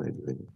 I doing?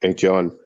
Hey, John.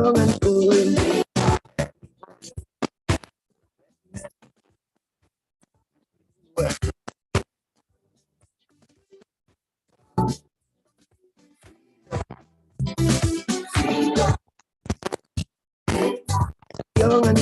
Jangan turun. Jangan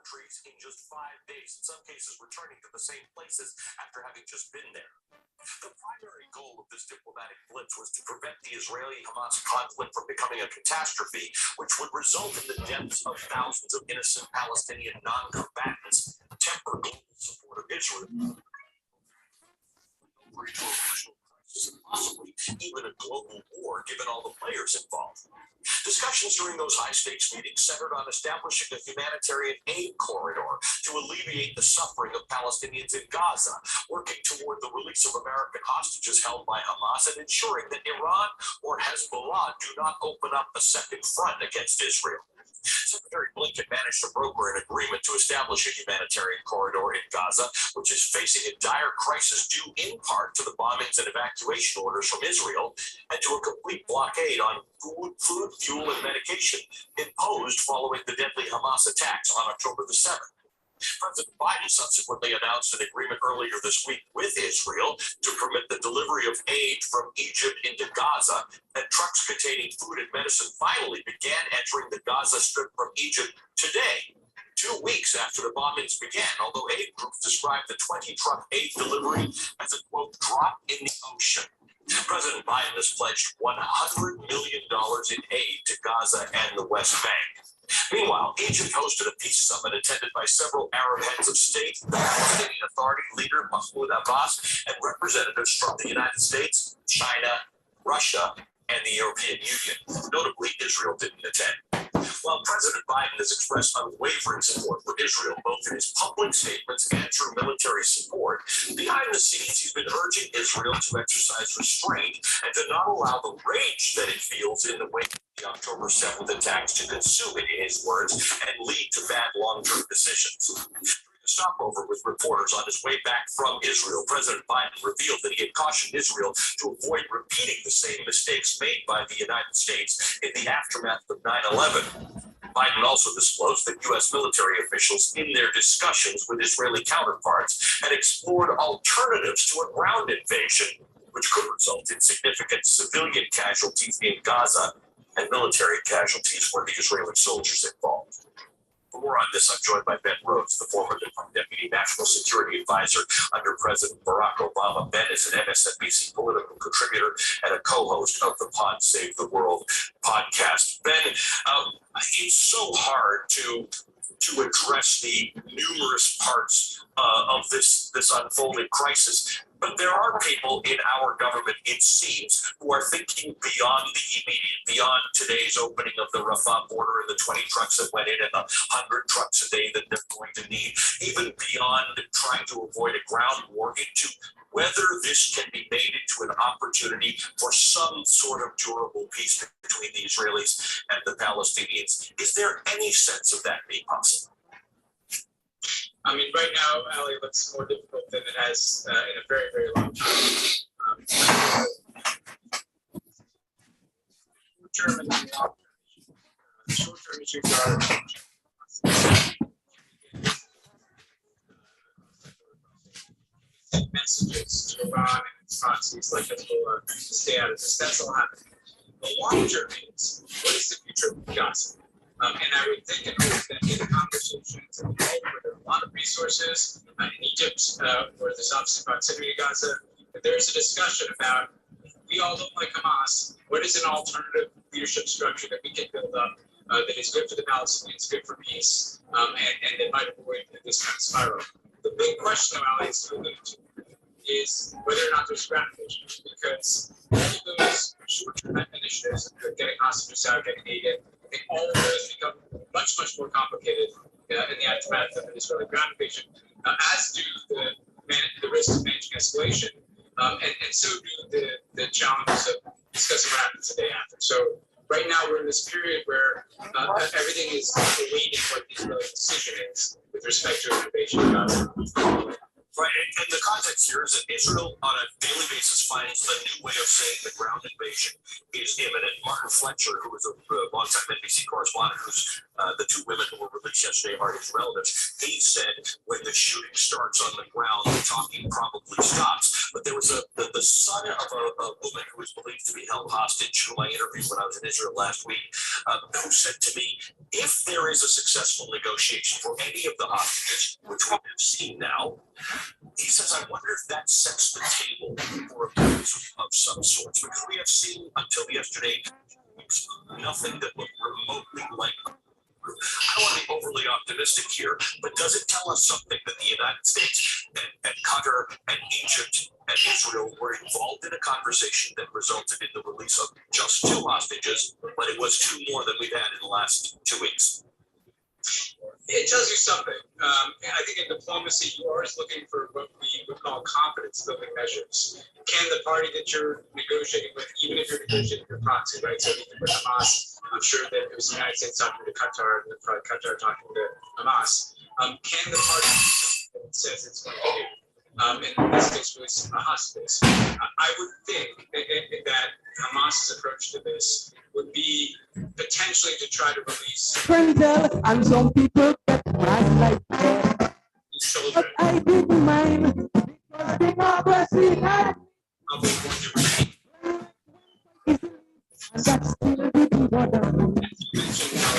countries in just 5 days, in some cases returning to the same places after having just been there. The primary goal of this diplomatic blitz was to prevent the Israeli-Hamas conflict from becoming a catastrophe, which would result in the deaths of thousands of innocent Palestinian non-combatants, temper global support of Israel, over into a regional crisis and possibly even a global war, given all the players involved. Discussions during those high-stakes meetings centered on establishing a humanitarian aid corridor to alleviate the suffering of Palestinians in Gaza, working toward the release of American hostages held by Hamas, and ensuring that Iran or Hezbollah do not open up a second front against Israel. Secretary Blinken managed to broker an agreement to establish a humanitarian corridor in Gaza, which is facing a dire crisis due in part to the bombings and evacuation orders from Israel and to a complete blockade on food, fuel, and medication imposed following the deadly Hamas attacks on October the 7th. President Biden subsequently announced an agreement earlier this week with Israel to permit the delivery of aid from Egypt into Gaza, and trucks containing food and medicine finally began entering the Gaza Strip from Egypt today, 2 weeks after the bombings began, although aid groups described the 20-truck aid delivery as a, quote, drop in the ocean. President Biden has pledged $100 million in aid to Gaza and the West Bank. Meanwhile, Egypt hosted a peace summit attended by several Arab heads of state, the Palestinian Authority leader Mahmoud Abbas, and representatives from the United States, China, Russia, and the European Union. Notably, Israel didn't attend. While President Biden has expressed unwavering support for Israel, both in his public statements and through military support, behind the scenes he's been urging Israel to exercise restraint and to not allow the rage that it feels in the wake of the October 7th attacks to consume it, in his words, and lead to bad long-term decisions. Stopover with reporters on his way back from Israel, President Biden revealed that he had cautioned Israel to avoid repeating the same mistakes made by the United States in the aftermath of 9/11. Biden also disclosed that U.S. military officials, in their discussions with Israeli counterparts, had explored alternatives to a ground invasion, which could result in significant civilian casualties in Gaza and military casualties for the Israeli soldiers involved. For more on this, I'm joined by Ben Rhodes, the former Deputy National Security Advisor under President Barack Obama. Ben is an MSNBC political contributor and a co-host of the Pod Save the World podcast. Ben, it's so hard to address the numerous parts of this unfolding crisis. But there are people in our government, it seems, who are thinking beyond the immediate, beyond today's opening of the Rafah border and the 20 trucks that went in and the 100 trucks a day that they're going to need, even beyond trying to avoid a ground war, into whether this can be made into an opportunity for some sort of durable peace between the Israelis and the Palestinians. Is there any sense of that being possible? I mean, right now, Ali, it looks more difficult than it has in a very, very long time. Short-term and the long-term issues. The short-term issues are messages to Iran and its proxies like Hezbollah to stay out of this. That's all happening. The long-term is, what is the future of Gaza? And I would think in the conversations involved where there are a lot of resources in Egypt, where there's obviously proximity to Gaza, that there's a discussion about, we all don't like Hamas, what is an alternative leadership structure that we can build up that is good for the Palestinians, good for peace, and that might avoid this kind of spiral. The big question, Ali, is whether or not there's ground invasion, because all of those short-term initiatives, getting hostages out, getting aid in, I think all of those become much, much more complicated in the aftermath of an Israeli ground invasion, as do the risks of managing escalation, and so do the challenges of discussing what happens the day after. So right now we're in this period where everything is awaiting what the Israeli decision is with respect to an invasion of Gaza. Right, and the context here is that Israel on a daily basis finds a new way of saying the ground invasion is imminent. Martin Fletcher, who was a longtime NBC correspondent, who's the two women who were released yesterday are his relatives, he said when the shooting starts on the ground, the talking probably stops. But there was the son of a woman who was believed to be held hostage, whom I interviewed when I was in Israel last week, who said to me, if there is a successful negotiation for any of the hostages, which we have seen now, he says, I wonder if that sets the table for a peace of some sorts, because we have seen until yesterday nothing that looked remotely like. I don't want to be overly optimistic here, but does it tell us something that the United States and Qatar and Egypt and Israel were involved in a conversation that resulted in the release of just 2 hostages, but it was 2 more than we've had in the last 2 weeks? It tells you something. I think in diplomacy, you're always looking for what we would call confidence building measures. Can the party that you're negotiating with, even if you're negotiating with proxy, right? So with Hamas, I'm sure that it was the United States talking to Qatar and Qatar talking to Hamas. Can the party that it says it's going to do? And in this case was a hospice. I would think that Hamas's approach to this would be potentially to try to release and some people get mad like that. children. But I didn't mind because democracy had Are we going to release? and that still didn't bother me. You mentioned how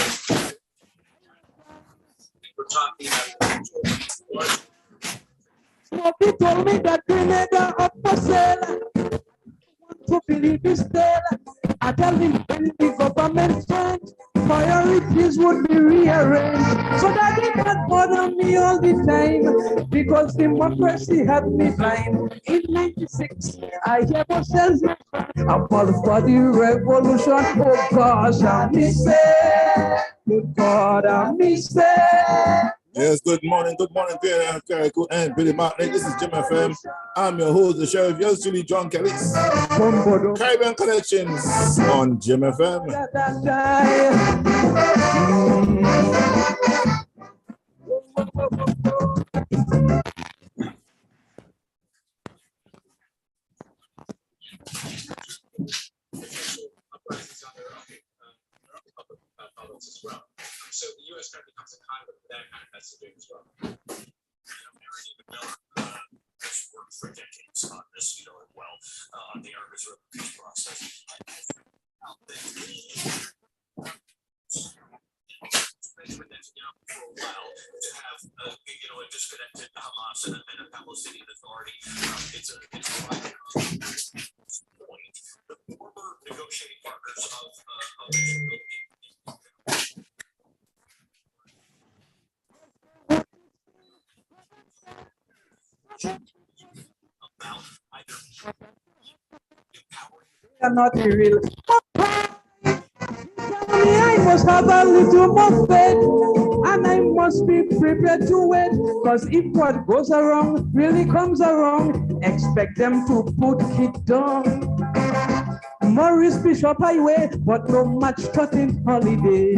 we're talking about Smokey told me that Grenada up for sale. To believe his tale. I tell him when the government change, priorities would be rearranged. So that it not bother me all the time, because democracy had me blind. In 96, I hear myself a fall for the revolution. Oh gosh, I miss it. Good God, I miss it. Yes, good morning, dear Carrico and Billy Martin. This is Jim FM. I'm your host, the sheriff, yours truly, John Kelly. Caribbean Connections on Jim FM. uprisings on their own public outlets as well. So the U.S. kind of becomes a conduit for that kind of messaging as well. Mary Miller has worked for decades on this, well, on the Arab-Israel peace process. Benjamin Netanyahu for a while to have a disconnected Hamas and a Palestinian Authority. It's a point. The former negotiating partners of Israel about either empowering. Are not real. I must have a little more faith, and I must be prepared to wait. Because if what goes around really comes around, expect them to put it down. Maurice Bishop Highway, but no match cutting holiday.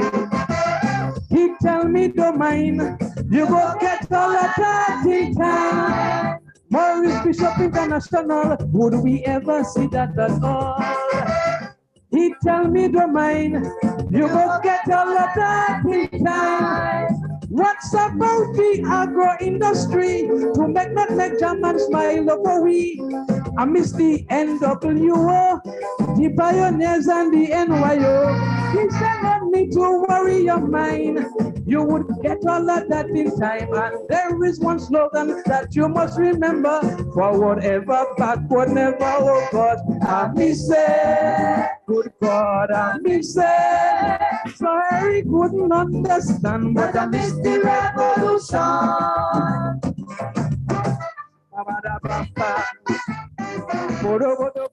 He tell me don't mind, you go get all the dirty time. Maurice Bishop International, would we ever see that at all? He tell me don't mind, you go get all the dirty time. What's about the agro industry to make German smile over we? I miss the NWO, the pioneers and the NYO. He said not need to worry your mind, you would get all of that in time. And there is one slogan that you must remember: forward ever, backward never. Oh God, I miss it. Good God, I miss it. Sorry, couldn't understand, but I miss the revolution.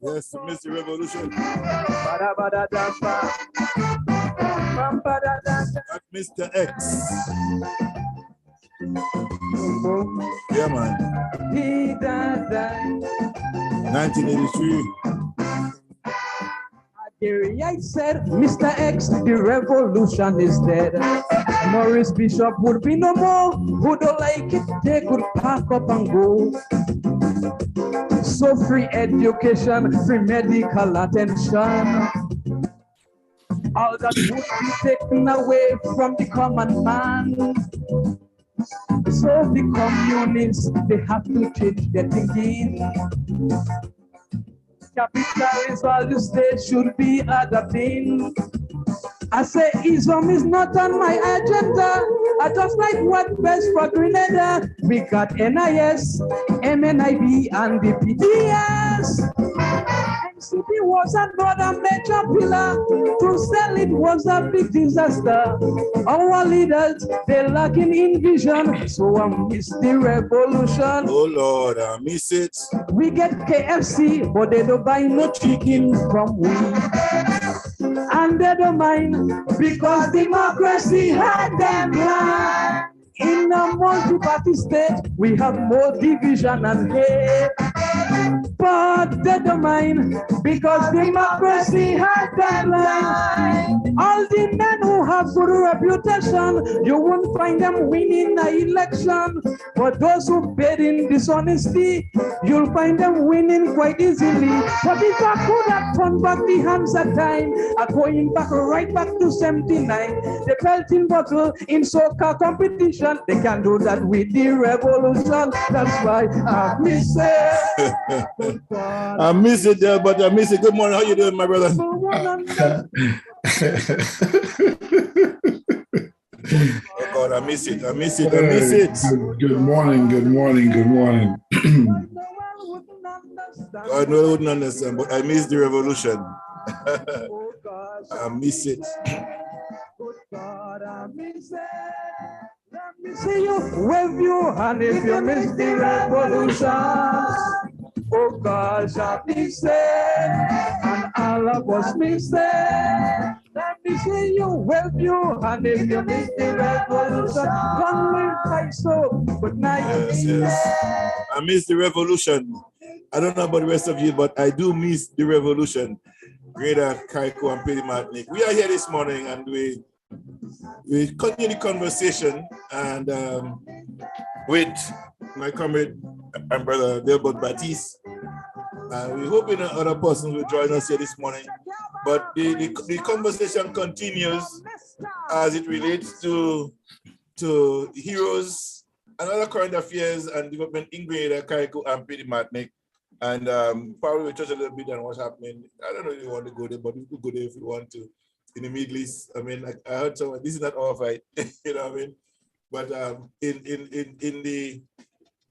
Yes, Mr. Revolution. That's Mr. X. Yeah, man. 1983. I said, Mr. X, the revolution is dead. Maurice Bishop would be no more. Who don't like it, they could pack up and go. So free education, free medical attention. All that would be taken away from the common man. So the communists, they have to change their thinking. Capitalism, all the state should be adapting. I say Islam is not on my agenda. I just like what best for Grenada. We got NIS, MNIB, and the PDS. NCP was another major pillar. To sell it was a big disaster. Our leaders, they're lacking in vision. So I miss the revolution. Oh Lord, I miss it. We get KFC, but they don't buy no chicken from we. And they don't mind because democracy had them blind. In a multi-party state, we have more division and hate. But they don't mind because democracy had them blind. All the men who have good reputation, you won't find them winning the election. But those who paid in dishonesty, you'll find them winning quite easily. But if I could have turned back the hands of time, I'm going back right back to 79. The pelting bottle in soccer competition, they can do that with the revolution. That's why I miss it. I miss it there, but I miss it. Good morning. How you doing, my brother? Oh God, I miss it. I miss it. I miss it. Good morning. Good morning. Good morning. God no, I wouldn't understand, but I miss the revolution. I miss it. God, I miss it. Let me see you wave your hand if you miss the revolution. Oh gosh, I miss it, and all of us miss it. Let me see you wave your hand if you miss the revolution. Come with my soul, good night. Yes. I miss the revolution. I don't know about the rest of you, but I do miss the revolution. Greater Kaiko and Petty Martinique. We are here this morning and we continue the conversation and with my comrade and brother Delbert Baptiste. We're hoping that other persons will join us here this morning. But the conversation continues as it relates to heroes and other current affairs and development in Grenada, Carriacou, and Petty Martinique. And probably we'll touch a little bit on what's happening. I don't know if you want to go there, but we could go there if you want to. In the Middle East, I mean, I heard someone, this is not our fight, you know what I mean? But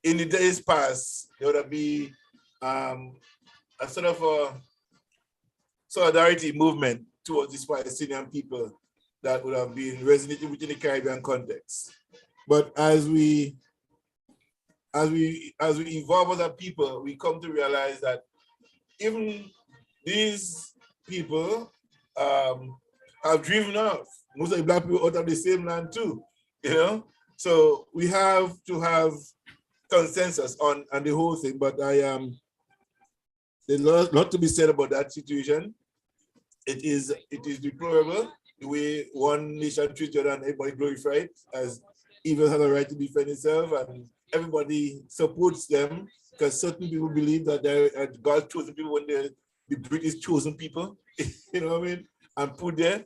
in the days past, there would be a sort of a solidarity movement towards these Palestinian people that would have been resonating within the Caribbean context. But as we evolve as a people, we come to realize that even these people have driven off most of the Black people out of the same land too, you know? So we have to have consensus on the whole thing, but there's a lot to be said about that situation. It is deplorable the way one nation treats the other and everybody glorified as evil has a right to defend itself, and everybody supports them because certain people believe that they're God's chosen people when they're the British chosen people, you know what I mean? And put there,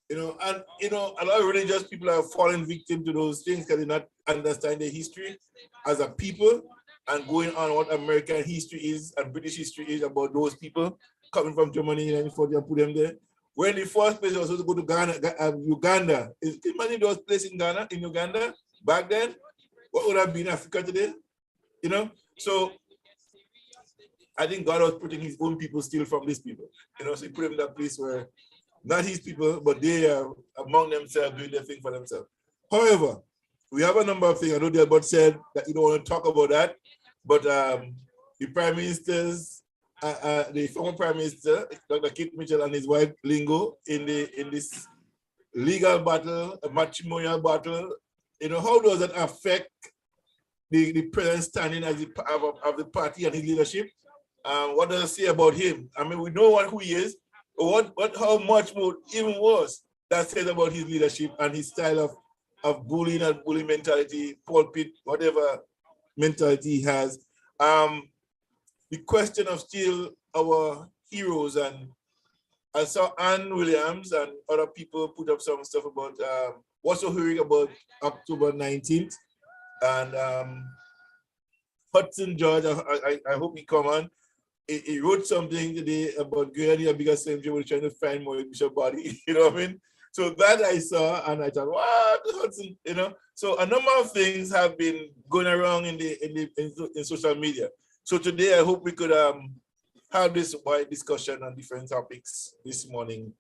you know, and you know, a lot of religious people are falling victim to those things because they not understand their history as a people and going on what American history is and British history is about those people coming from Germany and 1940 and put them there. When the first place was supposed to go to Ghana, Uganda, imagine those places in Ghana, in Uganda, back then, what would have been Africa today? You know, so I think God was putting his own people still from these people. You know, so he put them in that place where not his people, but they are among themselves doing their thing for themselves. However, we have a number of things. I know Delbert said that you don't want to talk about that, but the prime ministers, the former prime minister, Dr. Keith Mitchell, and his wife Lingo, in this legal battle, a matrimonial battle, you know, how does that affect the present standing as of the party and his leadership? What does it say about him? I mean, we know who he is. How much more even worse that says about his leadership and his style of bullying and bully mentality, pulpit, whatever mentality he has. The question of still our heroes, and I saw Ann Williams and other people put up some stuff about what's so hearing about October 19th, and Hudson George, I hope he come on. He wrote something today about Grenada, bigger Slim Jim, trying to find more Bishop body, you know what I mean? So that I saw and I thought, what, Hudson, you know? So a number of things have been going around in social media. So today I hope we could have this wide discussion on different topics this morning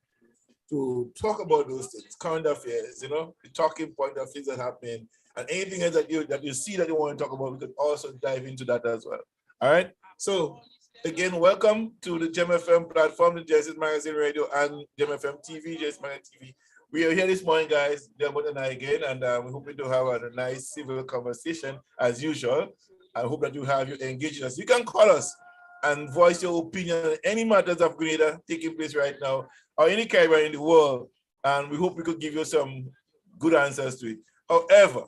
to talk about those things, current affairs, you know, the talking point of things that happen, and anything else that you see that you want to talk about, we could also dive into that as well. All right. So again, welcome to the Gem FM platform, the Genesis Magazine Radio and Gem FM TV, Genesis Magazine TV. We are here this morning, guys, Delbert and I again, and we're hoping to have a nice civil conversation as usual. I hope that you engaging us. You can call us and voice your opinion on any matters of Grenada taking place right now, or any Caribbean in the world, and we hope we could give you some good answers to it. However,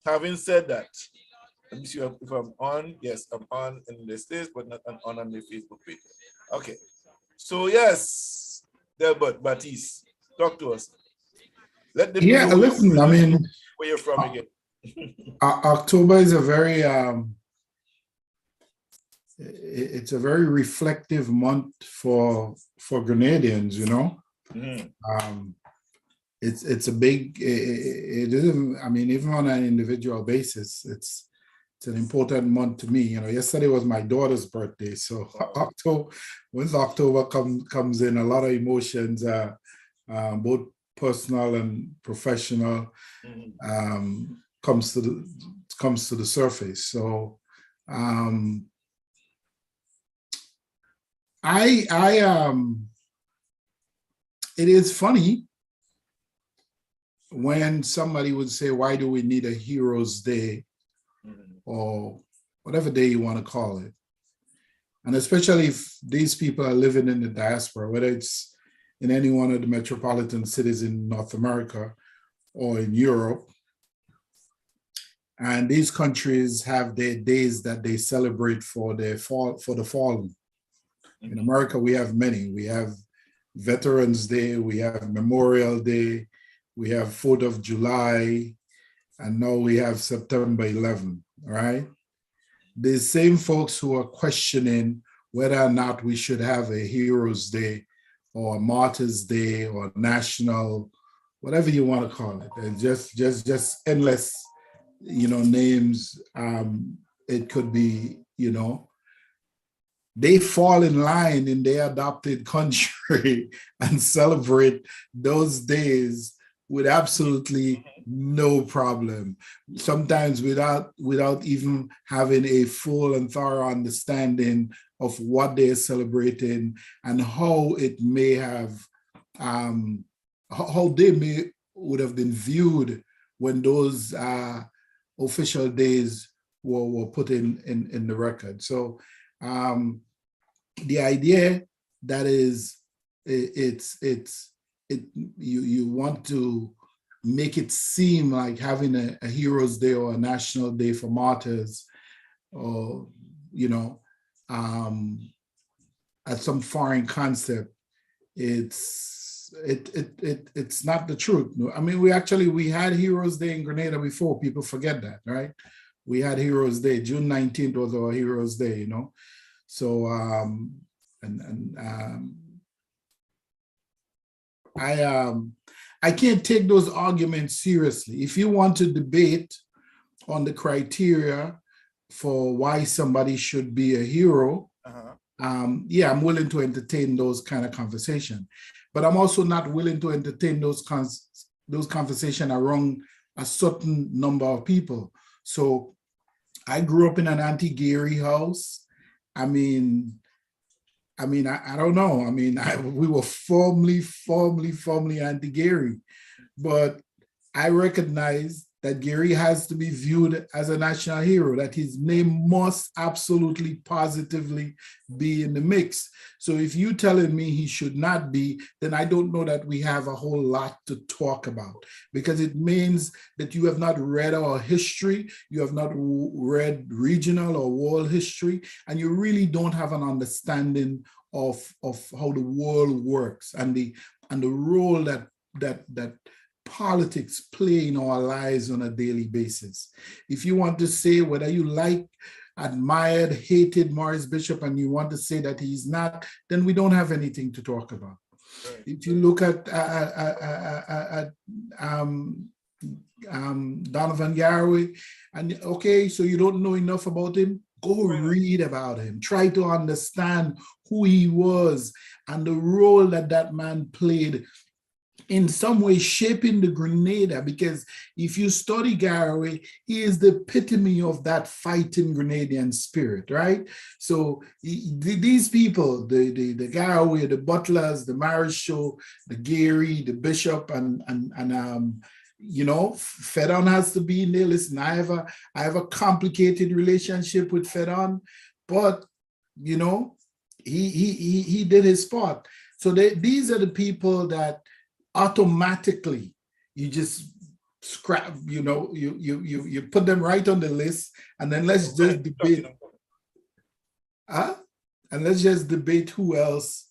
having said that, let me see if I'm on. Yes, I'm on in this list, but not on the Facebook page. Okay. So yes, Delbert, Baptiste, talk to us. Let them know listen, I mean, where you're from again. October is a very it's a very reflective month for Grenadians, you know. It's a big, it isn't, I mean, even on an individual basis, it's an important month to me. You know, yesterday was my daughter's birthday, so once October comes in, a lot of emotions, both personal and professional, comes to the surface. So it is funny when somebody would say, why do we need a Heroes Day or whatever day you want to call it? And especially if these people are living in the diaspora, whether it's in any one of the metropolitan cities in North America or in Europe. And these countries have their days that they celebrate for the fallen. In America, we have many. We have Veterans Day, we have Memorial Day, we have 4th of July, and now we have September 11th, right? The same folks who are questioning whether or not we should have a Heroes Day or a Martyrs Day or National, whatever you want to call it. And just endless, you know, names. It could be, you know, they fall in line in their adopted country and celebrate those days with absolutely no problem. Sometimes without even having a full and thorough understanding of what they're celebrating and how it may have, how they would have been viewed when those official days were put in the record. So the idea that is, you want to make it seem like having a Heroes Day or a National Day for Martyrs, or, you know, as some foreign concept, it's not the truth. I mean, we had Heroes Day in Grenada before. People forget that, right? We had Heroes Day. June 19th was our Heroes Day, you know. So I can't take those arguments seriously. If you want to debate on the criteria for why somebody should be a hero, yeah, I'm willing to entertain those kind of conversation, but I'm also not willing to entertain those conversation around a certain number of people. So I grew up in an anti-Gary house. I mean, I don't know. I mean, we were formally anti-Gary, but I recognized that Gary has to be viewed as a national hero, that his name must absolutely positively be in the mix. So if you're telling me he should not be, then I don't know that we have a whole lot to talk about, because it means that you have not read our history, you have not read regional or world history, and you really don't have an understanding of how the world works and the role that politics play in our lives on a daily basis. If you want to say whether you like, admired, hated Maurice Bishop, and you want to say that he's not, then we don't have anything to talk about. Right. If you look at Donovan Garraway, and okay, so you don't know enough about him, go read about him. Try to understand who he was and the role that that man played in some way shaping the Grenada, because if you study Garraway, he is the epitome of that fighting Grenadian spirit, right? So these people, the Garraway, the Butlers, the Marriage Show, the Gary, the Bishop, and you know, Fedon has to be in there. Listen, I have a complicated relationship with Fedon, but you know, he did his part. So these are the people that automatically you just scrap, you know, you put them right on the list, and then let's just debate. And let's just debate who else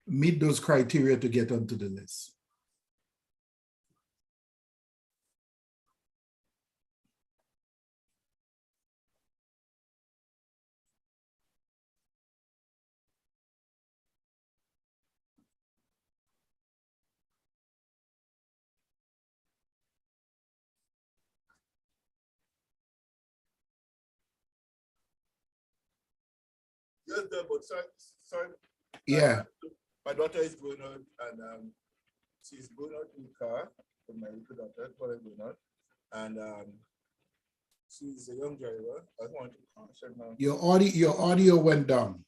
meet those criteria to get onto the list. Yes, but sorry. Yeah. My daughter is going out, and she's going out in the car with my little daughter, going out, and she's a young driver. I want to check now. Your audio went down.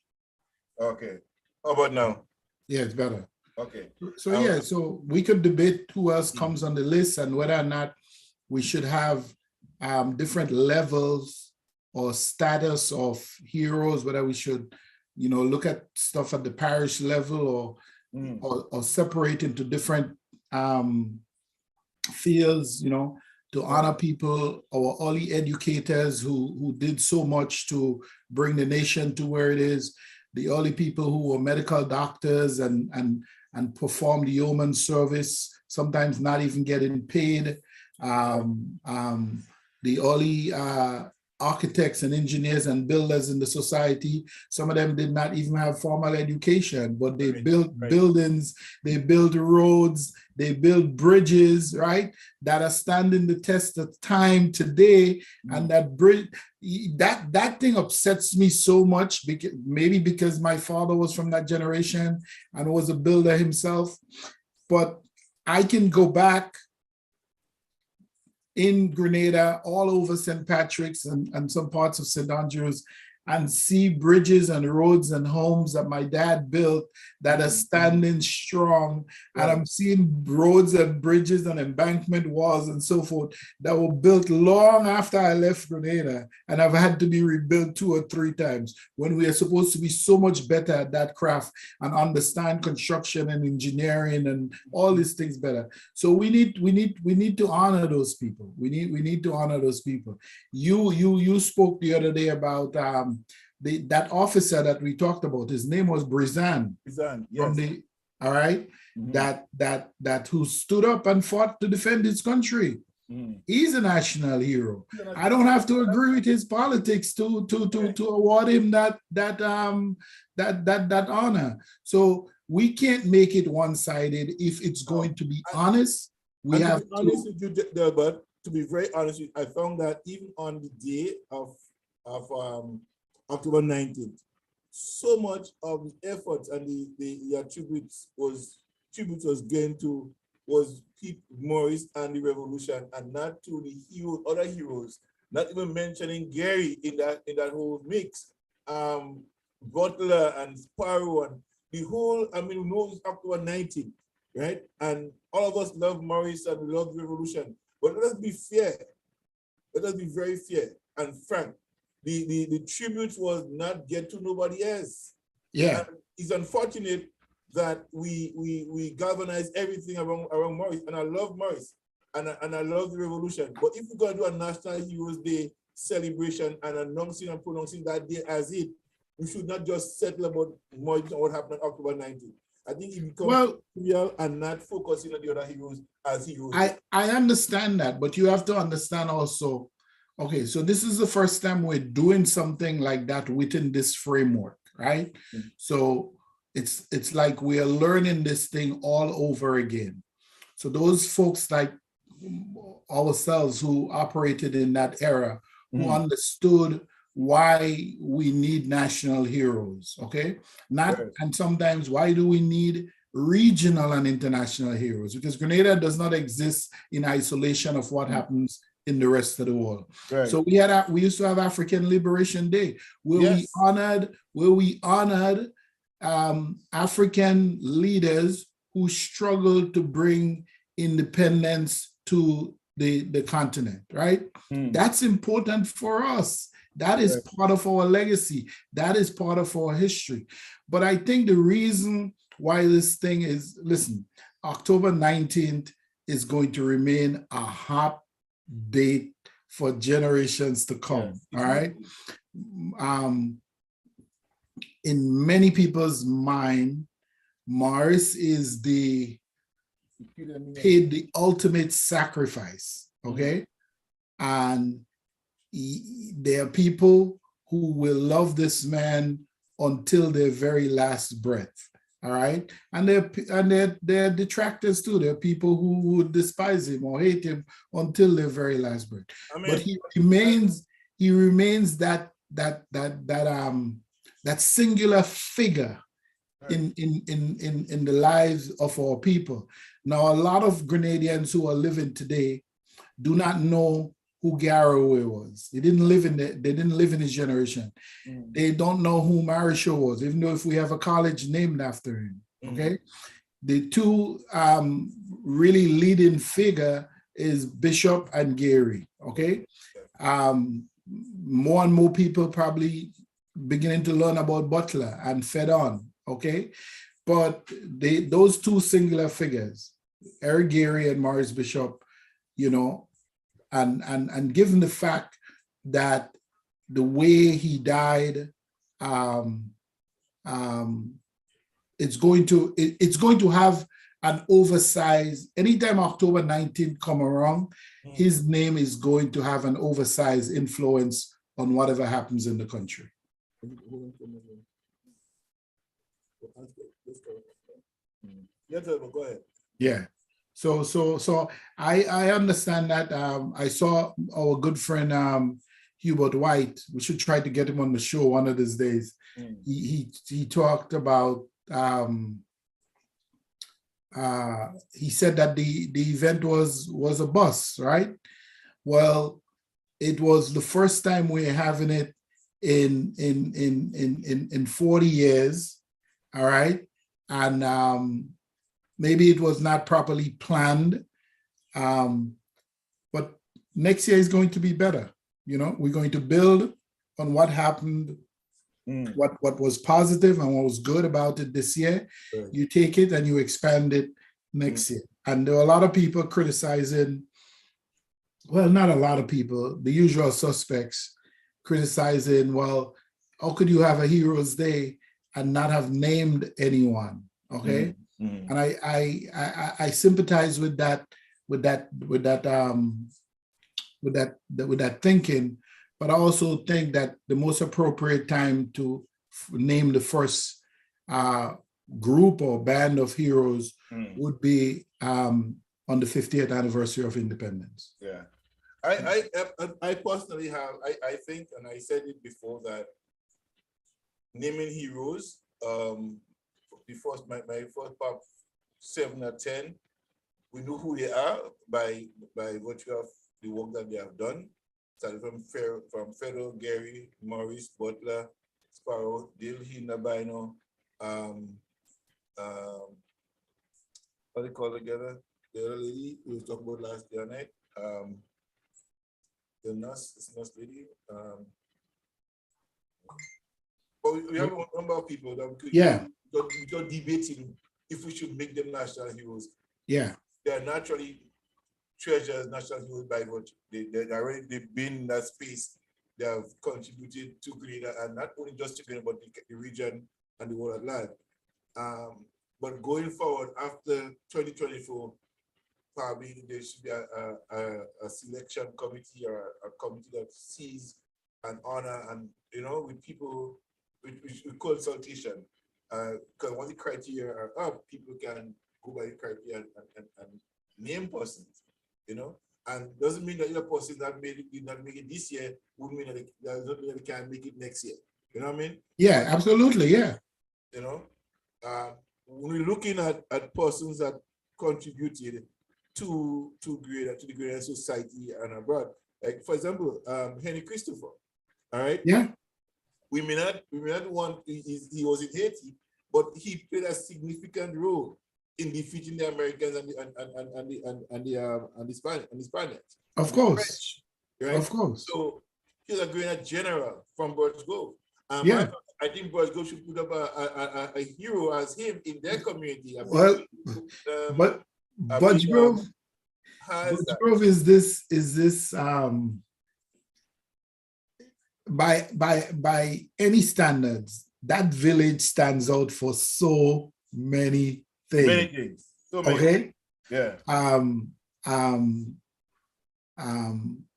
Okay. How about now? Yeah, it's better. Okay. So yeah, so we could debate who else comes on the list and whether or not we should have different levels or status of heroes, whether we should, you know, look at stuff at the parish level or separate into different fields, you know, to honor people, our early educators who did so much to bring the nation to where it is, the early people who were medical doctors and performed the yeoman service, sometimes not even getting paid, the early architects and engineers and builders in the society. Some of them did not even have formal education, but they built buildings, they built roads, they built bridges, right? That are standing the test of time today. And that bridge, that thing upsets me so much, because maybe because my father was from that generation and was a builder himself. But I can go back in Grenada, all over St. Patrick's and some parts of St. Andrews, and see bridges and roads and homes that my dad built that are standing strong. And I'm seeing roads and bridges and embankment walls and so forth that were built long after I left Grenada, and I've had to be rebuilt 2 or 3 times, when we are supposed to be so much better at that craft and understand construction and engineering and all these things better. So we need to honor those people. We need to honor those people. You spoke the other day about that officer that we talked about. His name was Brizan. Brizan, yes. From the, all right, that who stood up and fought to defend his country. He's a national hero. I don't have to agree with his politics to award him that honor. So we can't make it one-sided. If it's going to be honest, we have to be honest with you, Delbert. To be very honest with you, I found that even on the day of October 19th, so much of the efforts and the tributes was given to Pete Morris and the revolution, and not to the other heroes, not even mentioning Gary in that whole mix. Butler and Sparrow and the whole, I mean, we know it's October 19th, right? And all of us love Morris and we love the revolution. But let us be fair. Let us be very fair and frank. The tribute was not get to nobody else. Yeah. And it's unfortunate that we galvanize everything around Morris. And I love Morris and I love the revolution. But if we're gonna do a National Heroes Day celebration and announcing and pronouncing that day as it, we should not just settle about Morris and what happened on October 19th. I think it becomes real and not focusing on the other heroes as heroes. I understand that, but you have to understand also, okay, so this is the first time we're doing something like that within this framework, right? Mm-hmm. So it's like we are learning this thing all over again. So those folks like ourselves who operated in that era, who understood why we need national heroes, okay? And sometimes why do we need regional and international heroes? Because Grenada does not exist in isolation of what happens in the rest of the world. So we used to have African Liberation Day, where we honored African leaders who struggled to bring independence to the continent, right? That's important for us. That is part of our legacy. That is part of our history. But I think the reason why this thing is, listen, October 19th is going to remain a hot date for generations to come, all right? In many people's mind, Morris is paid the ultimate sacrifice, okay? And there are people who will love this man until their very last breath, all right? And there are detractors too. There are people who would despise him or hate him until their very last breath. But he remains that singular figure in the lives of our people. Now, a lot of Grenadians who are living today do not know who Garraway was. They didn't live in his generation. They don't know who Marichaud was, even though if we have a college named after him. Okay, the two really leading figure is Bishop and Gary. Okay, more and more people probably beginning to learn about Butler and Fed on. Okay, but those two singular figures, Eric Gary and Morris Bishop, you know. And given the fact that the way he died, it's going to have an oversized. Anytime October 19th come around, his name is going to have an oversized influence on whatever happens in the country. Yeah, go ahead. Yeah. So I understand that. I saw our good friend Hubert White. We should try to get him on the show one of these days. He talked about. He said that the event was a bust, right? Well, it was the first time we're having it in 40 years, all right, and. Maybe it was not properly planned, but next year is going to be better. You know, we're going to build on what happened, what was positive and what was good about it this year. You take it and you expand it next year. And there are a lot of people criticizing, well, not a lot of people, the usual suspects criticizing, well, how could you have a Heroes Day and not have named anyone, okay? And I sympathize with that thinking, but I also think that the most appropriate time to name the first group or band of heroes would be on the 50th anniversary of independence. Yeah, I personally have I think, and I said it before, that naming heroes. My first part, 7 or 10, we know who they are by virtue of the work that they have done. Started from Federal, Gary, Morris, Butler, Sparrow, Dale Hinabino, what they call together, the other lady we was talking about last year night, the nurse, this nurse lady. But we have a number of people that we could without debating if we should make them national heroes. Yeah. They are naturally treasured as national heroes by what they've been in that space. They have contributed to Grenada, and not only just to Grenada, but the region and the world at large. But going forward after 2024, probably there should be a selection committee or a committee that sees and honor and, you know, with people with consultation. Because once the criteria are up, people can go by the criteria and name persons, you know. And doesn't mean that your person that did not make it this year would mean that doesn't mean that they can't make it next year. You know what I mean? Yeah, absolutely. Yeah. You know, when we're looking at persons that contributed to the greater society and abroad, like for example, Henry Christopher. All right. Yeah. We may not want he was in Haiti, but he played a significant role in defeating the Americans and the Spaniards. Of course. Right? Of course. So he's a great general from Birch Grove. Yeah. I think Birch Grove should put up a hero as him in their community. Well, but Birch Grove is this by any standards, that village stands out for so many things. Many things. So many. Okay. Yeah.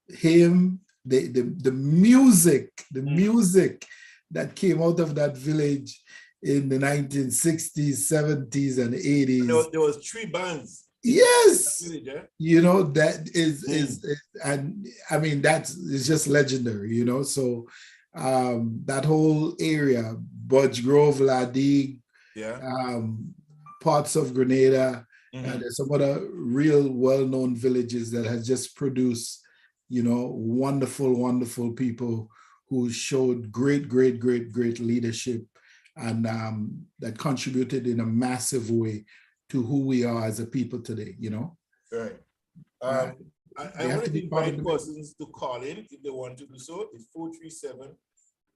Him, the music that came out of that village in the 1960s, 70s, and 80s. There was 3 bands. Yes. Village, yeah? You know, that is and I mean is just legendary, you know. So that whole area, Birch Grove, Ladig, parts of Grenada, and there's some other real well-known villages that has just produced, you know, wonderful people who showed great leadership and that contributed in a massive way to who we are as a people today, you know. Right. I want to invite persons to call in if they want to do so. It's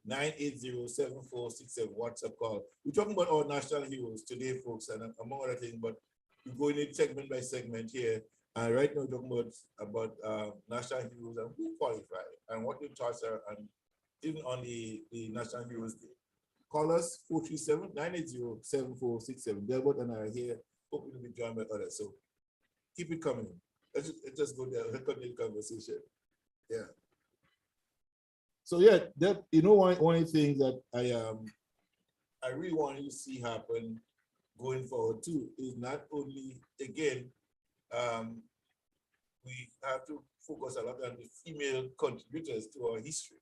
437-980-7467 WhatsApp call. We're talking about our national heroes today, folks, and among other things, but we're going in segment by segment here. And right now, we're talking about national heroes and who qualify and what your thoughts are, and even on the National Heroes Day. Call us 437-980-7467. Delbert and I are here, hoping to be joined by others. So keep it coming. Let's just go there. Let's continue the conversation. Yeah. So yeah, that, you know, one of the things that I really want you to see happen going forward too is not only, again, we have to focus a lot on the female contributors to our history,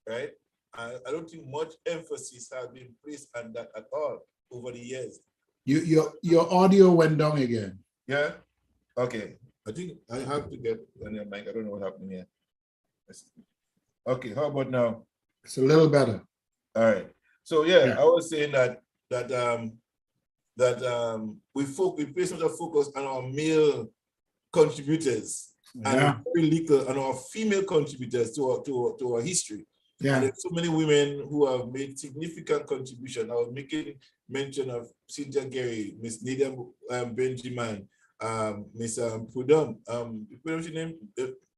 right? I don't think much emphasis has been placed on that at all over the years. Your audio went down again. Yeah. Okay. I think I have to get on your mic. I don't know what happened here. Okay. How about now? It's a little better. All right. So yeah. I was saying that we place much of focus on our male contributors and very little on our female contributors to our history. Yeah. And there's so many women who have made significant contribution. I was making mention of Cynthia Gary, Miss Nadia Benjamin, Miss Prudhomme, what's her name?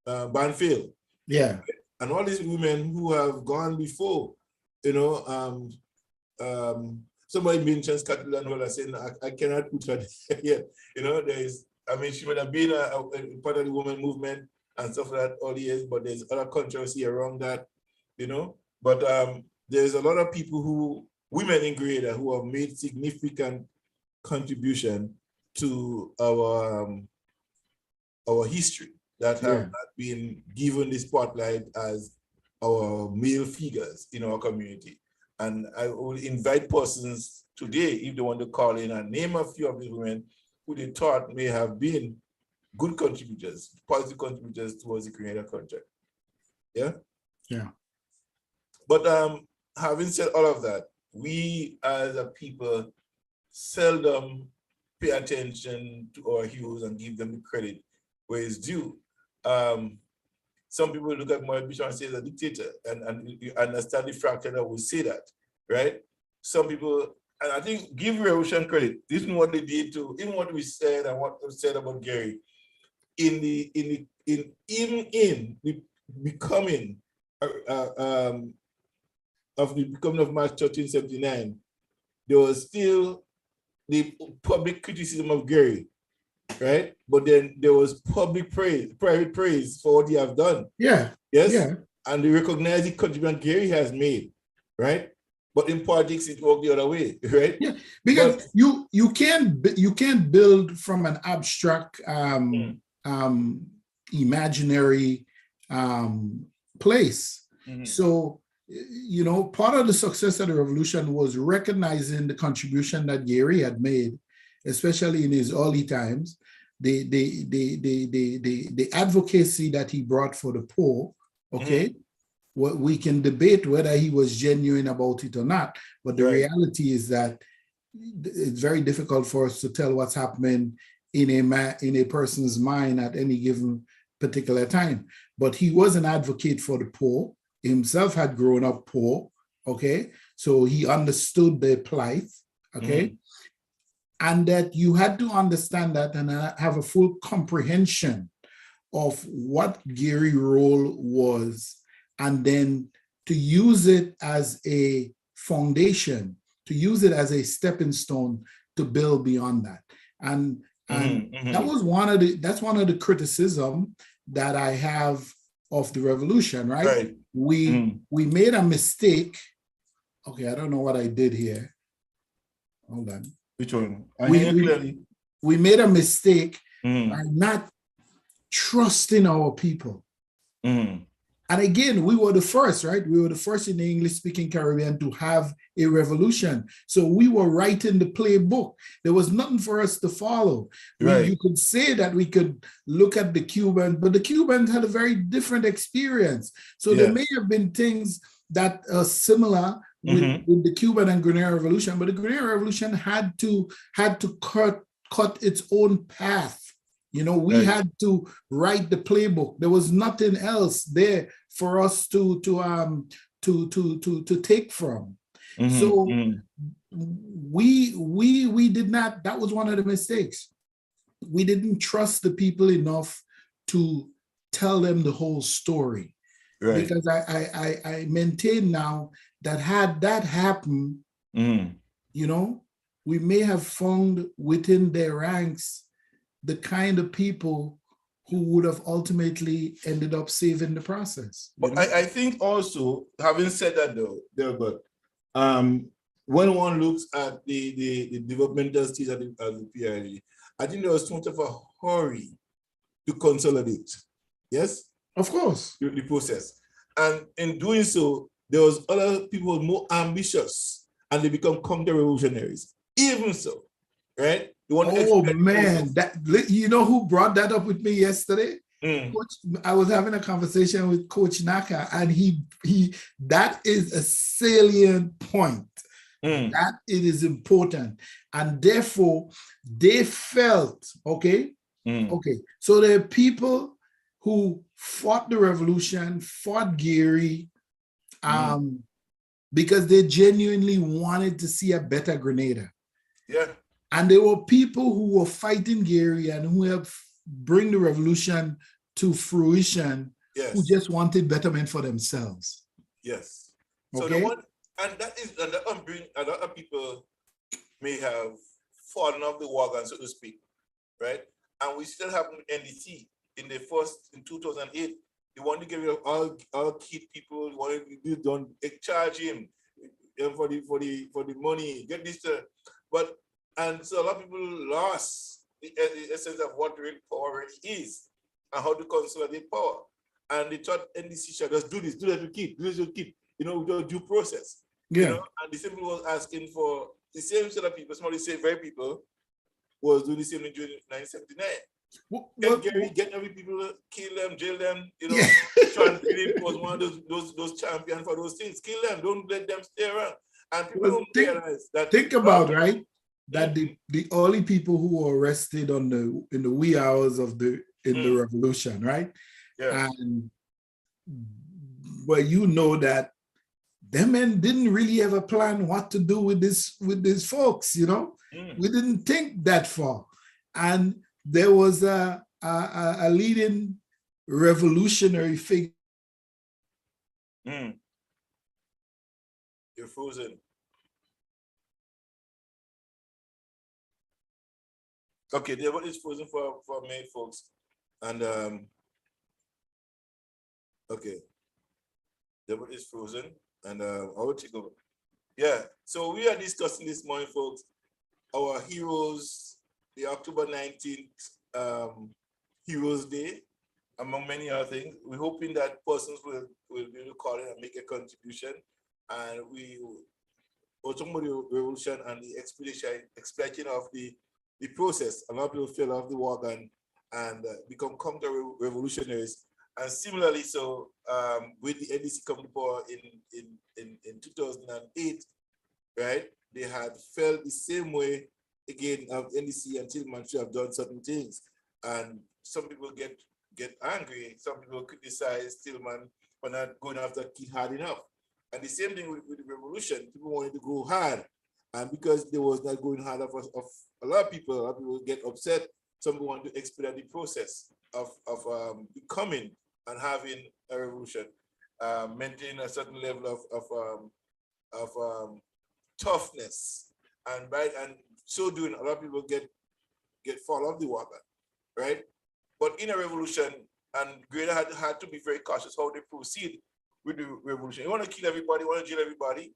Banfield. Yeah. And all these women who have gone before, you know, somebody mentions Catalan Hola saying, I cannot put her here. You know, she would have been a part of the women movement and stuff like that all the years, but there's other controversy around that. You know, but there's a lot of people women in Grenada who have made significant contribution to our history that have not been given the spotlight as our male figures in our community. And I will invite persons today, if they want to call in and name a few of these women who they thought may have been good contributors, positive contributors towards the Grenada contract. Yeah? Yeah. But having said all of that, we as a people seldom pay attention to our heroes and give them the credit where it's due. Some people look at Maurice Bishop and say he's a dictator, and you understand the fracture that will say that, right? Some people, and I think give Revolution credit. This is what they did to, even what we said and what was said about Gary, in the becoming of March 1379, there was still the public criticism of Gary, right? But then there was public praise, private praise for what he have done. Yeah. Yes. Yeah. And they recognize the contribution Gary has made, right? But in politics, it worked the other way, right? Yeah. Because you can't build from an abstract imaginary place. So, you know, part of the success of the revolution was recognizing the contribution that Gary had made, especially in his early times, the advocacy that he brought for the poor. Okay, what we can debate whether he was genuine about it or not, but the reality is that it's very difficult for us to tell what's happening in a person's mind at any given particular time. But he was an advocate for the poor. He himself had grown up poor. Okay, so he understood their plight. Okay. And that you had to understand that and have a full comprehension of what Gary's role was, and then to use it as a foundation, to use it as a stepping stone to build beyond that. And that was one of the criticism that I have of the revolution, right? We made a mistake. Okay, I don't know what I did here. Hold on. Which one? We made a mistake by not trusting our people. And again, we were the first, right? We were the first in the English-speaking Caribbean to have a revolution. So we were writing the playbook. There was nothing for us to follow. You could say that we could look at the Cubans, but the Cubans had a very different experience. So there may have been things that are similar with the Cuban and Grenadian Revolution, but the Grenadian Revolution had to cut its own path. You know, we had to write the playbook. There was nothing else there for us to take from. So we did not. That was one of the mistakes. We didn't trust the people enough to tell them the whole story. Because I maintain now that had that happened, you know, we may have found within their ranks the kind of people who would have ultimately ended up saving the process. But I think also, having said that though, but when one looks at the developmental stage of the PRG, I think there was too much of a hurry to consolidate. Yes? Of course. The process. And in doing so, there was other people more ambitious and they become counter-revolutionaries. Even so, right? Oh man, you know who brought that up with me yesterday? Coach, I was having a conversation with Coach Naka, and he that is a salient point. That it is important. And therefore, they felt, okay. So there are people who fought the revolution, fought Gary, because they genuinely wanted to see a better Grenada. Yeah. And there were people who were fighting Gary and who helped bring the revolution to fruition, who just wanted betterment for themselves. Yes. So and that is, and a lot of people may have fallen off the wagon, so to speak, right? And we still have NDC in 2008. They want to get rid of all key people. They wanted to don't charge him for the money. Get this, and so a lot of people lost the essence of what real power really is and how to consolidate power. And they thought NDC should just do this to keep, you know, with due process. Yeah. You know? And the same people was asking for the same set of people, some of the same very people was doing the same thing during 1979. Get every people, kill them, jail them, you know. Sean Philip was one of those champions for those things. Kill them, don't let them stay around. And people don't realize that. Think about, right? that the only people who were arrested in the wee hours of the revolution, right? Yeah. And but you know that them men didn't really have a plan what to do with these folks, you know. We didn't think that far. And there was a leading revolutionary figure. You're frozen. Okay, the what is frozen for me, folks. And okay. The what is frozen. And I will take over. Yeah, so we are discussing this morning, folks, our heroes, the October 19th Heroes Day, among many other things. We're hoping that persons will be able to call in and make a contribution. And we automobile revolution and the exploitation of the process. A lot of people fell off the wagon and become counter-revolutionaries. And similarly, so with the NDC coming to power in 2008, right? They had felt the same way again of NDC and Tillman should have done certain things. And some people get angry. Some people criticize Tillman for not going after Keith hard enough. And the same thing with the revolution. People wanted to go hard. And because they was not going hard of a lot of people get upset. Some people want to expedite the process of becoming and having a revolution, maintain a certain level of toughness, and so doing, a lot of people get fall off the wagon, right? But in a revolution, and Grenada had to be very cautious how they proceed with the revolution. You want to kill everybody, you want to jail everybody,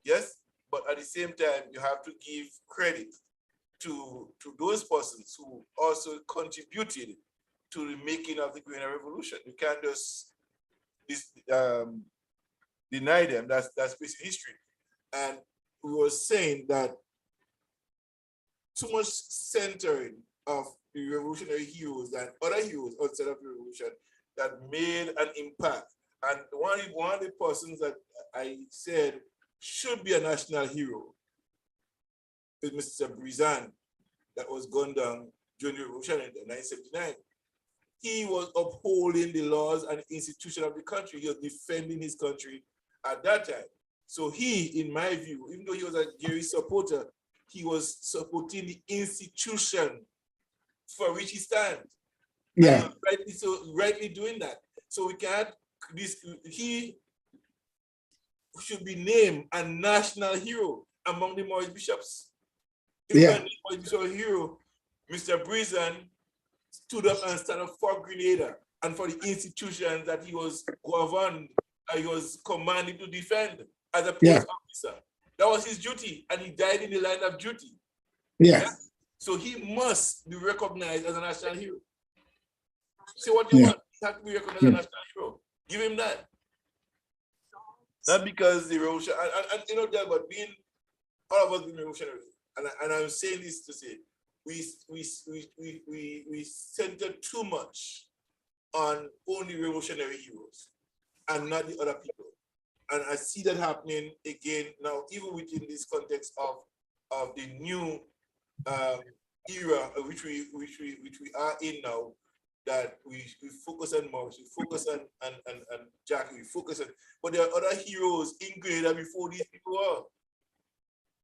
yes, but at the same time, you have to give credit to those persons who also contributed to the making of the Grenada Revolution. You can't just deny them. That's basic history. And we were saying that too much centering of the revolutionary heroes and other heroes outside of the revolution that made an impact. And one of the persons that I said should be a national hero is Mr. Brizan, that was gunned down during the revolution in 1979. He was upholding the laws and institution of the country. He was defending his country at that time. So he, in my view, even though he was a Gary supporter, he was supporting the institution for which he stands. Yeah. Rightly doing that. So we can't, he should be named a national hero among the Maurice bishops. If you are Maurice Bishop a hero, Mr. Brizan stood up and stand up for Grenada and for the institutions that he was governed, he was commanded to defend as a police officer. That was his duty, and he died in the line of duty. Yeah. So he must be recognized as a national hero. See what you want? He has to be recognized as a national hero. Give him that. Not because the revolution, and you know that, but being all of us being revolutionary, and I'm saying this to say, we center too much on only revolutionary heroes and not the other people. And I see that happening again now, even within this context of the new era which we are in now, that we focus on Morris, we focus on Jackie, we focus on, but there are other heroes in Grenada before these people are.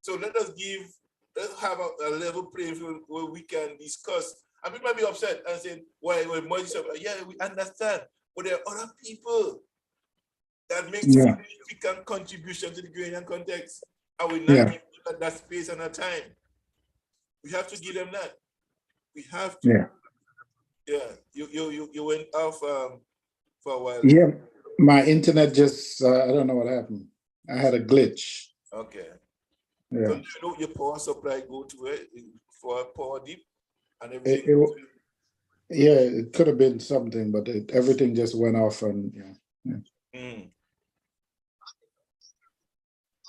So let's have a level playing field where we can discuss. And people might be upset and saying, why Morris? Yeah, we understand, but there are other people that make significant contribution to the Grenadian context, and we not give that space and that time. We have to give them that. We have to. Yeah, you went off for a while. Yeah, my internet just, I don't know what happened. I had a glitch. Okay. Yeah. So you know your power supply go to it for a power dip and everything? It could have been something, but everything just went off and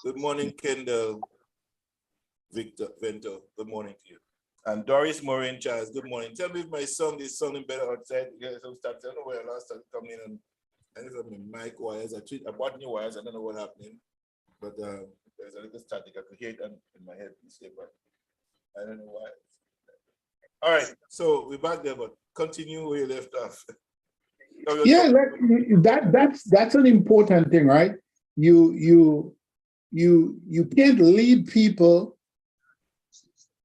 Good morning, Kendall, Victor, Vento. Good morning to you. And Doris Morin Charles, good morning. Tell me if my son is sounding better outside. Yeah, so I don't know where I last started coming in and my mic wires. I bought new wires. I don't know what's happening, but there's a little static. I could hear it in my head. I don't know why. All right, so we're back there, but continue where you left off. Yeah, that's an important thing, right? You can't lead people.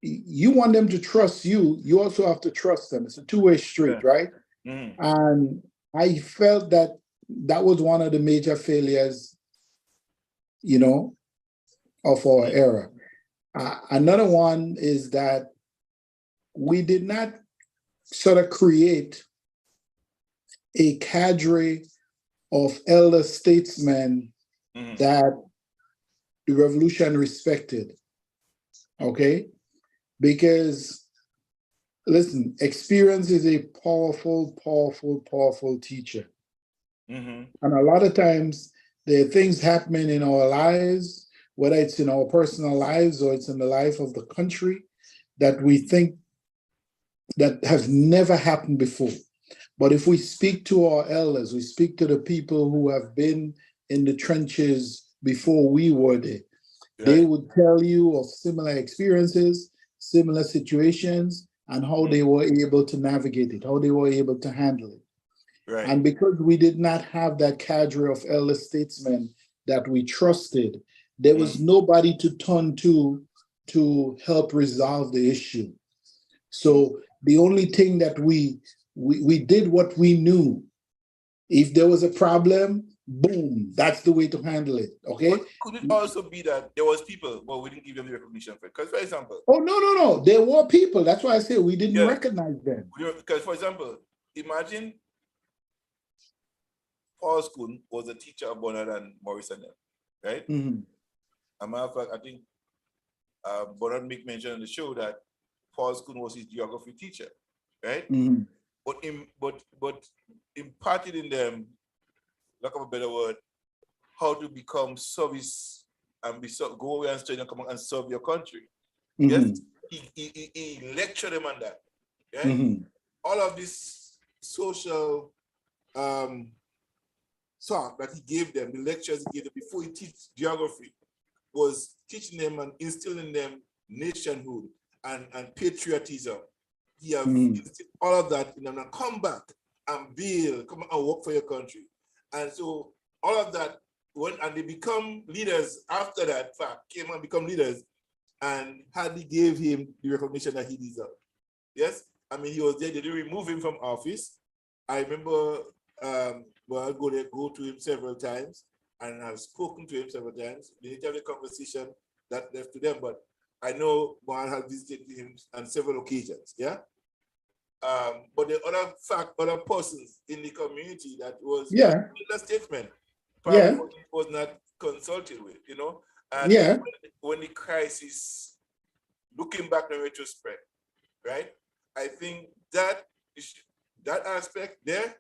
You want them to trust you. You also have to trust them. It's a two-way street, right? Mm-hmm. And I felt that was one of the major failures, of our era. Another one is that we did not sort of create a cadre of elder statesmen that the revolution respected. Okay? Because, listen, experience is a powerful, powerful, powerful teacher. And a lot of times there are things happening in our lives, whether it's in our personal lives or it's in the life of the country, that we think that has never happened before. But if we speak to our elders, we speak to the people who have been in the trenches before we were there, they would tell you of similar experiences, similar situations, and how they were able to navigate it, how they were able to handle it. Right. And because we did not have that cadre of elder statesmen that we trusted, there was nobody to turn to help resolve the issue. So the only thing that we did what we knew. If there was a problem, boom, that's the way to handle it. Okay. But could it also be that there was people, but we didn't give them the recognition for it? Because, for example, oh no, there were people. That's why I say we didn't recognize them. Because, for example, imagine Paul Schoon was a teacher of Bernard and Morrison, right? Mm-hmm. As a matter of fact, I think Bernard make mention on the show that Paul Schoon was his geography teacher, right? Mm-hmm. But imparted in them, lack of a better word, how to become service and go away and study and come and serve your country. Mm-hmm. Yes, he lectured them on that. Right? Mm-hmm. All of this social talk that he gave them, the lectures he gave them before he teach geography, was teaching them and instilling them nationhood and patriotism. He has instilled all of that in them. Now come back and build, come and work for your country. And so all of that, and they become leaders after that fact, came and become leaders and hardly gave him the recognition that he deserved. Yes? I mean, he was there, they didn't remove him from office. I remember, I go to him several times and I've spoken to him several times. We need to have a conversation that left to them, but I know Juan has visited him on several occasions, yeah? But the other persons in the community that was a statement probably was not consulted with, And when the crisis, looking back in retrospect, right? I think that aspect there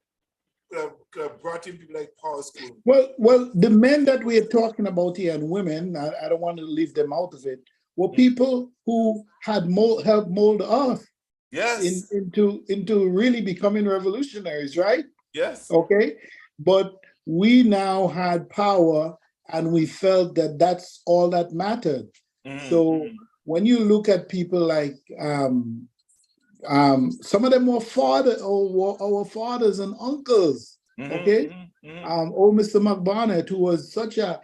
could have brought in people like Paul Schoon. Well, the men that we are talking about here and women, I don't want to leave them out of it, were people who had helped mold us into really becoming revolutionaries, right? Yes. Okay. But we now had power and we felt that that's all that mattered. Mm-hmm. So when you look at people like some of them were our fathers and uncles, okay? Old Mr. McBarnett, who was such a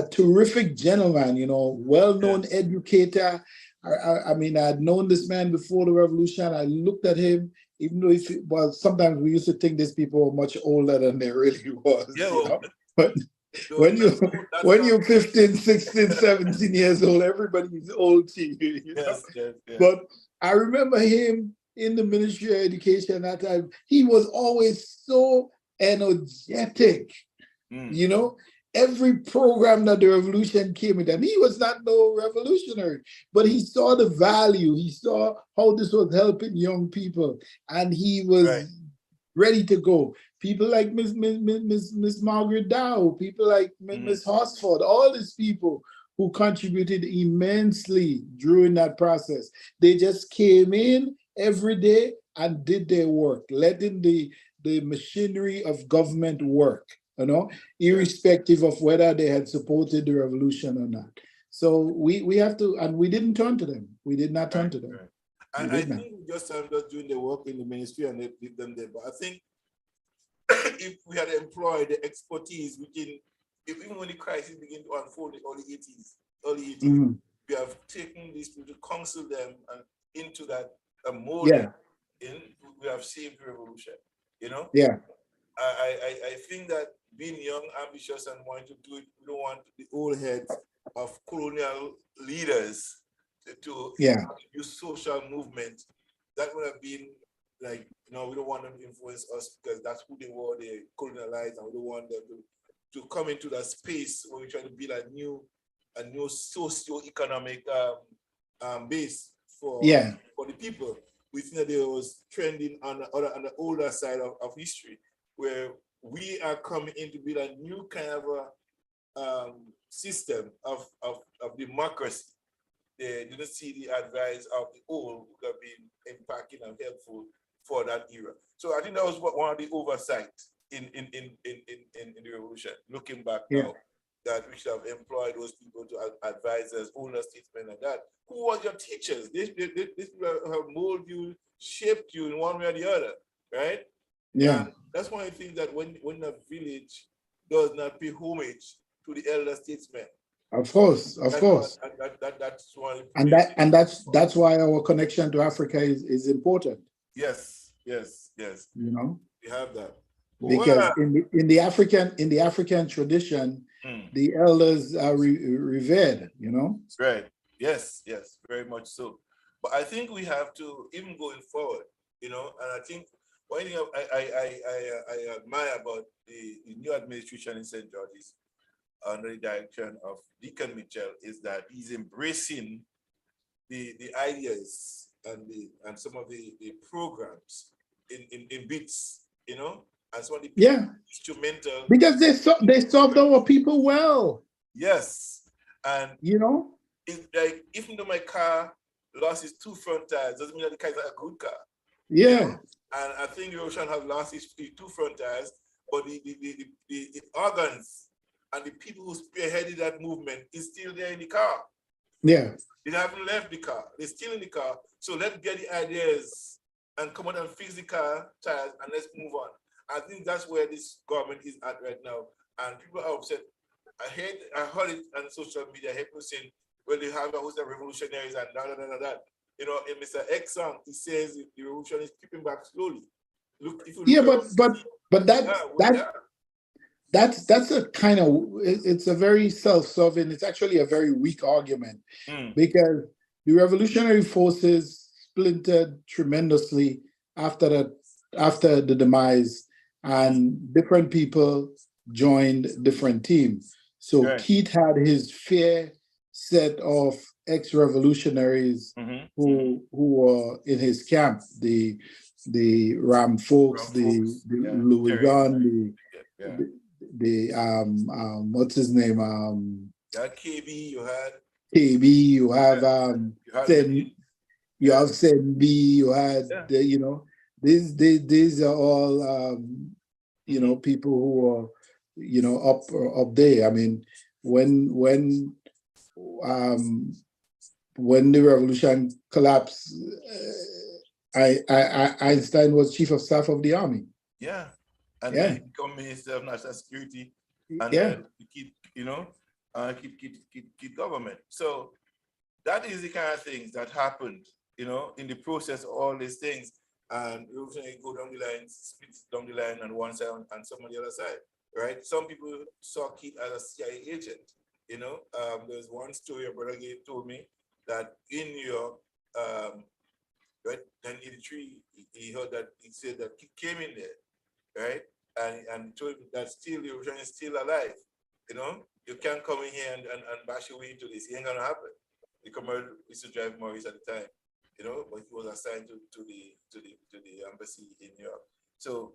terrific gentleman, well-known educator. I mean, I had known this man before the revolution. I looked at him, even though sometimes we used to think these people were much older than they really was. But when you're 15, 16, 17 years old, everybody's old to you. Yes. But I remember him in the Ministry of Education at that time. He was always so energetic, Every program that the revolution came in, and he was not no revolutionary, but he saw the value. He saw how this was helping young people, and he was ready to go. People like Miss Margaret Dow, people like Miss Horsford, all these people who contributed immensely during that process. They just came in every day and did their work, letting the machinery of government work. Irrespective of whether they had supported the revolution or not. So we have to, and we didn't turn to them. We did not turn to them. Right. And We I did not. think we just doing the work in the ministry and they leave them there. But I think if we had employed the expertise within, even when the crisis began to unfold in the early 80s, Mhm. we have taken these people to counsel them and into that mold. Yeah. We have saved the revolution. You know, Yeah. I think that being young, ambitious, and wanting to do it, we don't want the old heads of colonial leaders to Yeah. use social movement. That would have been like, we don't want them to influence us because that's who they were, they colonized, and we don't want them to come into that space where we try to build a new socio-economic base for the people. We think that there was trending on the older side of history, where we are coming in to build a new kind of a system of democracy. They didn't see the advice of the old who have been impacting and helpful for that era. So I think that was one of the oversight in the revolution. Looking back now, that we should have employed those people to advise us, older statesmen like that. Who was your teachers? These people have molded you, shaped you in one way or the other, right? Yeah. And that's one of the things that when a village does not pay homage to the elder statesmen. Of course. That's one of the And that's why our connection to Africa is important. Yes. You know, We have that. because in the African tradition, the elders are revered. You know. Right. Yes. Very much so. But I think we have to, even going forward, and I think one thing I admire about the new administration in St. George's under the direction of Deacon Mitchell is that he's embracing the ideas and some of the programs in bits, and some of the instrumental. Because they served our people well. Yes. And it's like, even though my car lost its 2 front tires, doesn't mean that the car is a good car. Yeah. And I think the ocean have lost its 2 front tires, but the organs and the people who spearheaded that movement is still there in the car. Yeah. They haven't left the car. They're still in the car. So let's get the ideas and come out and fix the car tires and let's move on. I think that's where this government is at right now. And people are upset. I heard it on social media, I heard people saying, well, they have a host of revolutionaries and that. In Mr. X song, he says the revolution is creeping back slowly. Look, if you look but that's a kind of, it's a very self-serving, it's actually a very weak argument, because the revolutionary forces splintered tremendously after the demise, and different people joined different teams. So Keith had his fair set of ex-revolutionaries who were in his camp, the Ram Folks, the Louis Gunn, what's his name? KB, you had KB, you have you have Senbi, you had these are all people who are up there. I mean, when the revolution collapsed, Einstein was chief of staff of the army. Yeah. And then he became Minister of National Security, and then keep government. So that is the kind of things that happened, in the process of all these things. And you go down the line, split down the line on one side and some on the other side, right? Some people saw Keith as a CIA agent. There's one story a brother told me that in New York, right, 1983, he heard that he said that Keith came in there, right? And told him that still the revolution is still alive. You can't come in here and bash your way into this. It ain't gonna happen. The commander used to drive Maurice at the time, but he was assigned to the embassy in New York. So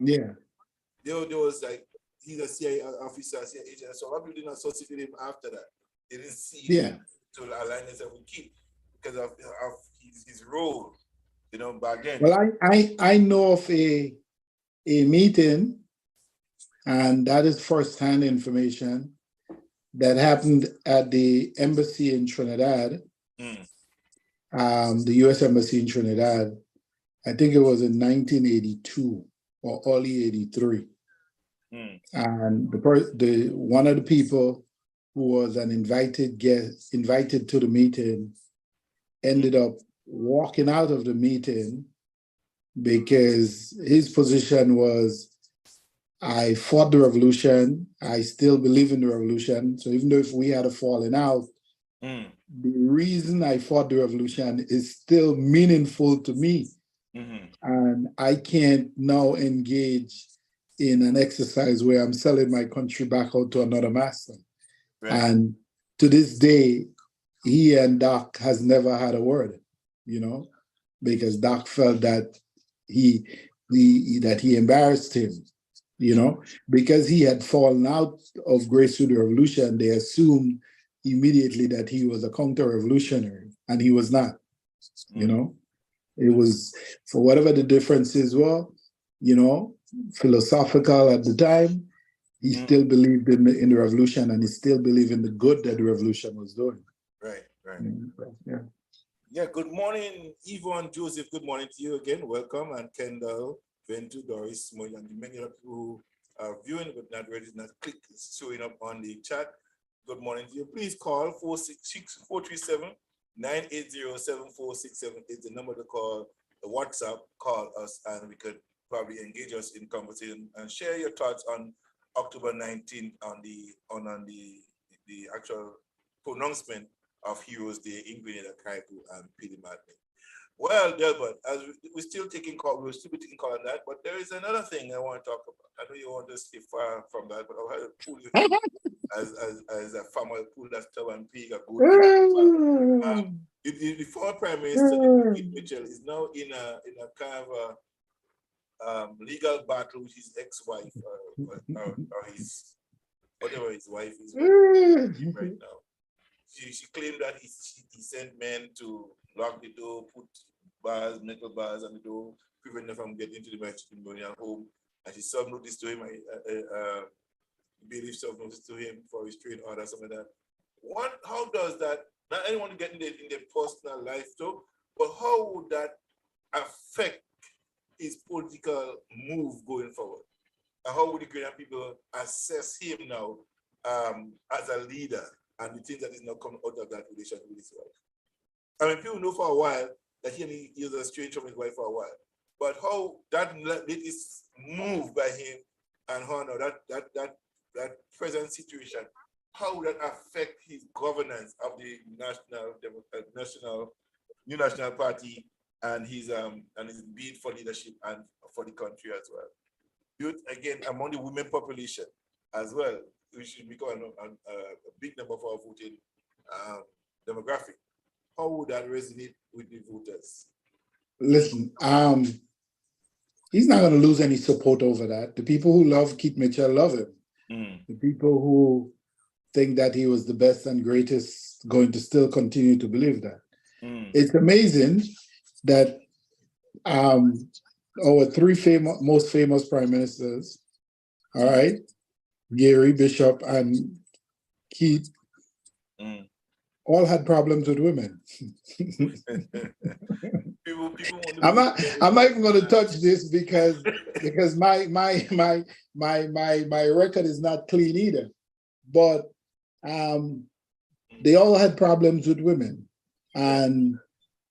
there was like, he's a CIA officer, CIA agent. So a lot of people didn't associate him after that. They didn't see him to align himself with Keith because of his role, back then. Well, I know of a meeting, and that is first-hand information, that happened at the embassy in Trinidad, the U.S. Embassy in Trinidad. I think it was in 1982 or early 83. And one of the people who was an invited guest, invited to the meeting, ended up walking out of the meeting because his position was, I fought the revolution, I still believe in the revolution. So even though if we had a falling out, the reason I fought the revolution is still meaningful to me. And I can't now engage in an exercise where I'm selling my country back out to another master. Right. And to this day, he and Doc has never had a word, you know, because Doc felt that he embarrassed him, you know, because he had fallen out of Grace to the Revolution. They assumed immediately that he was a counter-revolutionary, and he was not, you know. It was, for whatever the differences were, you know, philosophical at the time, he still believed in the revolution, and he still believed in the good that the revolution was doing. Right. Yeah. Yeah, good morning, Yvonne, Joseph, good morning to you again. Welcome, and Kendall, Ventu, Doris, and many other people who are viewing but not ready, not click, showing up on the chat. Good morning to you. Please call 436-437-980-7467 is the number to call. The WhatsApp, call us, and we could probably engage us in conversation and share your thoughts on October 19th on the actual pronouncement of Heroes Day in Grenada, Caribou, and Pili Martin. Well, Delbert, as we're still taking call, we'll still be taking call on that, but there is another thing I want to talk about. I know you want to stay far from that, but I'll have to pull you in as a farmer pull that stub and pig a good. The former Prime Minister Keith Mitchell is now in a kind of a legal battle with his ex-wife or his whatever his wife is right now. She claimed that he sent men to lock the door, put metal bars on the door, prevent them from getting into the matrimonial home. And she served notice to him, bailiff served notice to him for restraining order, something like that. How does that, not anyone to get in their personal life though, but how would that affect his political move going forward? And how would the Ghanaian people assess him now as a leader and the things that is now coming out of that relation with his wife? I mean, people know for a while that he was estranged from his wife for a while, but how that latest move by him and how now that present situation, how would that affect his governance of the New National Party and his bid for leadership and for the country as well? Youth, again, among the women population as well, which should become a big number for our voting demographic. How would that resonate with the voters? Listen, he's not going to lose any support over that. The people who love Keith Mitchell love him. The people who think that he was the best and greatest going to still continue to believe that. It's amazing that our three most famous prime ministers, all right, Gary, Bishop, and Keith, all had problems with women. I'm not even going to touch this because my record is not clean either. But they all had problems with women, and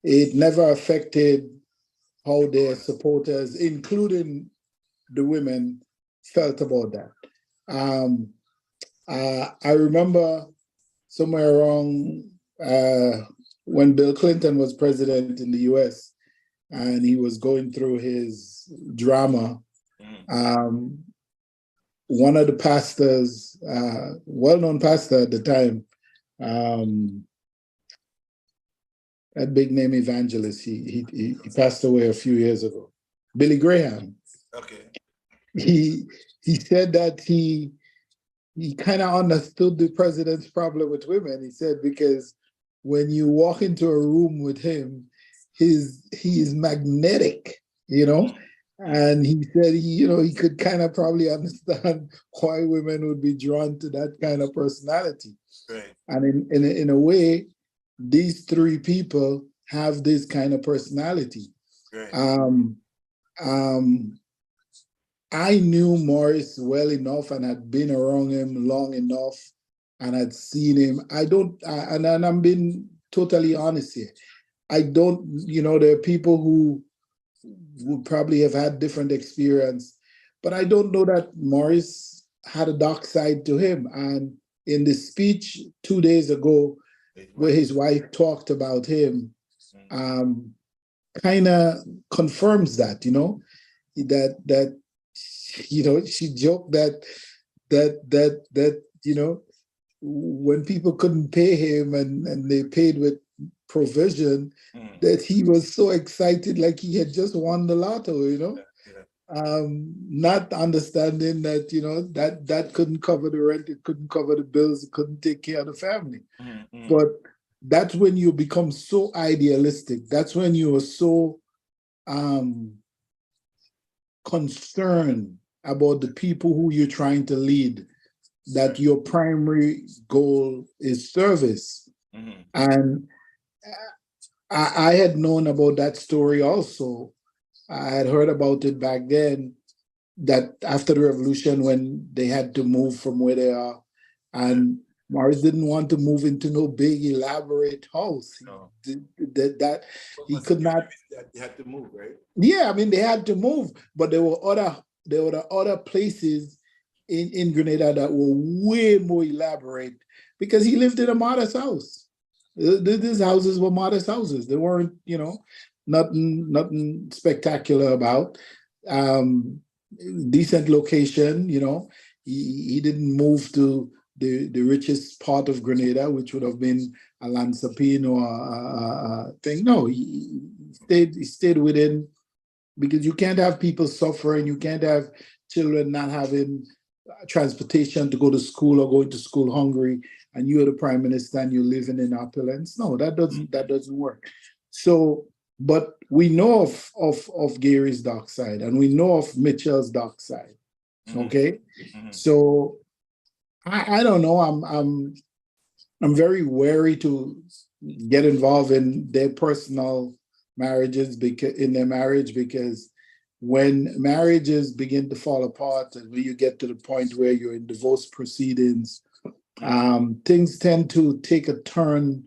it never affected how their supporters, including the women, felt about that. I remember somewhere around when Bill Clinton was president in the US and he was going through his drama, one of the pastors, well-known pastor at the time, that big name evangelist, he passed away a few years ago, Billy Graham. Okay. He said that he kind of understood the president's problem with women. He said, because when you walk into a room with him, he is magnetic, you know, And he said, he could kind of probably understand why women would be drawn to that kind of personality. Right. And in a way, these three people have this kind of personality. Right. I knew Morris well enough and had been around him long enough and had seen him. And I'm being totally honest here. I don't, there are people who would probably have had different experience, but I don't know that Morris had a dark side to him. And in the speech 2 days ago, where his wife talked about him, kind of confirms that, that she joked that when people couldn't pay him and they paid with provision, that he was so excited like he had just won the lotto, not understanding that that couldn't cover the rent, it couldn't cover the bills, it couldn't take care of the family. But that's when you become so idealistic. That's when you are so concerned about the people who you're trying to lead, that your primary goal is service. And I had known about that story also. I had heard about it back then, that after the revolution, when they had to move from where they are, and Morris didn't want to move into no big elaborate house. No. That he could not. They had to move, right? Yeah, I mean they had to move, but there were other places in Grenada that were way more elaborate, because he lived in a modest house. These houses were modest houses. They weren't, nothing spectacular about. Decent location, He didn't move to the richest part of Grenada, which would have been a Lansapine or a thing. No, he stayed within, because you can't have people suffering. You can't have children not having transportation to go to school or going to school hungry, and you're the prime minister and you're living in opulence. No, that doesn't work. So, but we know of Gary's dark side, and we know of Mitchell's dark side. Okay, so I don't know. I'm very wary to get involved in their personal marriages, because when marriages begin to fall apart and when you get to the point where you're in divorce proceedings, things tend to take a turn.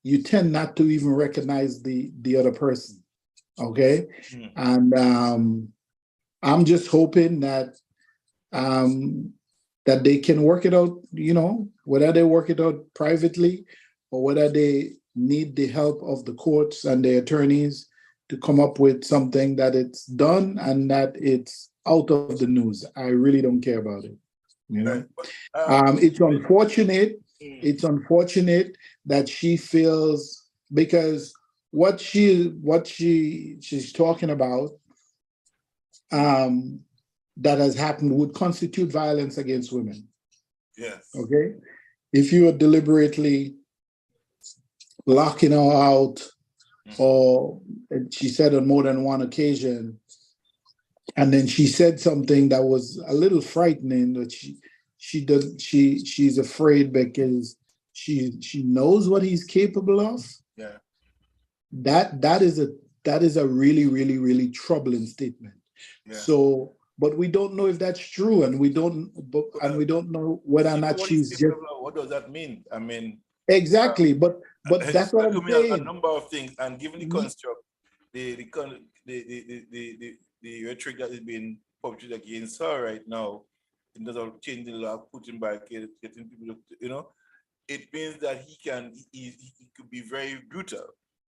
You tend not to even recognize the other person. Okay, and I'm just hoping that that they can work it out, whether they work it out privately or whether they need the help of the courts and the attorneys to come up with something that it's done and that it's out of the news. I really don't care about it. It's unfortunate. It's unfortunate that she feels, because what she's talking about that has happened would constitute violence against women. Yes. Okay. If you are deliberately locking her out, or she said on more than one occasion, and then she said something that was a little frightening, that she's afraid because she knows what he's capable of. Yeah. That is a really, really, really troubling statement. Yeah. So, but we don't know if that's true, and we don't know whether or not she's just. What does that mean? I mean, exactly, but that's what I'm saying. A number of things, and given the construct, the rhetoric that is being published against her right now, in terms of changing the law, putting back, getting people, it means that he could be very brutal.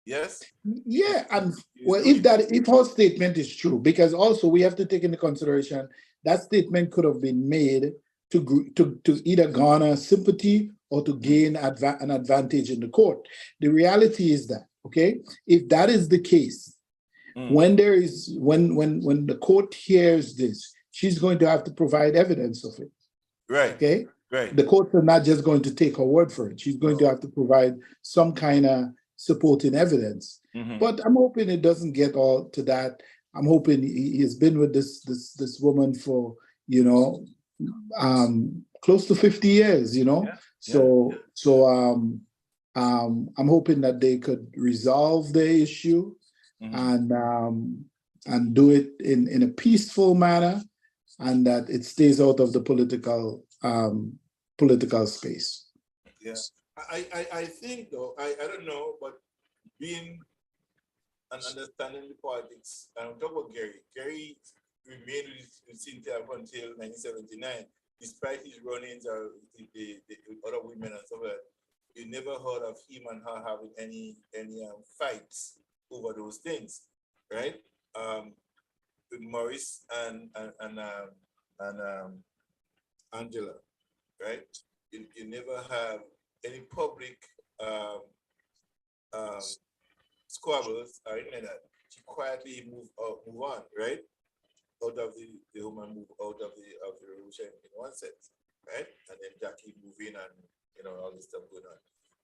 Yes. Yeah, and well, if her statement is true, because also we have to take into consideration that statement could have been made to either garner sympathy or to gain an advantage in the court. The reality is that, okay, if that is the case, when the court hears this, she's going to have to provide evidence of it. Right. Okay. Right. The courts are not just going to take her word for it. She's going to have to provide some kind of supporting evidence. But I'm hoping it doesn't get all to that. I'm hoping he has been with this woman for, close to 50 years, So I'm hoping that they could resolve the issue and do it in a peaceful manner, and that it stays out of the political space. Yeah, I think though, I don't know, but being and understanding the politics, and I'm talking about Gary. Gary remained with Cynthia up until 1979, despite his run-ins with the other women and stuff like that. You never heard of him and her having any fights over those things, right? With Maurice and Angela, right? You never have any public squabbles or anything like that. She quietly move on, right? Out of the woman move out of the revolution in one sense, right? And then Jackie move in and all this stuff going on.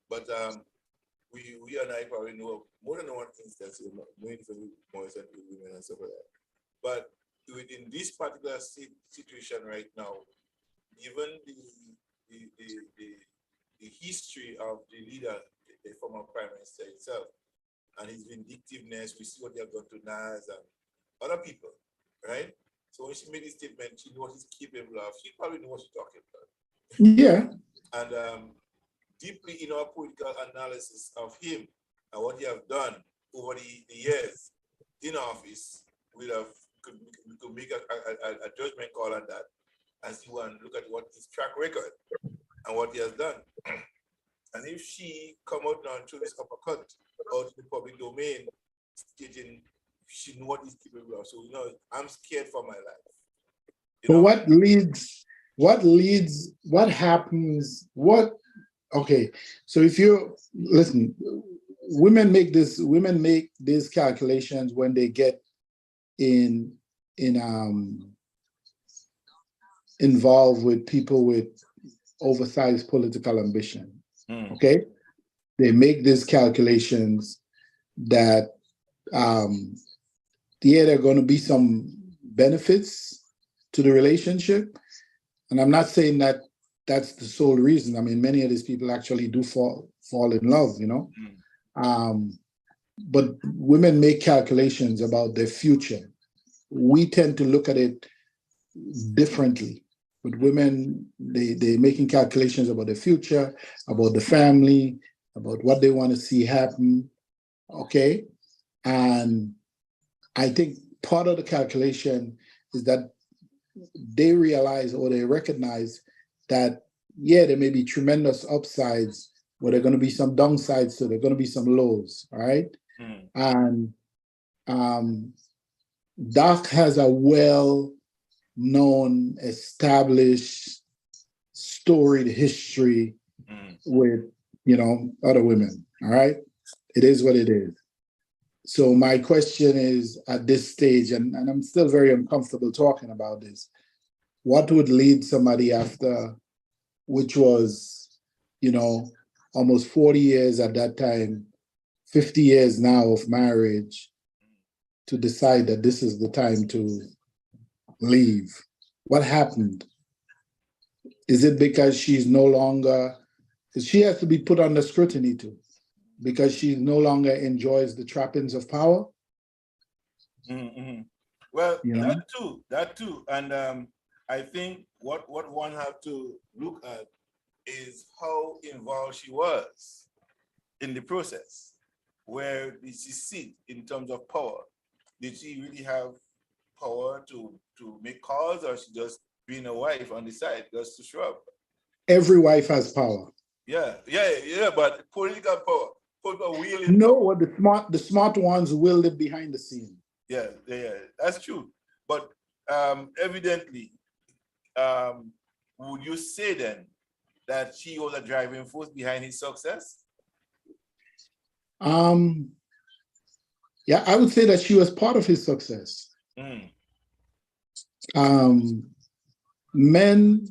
But we and I probably know more than one instance of moving for Morris and women and stuff like that. But within this particular situation right now, given the history of the leader, the former prime minister itself, and his vindictiveness, we see what they have done to Nas and other people, right? So when she made this statement, she knew what he's capable of. She probably knew what she's talking about. Yeah. And deeply in our political analysis of him and what he have done over the years in office, we could make a judgment call on that and see and look at what his track record and what he has done. And if she come out now and throw this uppercut out in the public domain, stating she know what he's capable of. So I'm scared for my life. But what happens, okay, so if you listen, women make these calculations when they get involved with people with oversized political ambition. Okay, they make these calculations that there are going to be some benefits to the relationship, and I'm not saying that that's the sole reason. I mean, many of these people actually do fall in love, but women make calculations about their future. We tend to look at it differently. With women, they're making calculations about the future, about the family, about what they want to see happen, okay? And I think part of the calculation is that they realize or they recognize that, there may be tremendous upsides, but there are going to be some downsides, so there are going to be some lows, all right? And Doc has a well-known, established, storied history with, other women, all right? It is what it is. So my question is, at this stage, and I'm still very uncomfortable talking about this, what would lead somebody after, which was, almost 40 years at that time, 50 years now of marriage, to decide that this is the time to leave? What happened? Is it because she's no longer, because she has to be put under scrutiny too, because she no longer enjoys the trappings of power? Well, that too. And I think what one have to look at is how involved she was in the process. Where did she sit in terms of power? Did she really have power to make calls, or she just being a wife on the side just to show up? Every wife has power. Yeah, but political power. No, what the smart ones wield it behind the scene. Yeah, that's true. But evidently, would you say then that she was a driving force behind his success? Yeah, I would say that she was part of his success. Men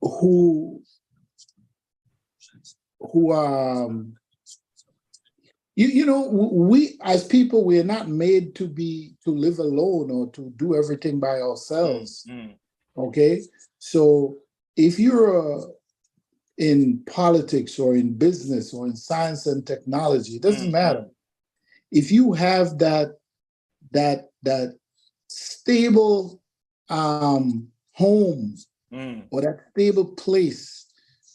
who you know, we as people, we're not made to live alone or to do everything by ourselves. Okay, so if you're in politics or in business or in science and technology, it doesn't matter. If you have that stable home or that stable place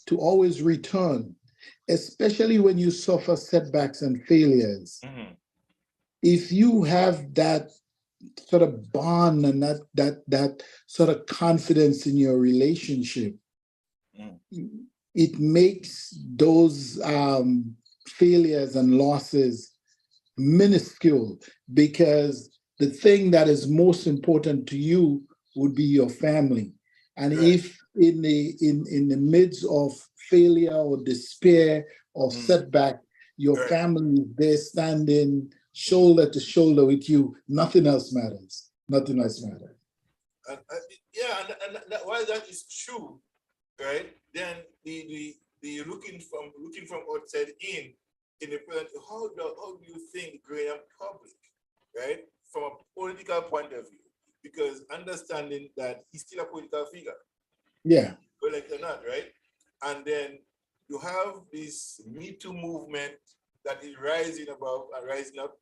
to always return, especially when you suffer setbacks and failures. If you have that sort of bond and that sort of confidence in your relationship, it makes those failures and losses minuscule, because the thing that is most important to you would be your family. And if in the midst of failure or despair or setback, your family is there standing shoulder to shoulder with you, nothing else matters. Nothing else matters. And while that is true, right? Then the looking from outside in the present, how do you think Graham public, right, from a political point of view? Because understanding that he's still a political figure. Yeah. But like or not, right? And then you have this Me Too movement that is rising above and rising up,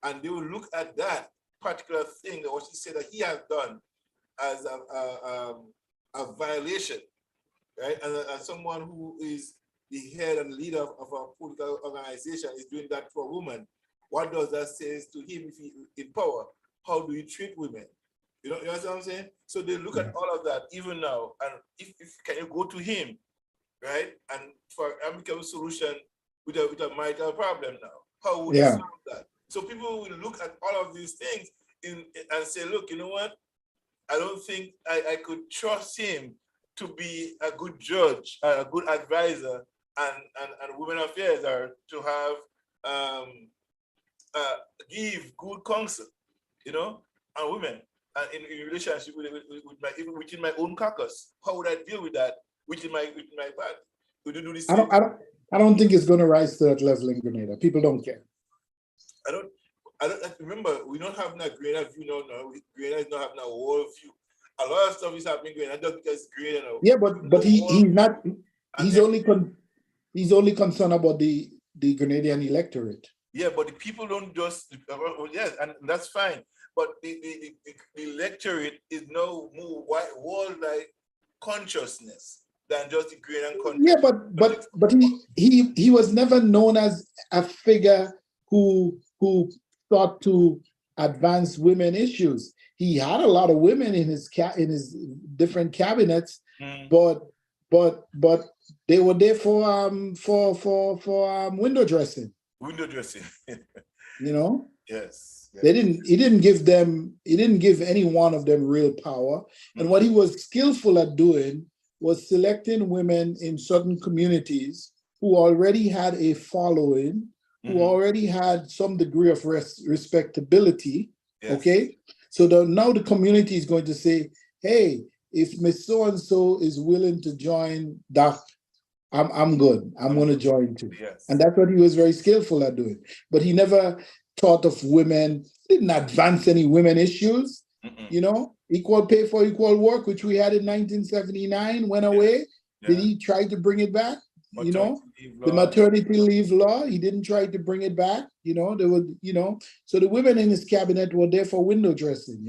and they will look at that particular thing that what he said that he has done as a violation, right? And someone who is the head and leader of a political organization is doing that to a woman. What does that say to him if he in power? How do you treat women? You know what I'm saying? So they look at all of that even now, and if can you go to him, right? And for amicable solution with a marital problem now, how would you solve that? So people will look at all of these things and say, look, you know what? I don't think I could trust him to be a good judge, a good advisor, and women affairs are to have give good counsel, you know, and women in relationship with my, even within my own caucus. How would I deal with that within my party? Would you do this? I don't think it's going to rise to that level in Grenada. People don't care. I don't remember, we don't have no Grenada view now. Grenada is not having a world view. A lot of stuff is happening in Grenada because Grenada now. Yeah, but he's not. He's only concerned about the Grenadian electorate. Yeah, but the people don't just yes, and that's fine. But the electorate is no more worldwide consciousness than just the Grenadian country. Yeah, but he was never known as a figure who thought to advance women issues. He had a lot of women in his different cabinets, but they were there for window dressing. Window dressing. You know? Yes. He didn't give any one of them real power. And what he was skillful at doing was selecting women in certain communities who already had a following, who already had some degree of respectability. Yes. Okay. So now the community is going to say, hey, if Miss So-and-so is willing to join Doc, I'm good. I'm going to join too. Yes. And that's what he was very skillful at doing. But he never thought of women, didn't advance any women issues. You know, equal pay for equal work, which we had in 1979, went away. Yeah. Did he try to bring it back? The maternity leave law, he didn't try to bring it back. You know, there were, so the women in his cabinet were there for window dressing,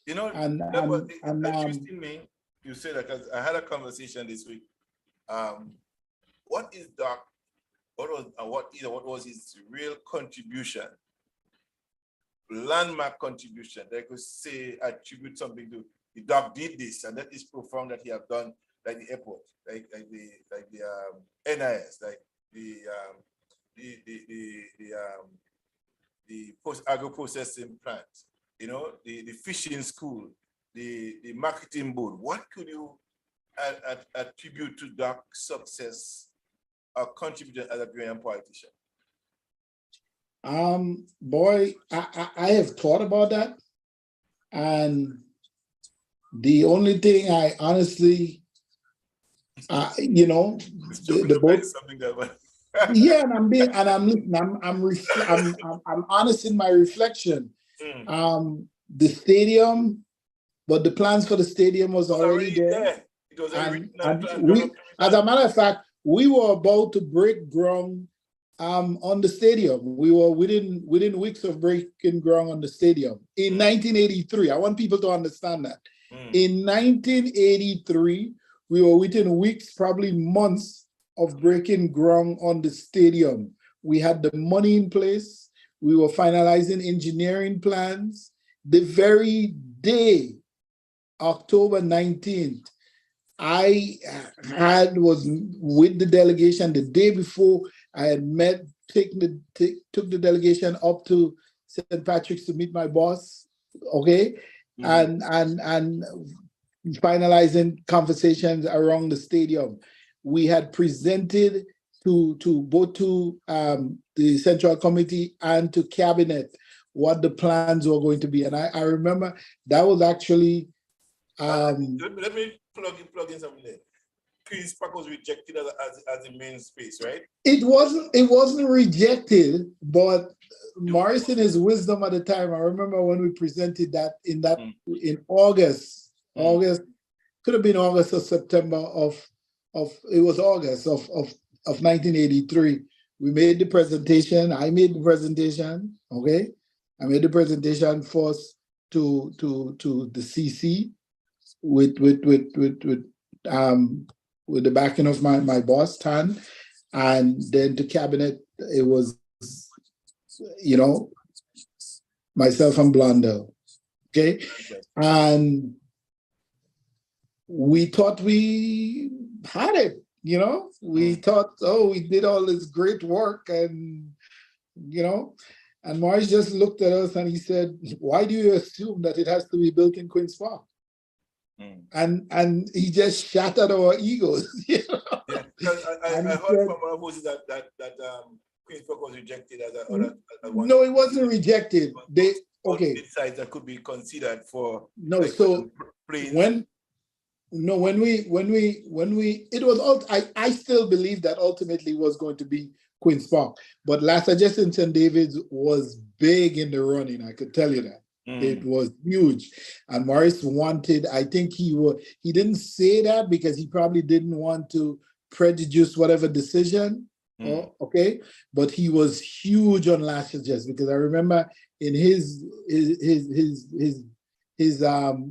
interesting me, you say that, because I had a conversation this week. What is Doc? What was his real contribution? Landmark contribution. They could say attribute something to the Doc did this, and that is profound that he have done, like the airport, like the NIS, like the agro processing plant, the fishing school, the marketing board. What could you attribute to Doc's success or contribution as a Ghanaian politician? Boy, I have thought about that, and the only thing I honestly, the both. Yeah, and I'm honest in my reflection. The stadium, but the plans for the stadium was already there. It was already And, written and and we, as a matter of fact, we were about to break ground on the stadium. We were within weeks of breaking ground on the stadium in 1983. I want people to understand that. In 1983, we were within weeks, probably months of breaking ground on the stadium. We had the money in place. We were finalizing engineering plans. The very day, October 19th, I was with the delegation the day before. I had took the delegation up to St. Patrick's to meet my boss, okay, and finalizing conversations around the stadium. We had presented to both the Central Committee and to Cabinet what the plans were going to be, and I remember that was actually. Let me plug in something there. Queen's Park was rejected as the main space, right? It wasn't rejected, but Morris, in his wisdom at the time, I remember when we presented that in August, could have been August or September of it was August of 1983. We made the presentation. I made the presentation. Okay, I made the presentation first to the CC with the backing of my boss Tan, and then to Cabinet it was myself and Blondell. Okay, and we thought we had it. We thought, we did all this great work, and and Morris just looked at us and he said, "Why do you assume that it has to be built in Queen's Park?" And he just shattered our egos. Yeah, I heard from our voices that Queen's Park was rejected as a one. No, it wasn't rejected. Sites that could be considered for. No, so when we it was I still believe that ultimately was going to be Queen's Park, but Lassa St. David's was big in the running. I could tell you that. It was huge, and Morris wanted. I think he didn't say that because he probably didn't want to prejudice whatever decision. Okay, but he was huge on Lassa because I remember in his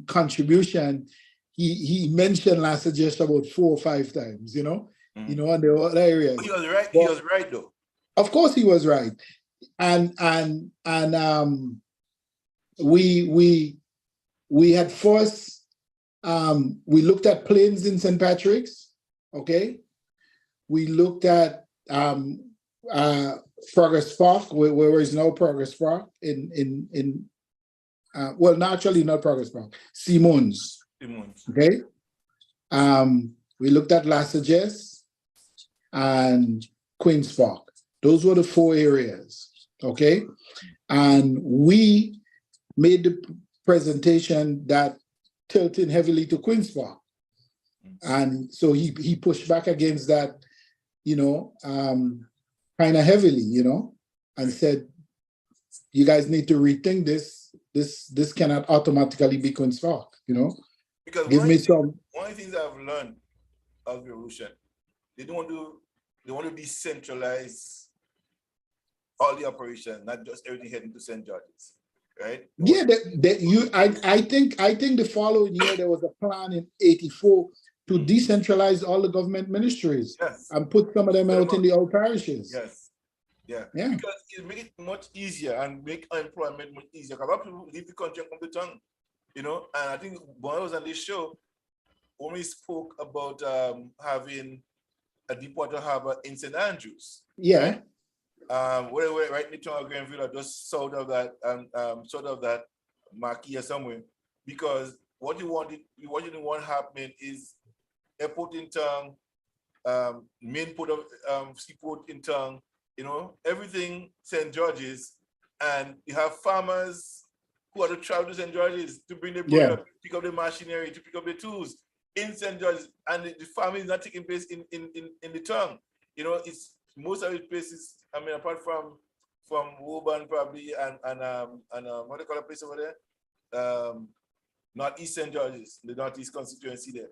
contribution, he mentioned Lassa about 4 or 5 times. And there were other areas. But he was right. He was right though. Of course, he was right, and we had first we looked at planes in St. Patrick's, okay. We looked at Progress Park, where is now Progress Park actually not Progress Park, Simmons. Okay. We looked at Lassa and Queen's Park. Those were the 4 areas, okay, and we made the presentation that tilted heavily to Queen's Park. And so he pushed back against that, kind of heavily, and said, you guys need to rethink this. This cannot automatically be Queen's Park, Because Give me some. One of the things I've learned of Revolution, they want to decentralize all the operations, not just everything heading to St. George's. Right? Yeah, I think the following year there was a plan in '84 to decentralize all the government ministries and put some of them out in the old parishes. Yeah. Yeah. Because it make it much easier and make employment much easier. Because a lot of people leave the country and come to town, And I think when I was on this show, when we spoke about having a deep water harbor in St. Andrews. Yeah. Right? We're right in the town of Grenville, or just south of that marquee or somewhere, because what you didn't want happening is airport in town, main port of seaport in town, everything St. George's, and you have farmers who are to travel to St. George's to bring their product, pick up the machinery, to pick up the tools in St. George's, and the farming is not taking place in the town. It's most of the places, I mean, apart from Woburn probably and what do you call a place over there? Northeast St. George's, the Northeast constituency there.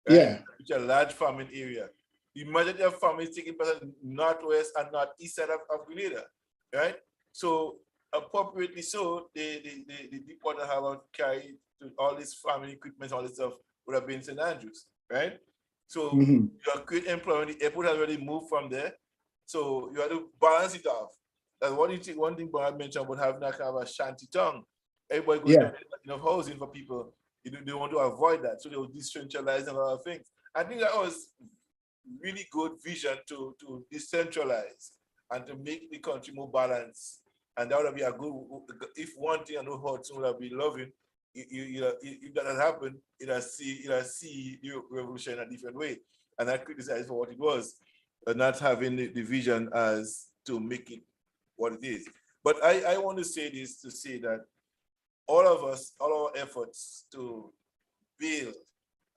Right? Yeah. Which is a large farming area. The majority of farming is taking place in northwest and northeast side of Grenada, right? So appropriately so, the Deepwater Harbour carried to all this farming equipment, all this stuff would have been St. Andrews, right? So you have great employment. The airport has already moved from there. So you have to balance it off. That's what you think. One thing Brad mentioned about having that kind of a shanty town. Everybody goes to enough housing for people. They want to avoid that. So they will decentralize and other things. I think that was really good vision to decentralize and to make the country more balanced. And that would be a good, if one thing I know Hudson would be loving, if that had happened, it'll see the revolution in a different way. And I criticize for what it was, but not having the vision as to make it what it is. But I want to say this to say that all of us, all our efforts to build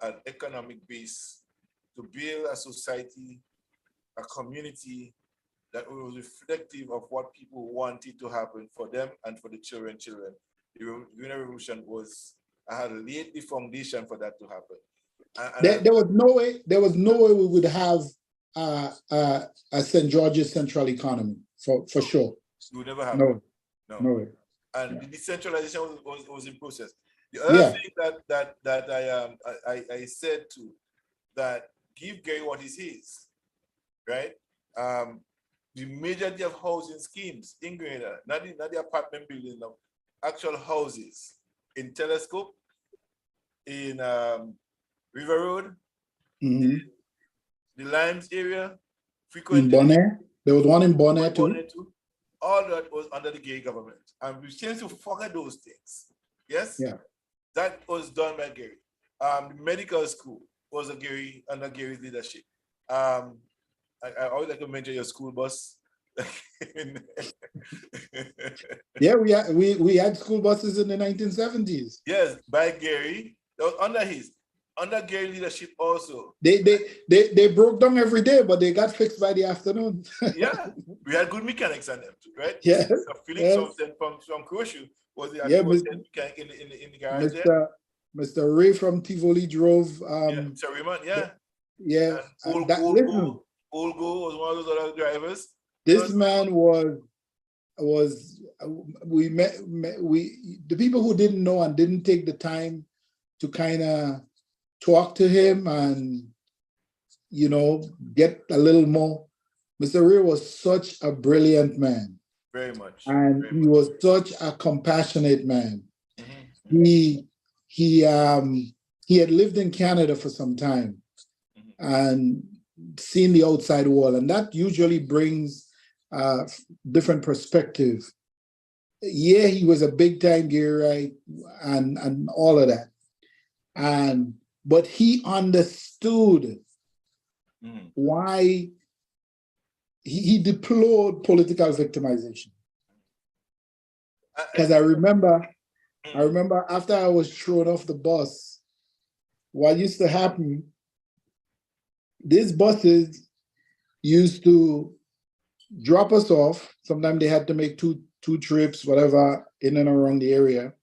an economic base, to build a society, a community that was reflective of what people wanted to happen for them and for the children. The Green Revolution had laid the foundation for that to happen. There was no way we would have a St. George's central economy for sure. We would never have. No way. And the decentralization was in process. The other thing that I said to that, give Gary what is his, right? The majority of housing schemes in Grenada, not the apartment building, no, actual houses in Telescope, in River Road, the Limes area, frequently. In Bonnet, there was one in Bonnet too. All that was under the Gary government. And we seem to forget those things. Yes? Yeah. That was done by Gary. The medical school was under Gary's leadership. I always like to mention your school bus. Yeah, we had school buses in the 1970s. Yes, by Gary. That was under Gary leadership also. They broke down every day, but they got fixed by the afternoon. Yeah, we had good mechanics on them too, right? Yes. Felix from Crochet was the mechanic in the garage there. Mr. Ray from Tivoli drove. Mr. Raymond, yeah. Old Go was one of those other drivers. This man was the people who didn't know and didn't take the time to kind of talk to him and, get a little more. Mr. Ray was such a brilliant man. Very much. And he was such a compassionate man. He had lived in Canada for some time and seen the outside world, and that usually brings different perspective. Yeah, he was a big time Garrett and all of that. But he understood why he deplored political victimization. Because I remember after I was thrown off the bus, what used to happen, these buses used to drop us off. Sometimes they had to make two trips, whatever, in and around the area.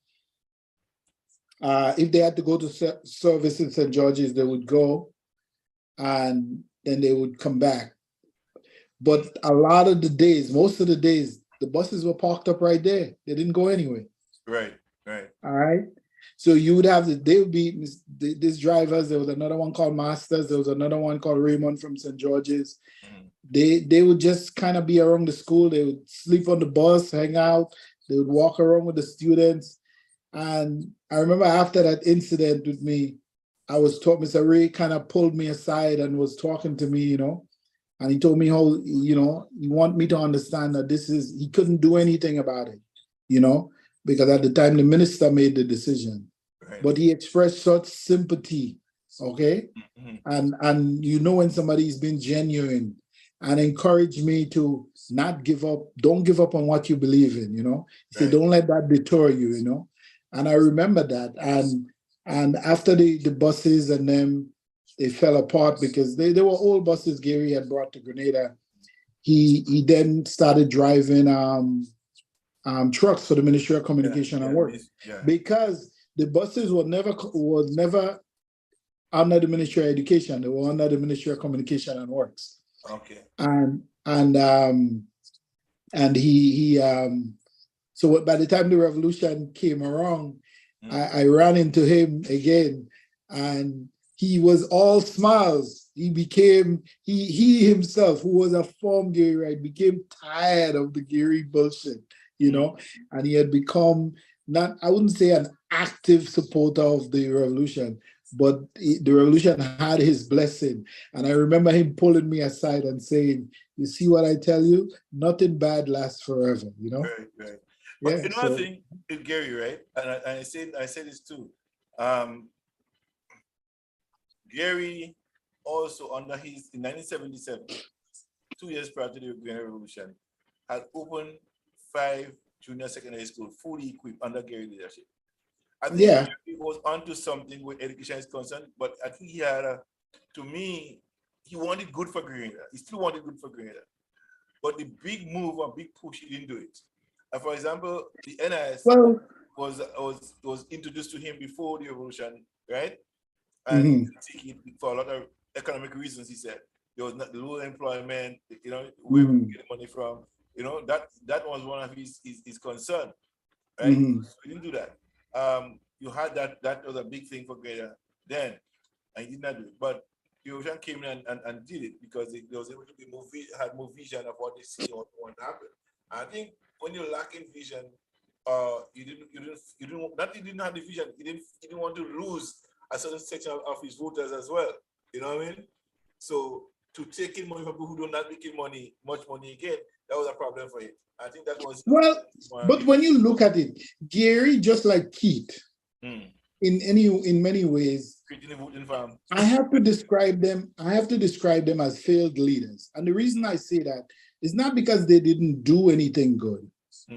If they had to go to service in St. George's, they would go and then they would come back. But a lot of the days, most of the days, the buses were parked up right there. They didn't go anywhere. Right. All right. So you would have they would be these drivers. There was another one called Masters. There was another one called Raymond from St. George's. They would just kind of be around the school. They would sleep on the bus, hang out. They would walk around with the students. And I remember after that incident with me, I was taught, Mr. Ray kind of pulled me aside and was talking to me, and he told me how, he want me to understand that he couldn't do anything about it, because at the time the minister made the decision. Right. But he expressed such sympathy, okay? And when somebody's been genuine and encouraged me to not give up, don't give up on what you believe in, He said, don't let that deter you, And I remember that. And after the buses and them, they fell apart because they were old buses Gary had brought to Grenada. he then started driving trucks for the Ministry of Communication and Works, because the buses was never under the Ministry of Education. They were under the Ministry of Communication and Works. Okay. And he so by the time the revolution came around, I ran into him again, and he was all smiles. He himself, who was a former Garyrite, became tired of the Gary bullshit, and he had become I wouldn't say an active supporter of the revolution, but the revolution had his blessing. And I remember him pulling me aside and saying, "You see what I tell you? Nothing bad lasts forever." Right. But another thing with Gary, right? And I said this too. Gary also, under in 1977, 2 years prior to the Grenadian Revolution, had opened 5 junior secondary schools fully equipped under Gary leadership. I think he was onto something with education is concerned, but I think he had to me, he wanted good for Grenada. He still wanted good for Grenada. But the big move and big push, he didn't do it. For example, the NIS was introduced to him before the revolution, right? And he didn't take it for a lot of economic reasons, he said. There was not the low employment, where we get money from. That was one of his concern, right? So he didn't do that. You had that was a big thing for Grenada then, and he did not do it. But the revolution came in and did it because they was able to had more vision of what they see or want to happen. I think when you're lacking vision, you didn't have the vision. He didn't want to lose a certain section of his voters as well. You know what I mean? So to take in money from people who do not making much money again, that was a problem for him. I think that was but when you look at it, Gary, just like Keith, in many ways, I have to describe them as failed leaders. And the reason I say that is not because they didn't do anything good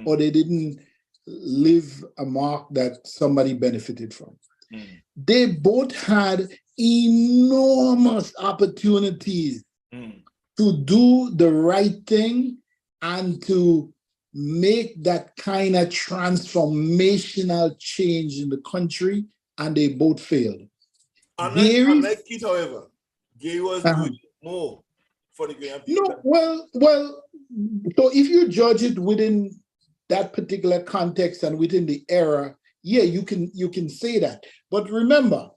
or they didn't leave a mark that somebody benefited from. They both had enormous opportunities to do the right thing and to make that kind of transformational change in the country, and they both failed. Unlike Keith, however, Gary was doing more for the Ghanaian people. No, well, so if you judge it within that particular context and within the era, yeah, you can say that. But remember,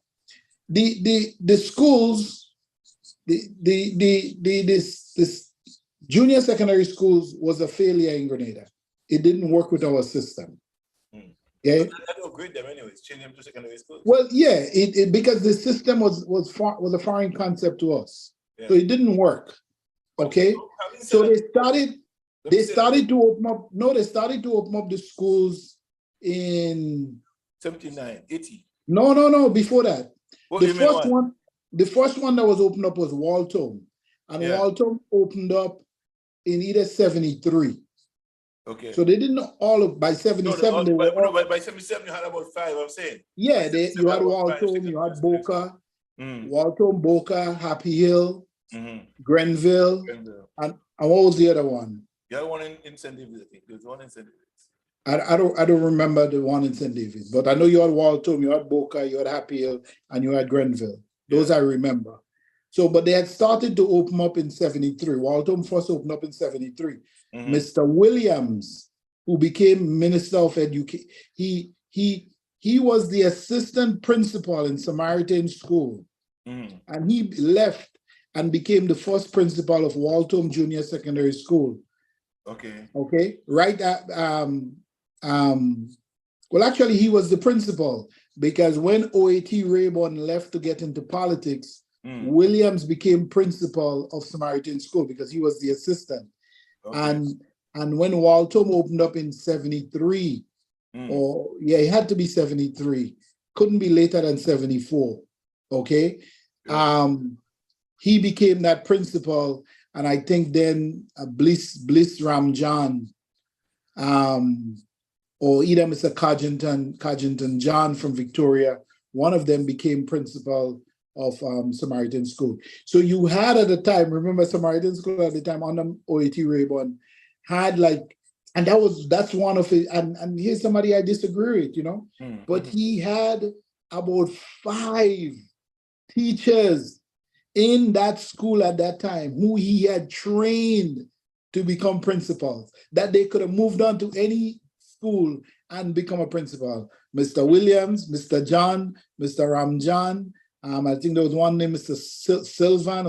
the schools, this junior secondary schools was a failure in Grenada. It didn't work with our system. Yeah, I don't upgrade them anyways. Change them to secondary schools. Well, yeah, it because the system was a foreign concept to us, so it didn't work. Okay, so they started to open up. No, they started to open up the schools in 79, 80. No, before that. The first one that was opened up was Waltham, and Waltham opened up in either 73. Okay. So they didn't by 77. By 77 you had about 5. I'm saying. Yeah, you had Waltham, you had Boca, Waltham, Boca, Happy Hill, Grenville, and what was the other one? The other one in St. David, I think. There's one in St. David. I don't remember the one in St. David, but I know you had Waltham, you had Boca, you had Happy Hill, and you had Grenville. Those I remember. So, but they had started to open up in 73. Waltham first opened up in 73. Mr. Williams, who became Minister of Education, he was the assistant principal in Samaritan School, and he left and became the first principal of Waltham Junior Secondary School. Okay, right at well, actually, he was the principal because when OAT Rayburn left to get into politics, Williams became principal of Samaritan School because he was the assistant. And when Waltham opened up in 73, it had to be 73, couldn't be later than 74. Okay, he became that principal, and I think then Bliss Ramjan, or either Mr. Cargenton John from Victoria, one of them became principal Samaritan School. So you had at the time, remember Samaritan School at the time under OAT Rayburn had like, and that's one of it. And here's somebody I disagree with, but he had about 5 teachers in that school at that time who he had trained to become principals, that they could have moved on to any school and become a principal. Mr. Williams, Mr. John, Mr. Ramjan, I think there was one named Mr. Sullivan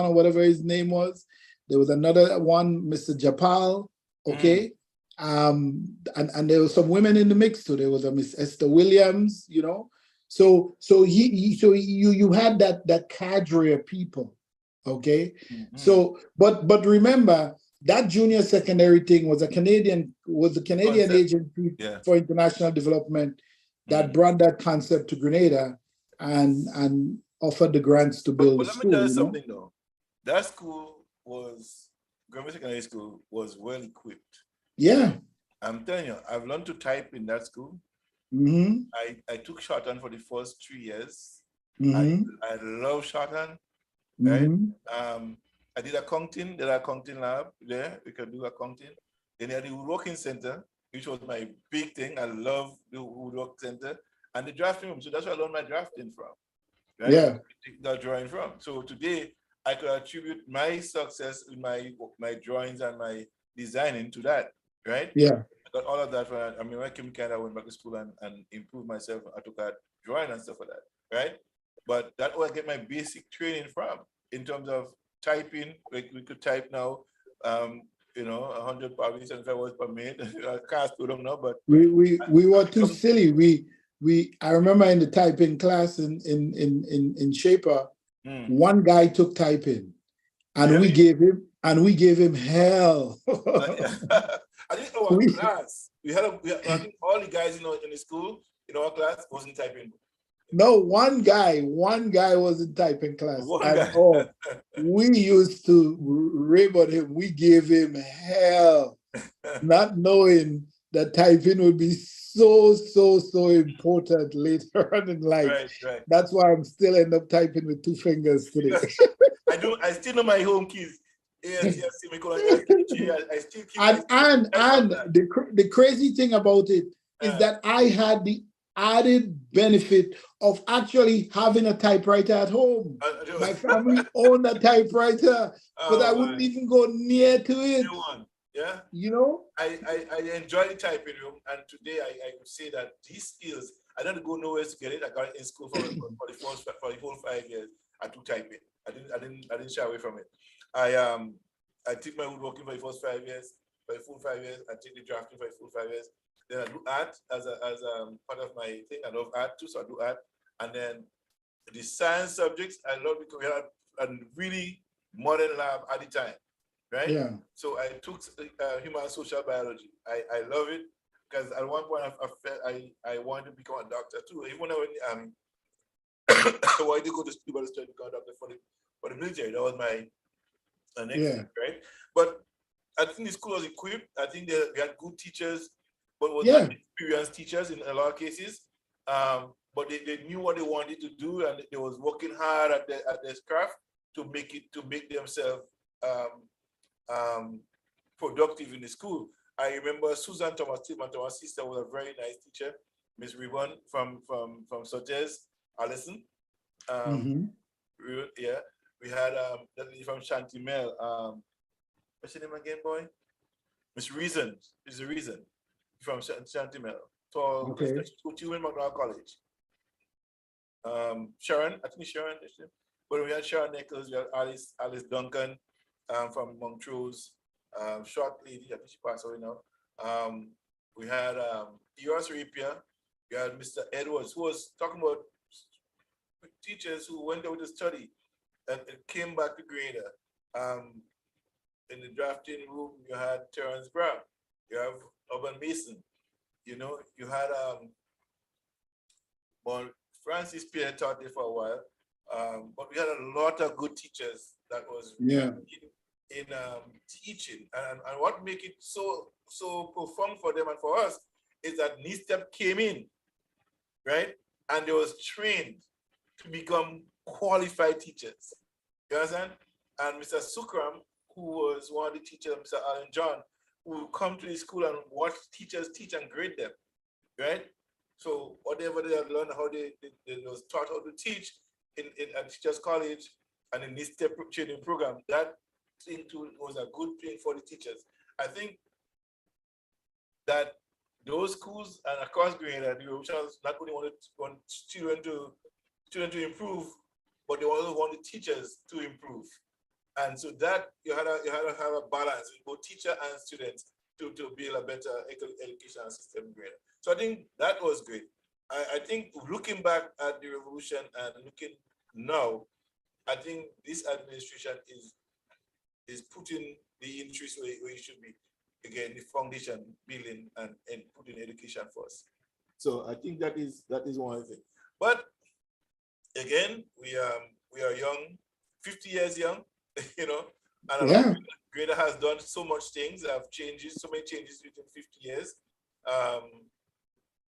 or whatever his name was. There was another one, Mr. Japal, okay? And there were some women in the mix too. There was a Miss Esther Williams, So you had that cadre of people, okay? So, but remember, that junior secondary thing was a Canadian agency for international development that brought that concept to Grenada and offered the grants to build the school. Let me tell you something though. That school Grenada Secondary School was well equipped. Yeah. I'm telling you, I've learned to type in that school. I took shorthand for the first 3 years. I love shorthand. Right? I did accounting, lab there. We could do accounting. Then I had the woodworking center, which was my big thing. I love the woodwork center and the drafting room. So that's where I learned my drafting from. Right? Yeah. That drawing from. So today I could attribute my success in my drawings and my designing to that. Right? Yeah. I got all of that from, when I came to Canada, I went back to school and improved myself. I took that drawing and stuff like that. Right? But that's where I get my basic training from in terms of typing. Like we could type now, 100 probably 75 words per minute. I can't do them now, but we were too silly. I remember in the typing class in Shaper, one guy took typing, and really? we gave him hell. I didn't know our class. I think all the guys in the school in our class wasn't typing. No, one guy was in typing class. We used to rave on him. We gave him hell, not knowing that typing would be so important later on in life. Right. That's why I'm still end up typing with 2 fingers today. I still know my home keys. I still keep and the crazy thing about it is that I had the added benefit of actually having a typewriter at home. My family owned a typewriter, but I wouldn't even go near to it. Yeah, I enjoy the typing room, and today I would say that these skills, I didn't go nowhere to get it. I got it in school for the whole 5 years. I took typing. I didn't shy away from it. I took my woodworking for the first 5 years. For the full 5 years, I took the drafting for the full 5 years. Then I do art as part of my thing. I love art too, so I do art. And then the science subjects, I love because we had a really modern lab at the time, right? Yeah. So I took human and social biology. I love it because at one point I felt I wanted to become a doctor too. Even when I went in the army, I wanted to go to school to study to become a doctor for the military. That was my next thing, right? But I think the school was equipped. I think we had good teachers. But was not experienced teachers in a lot of cases, but they knew what they wanted to do, and they was working hard at their craft to make themselves productive in the school. I remember Susan Thomas, Thomas' sister, was a very nice teacher, Miss Ribbon from Sotez, Allison. Yeah, we had that lady from Chantimel. What's her name again, boy? Miss Reason. Is the Reason. From Chantimel. So she went back to our college. Sharon, I think Sharon. But we had Sharon Nichols, we had Alice Duncan from Montrose, short lady, I think she passed away now. We had Eros Rapier, we had Mr. Edwards, who was talking about teachers who went out to study and came back to Grenada. In the drafting room, you had Terrence Brown, you have Urban Mason, you had Francis Pierre taught it for a while, but we had a lot of good teachers that was in teaching, and what make it so profound for them and for us is that NISTEP came in, right, and they was trained to become qualified teachers. You understand? And Mr. Sukram, who was one of the teachers, Mr. Alan John, who would come to the school and watch teachers teach and grade them, right? So whatever they have learned, how they was taught how to teach in at Teachers College and in this step training program, that thing too was a good thing for the teachers. I think that those schools and across Grenada, the officials not only want children to improve, but they also want the teachers to improve. And so that you had to have a balance with both teacher and students to build a better education system in Grenada. So I think that was great. I think looking back at the revolution and looking now, I think this administration is putting the interest where it should be. Again, the foundation building and putting education first. So I think that is one thing. But again, we are young, 50 years young, you know, and Grenada has done so much things, have changes, so many changes within 50 years.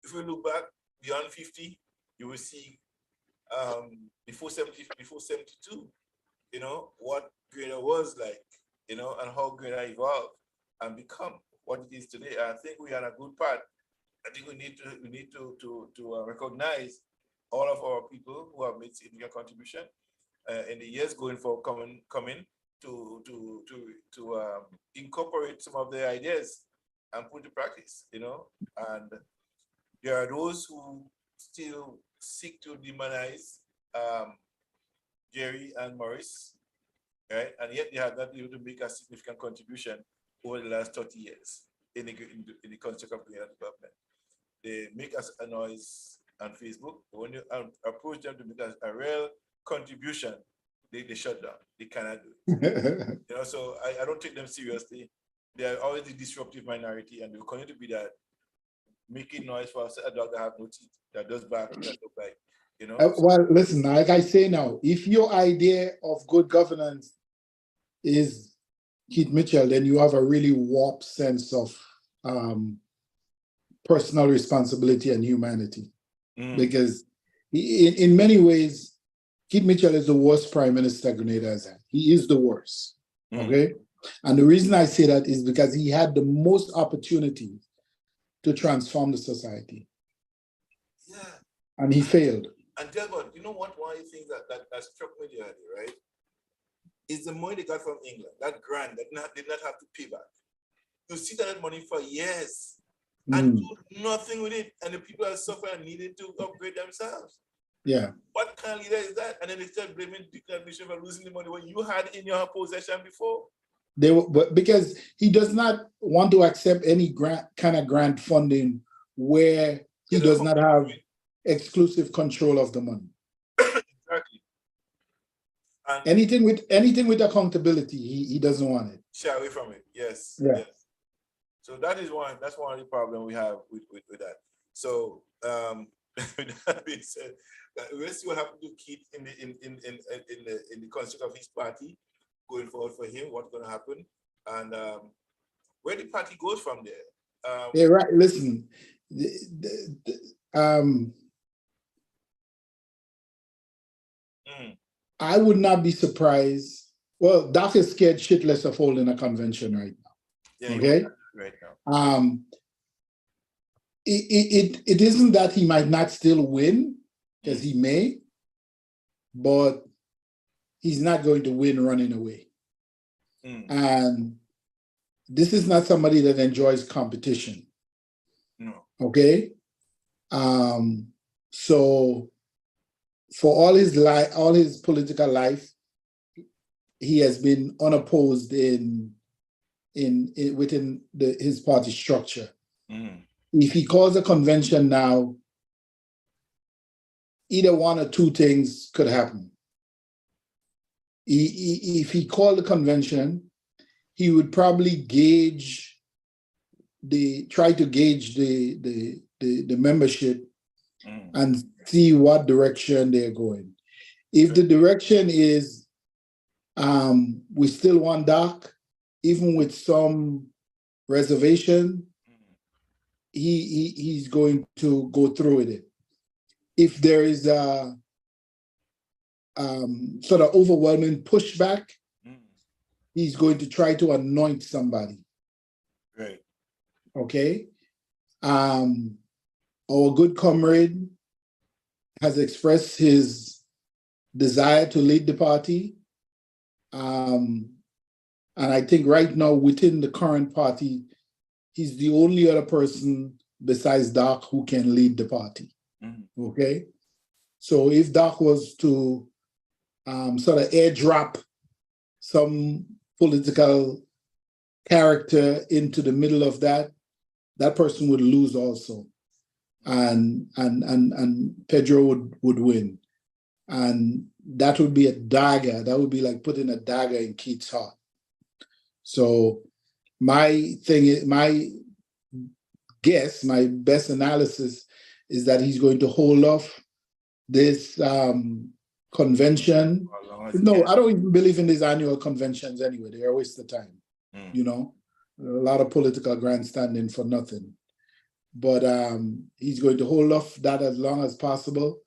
If we look back beyond 50, you will see before 72, you know, what Grenada was like, you know, and how Grenada evolved and become what it is today. I think we are on a good path. I think we need to recognize all of our people who have made significant contribution in the years going for coming to incorporate some of their ideas and put to practice, you know. And there are those who still seek to demonize Jerry and Morris, right? And yet they have not been able to make a significant contribution over the last 30 years in the construct of Grenada development. They make us a noise on Facebook, but when you approach them to make us a real contribution, they shut down. They cannot do it. You know, so I don't take them seriously. They are always the disruptive minority, and they will continue to be that, making noise for a dog that have no teeth, that does bark, that look like, you know. Well, listen, like I say now, if your idea of good governance is Keith Mitchell, then you have a really warped sense of personal responsibility and humanity. Because in many ways, Keith Mitchell is the worst prime minister Grenada has had. He is the worst, okay? And the reason I say that is because he had the most opportunity to transform the society. Yeah. And he failed. And Delbert, you know what, one of the things that struck me the other day, right? Is the money they got from England, that grant that did not have to pay back. You see that money for years and do nothing with it, and the people are suffering and needed to upgrade themselves. Yeah. What kind of leader is that? And then they start blaming the administration for losing the money when you had in your possession before. But because he does not want to accept any kind of grant funding where he does not have exclusive control of the money. Exactly. And anything with accountability, he doesn't want it. Shy away from it. Yes. Yeah. Yes. So that's one of the problems we have with that. So with that being said, we'll see what happens to Keith in the construct of his party going forward for him, what's going to happen, and where the party goes from there. Yeah, right. Listen, I would not be surprised. Well, Doc is scared shitless of holding a convention right now. Yeah, okay. Right now. It isn't that he might not still win, because he may, but he's not going to win running away. And this is not somebody that enjoys competition. No. Okay. So for all his political life, he has been unopposed within his party structure. If he calls a convention now, either one or two things could happen. If he called the convention, he would probably try to gauge the membership and see what direction they're going. If the direction is we still want Doc, even with some reservation, he's going to go through with it. If there is sort of overwhelming pushback, Mm. he's going to try to anoint somebody. Right. Okay. Our good comrade has expressed his desire to lead the party. And I think right now within the current party, he's the only other person besides Doc who can lead the party. Mhm. Okay. So if Doc was to sort of airdrop some political character into the middle of that, that person would lose also. And Pedro would win. And that would be a dagger. That would be like putting a dagger in Keith's heart. So my guess, my best analysis is that he's going to hold off this convention. As long as he No, can. I don't even believe in these annual conventions anyway. They're a waste of time. Mm. You know, a lot of political grandstanding for nothing. But he's going to hold off that as long as possible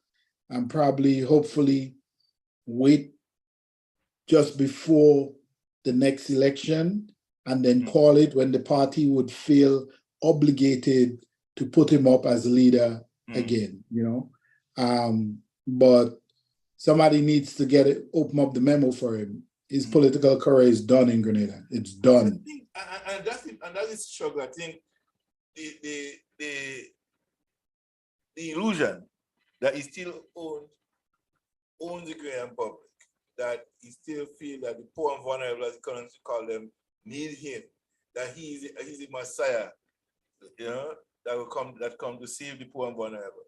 and probably, hopefully, wait just before the next election and then call it when the party would feel obligated to put him up as leader again, you know. But somebody needs to get it, open up the memo for him. His political career is done in Grenada. It's done. And that's it, and that is the struggle. I think the illusion that he still owns the Ghanaian public, that he still feels that the poor and vulnerable, as he currently call them, need him, that he's the Messiah, you know, that come to save the poor and vulnerable.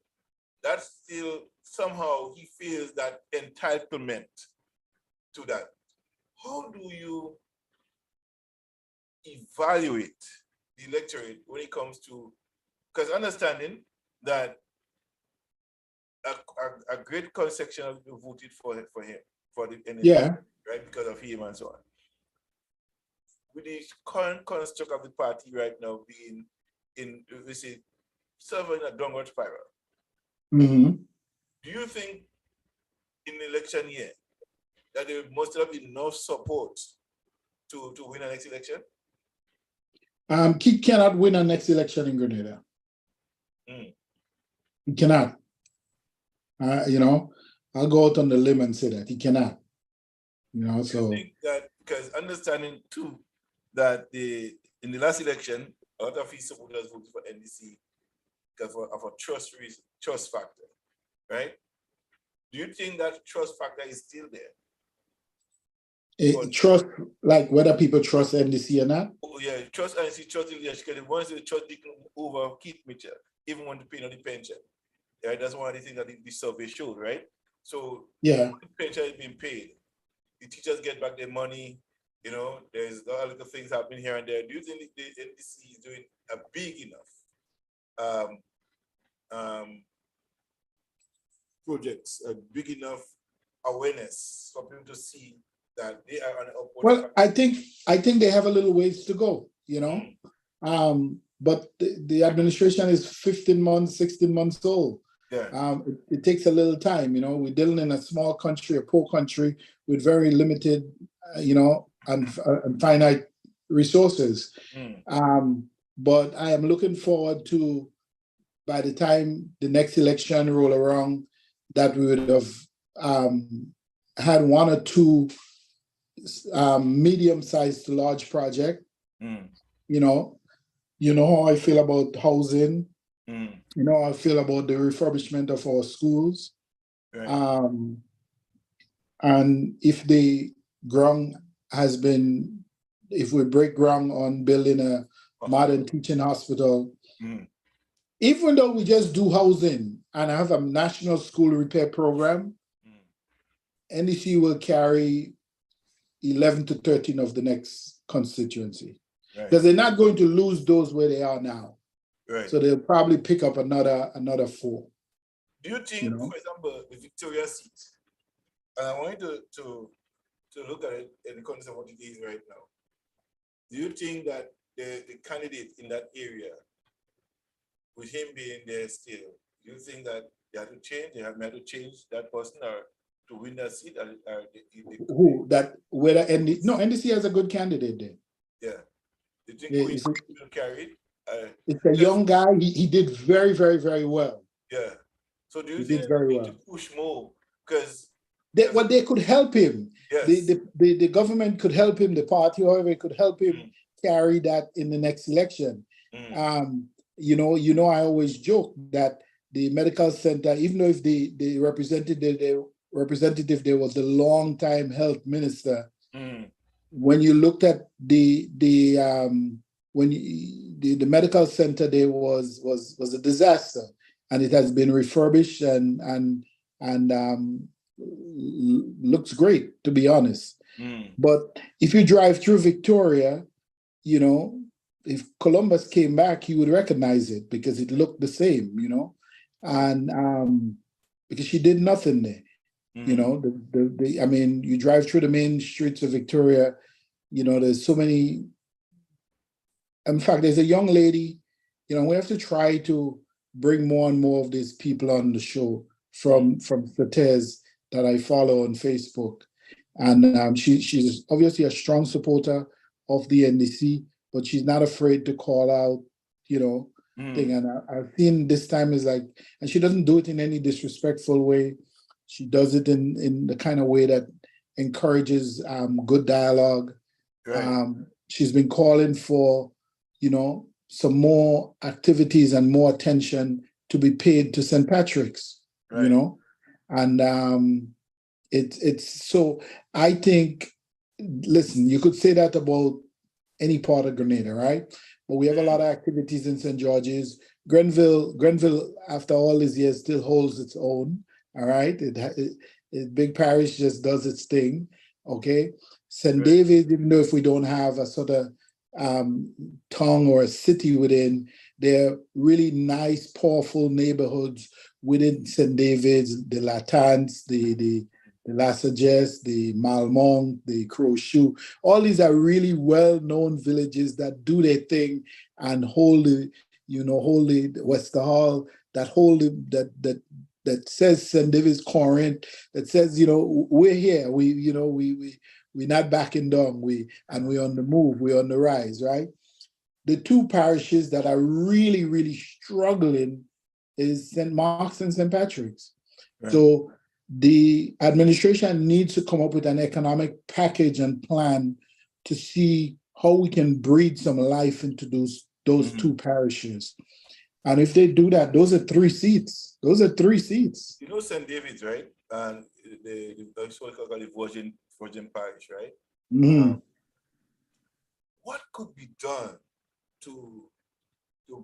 That still somehow he feels that entitlement to that. How do you evaluate the electorate when it comes to, because understanding that a great section of people voted for him, for the NDC, Yeah. right, because of him and so on. With the current construct of the party right now being in, we say, serving a downward spiral, Mm-hmm. do you think in the election year that there must have enough support to win the next election? Keith cannot win a next election in Grenada. He cannot. You know, I'll go out on the limb and say that he cannot. You know, so. I think that because understanding too that in the last election, a lot of his supporters voted for NDC because of a trust factor, right? Do you think that trust factor is still there? Trust, like whether people trust NDC or not? Oh yeah, trust NDC, trust the leadership. Because once the trust didn't over Keith Mitchell, even when the paying of the pension, right? That's one of the things that the survey showed, right? So yeah, the pension is being paid. The teachers get back their money. You know, there's a lot of little things happening here and there. Do you think the NDC is doing a big enough projects, a big enough awareness for people to see that they are on the upward? Well, I think they have a little ways to go, you know. But the administration is 15 months, 16 months old. Yeah. It takes a little time, you know. We're dealing in a small country, a poor country with very limited, you know, and finite resources. But I am looking forward to, by the time the next election roll around, that we would have had one or two medium-sized to large project. You know how I feel about housing. You know how I feel about the refurbishment of our schools. Right. And if the ground has been, if we break ground on building a modern teaching hospital, even though we just do housing and I have a national school repair program, NDC will carry 11 to 13 of the next constituency. Because they're not going to lose those where they are now. Right. So they'll probably pick up another 4. Do you think, for example, the Victoria seat, and I want you to look at it in the context of what it is right now. Do you think that the candidate in that area, with him being there still, do you think that they have to change? They have to change that person, or to win that seat? Who that whether NDC has a good candidate there. Yeah. Do you think Yeah, Queen will carry it? It's a young guy. He did very, very, very well. Yeah. So do you He think did very we need well. to push more? Because They could help him. yes. The government could help him, the party, however, it could help him carry that in the next election. I always joke that the medical center, even though if the representative there was the long-time health minister, when you looked at the medical center there was a disaster, and it has been refurbished and looks great, to be honest. But if you drive through Victoria, if Columbus came back, you would recognize it because it looked the same, and because she did nothing there. You drive through the main streets of Victoria, there's so many. In fact, there's a young lady, we have to try to bring more and more of these people on the show from Certez that I follow on Facebook. And she's obviously a strong supporter of the NDC, but she's not afraid to call out, thing. And I've seen this time is like, and she doesn't do it in any disrespectful way. She does it in the kind of way that encourages good dialogue. Right. She's been calling for, some more activities and more attention to be paid to St. Patrick's, Right. And it's so I think, listen, you could say that about any part of Grenada, right? But we have a lot of activities in St. George's. Grenville, after all these years, still holds its own. All right, Big Parish just does its thing. Okay, St. David, even though if we don't have a sort of town or a city within, they're really nice, powerful neighborhoods within St. David's, the Latans, the La Sagesse, the Malmont, the Crowshoe. All these are really well-known villages that do their thing and hold the Wester Hall, that says St. David's Corinth, that says, we're here. We're not backing down. We're on the move. We're on the rise, right? The two parishes that are really, really struggling is St. Mark's and St. Patrick's. Right. So the administration needs to come up with an economic package and plan to see how we can breathe some life into those two parishes. And if they do that, those are 3 seats. St. David's, right? And the Virgin Parish, right? What could be done to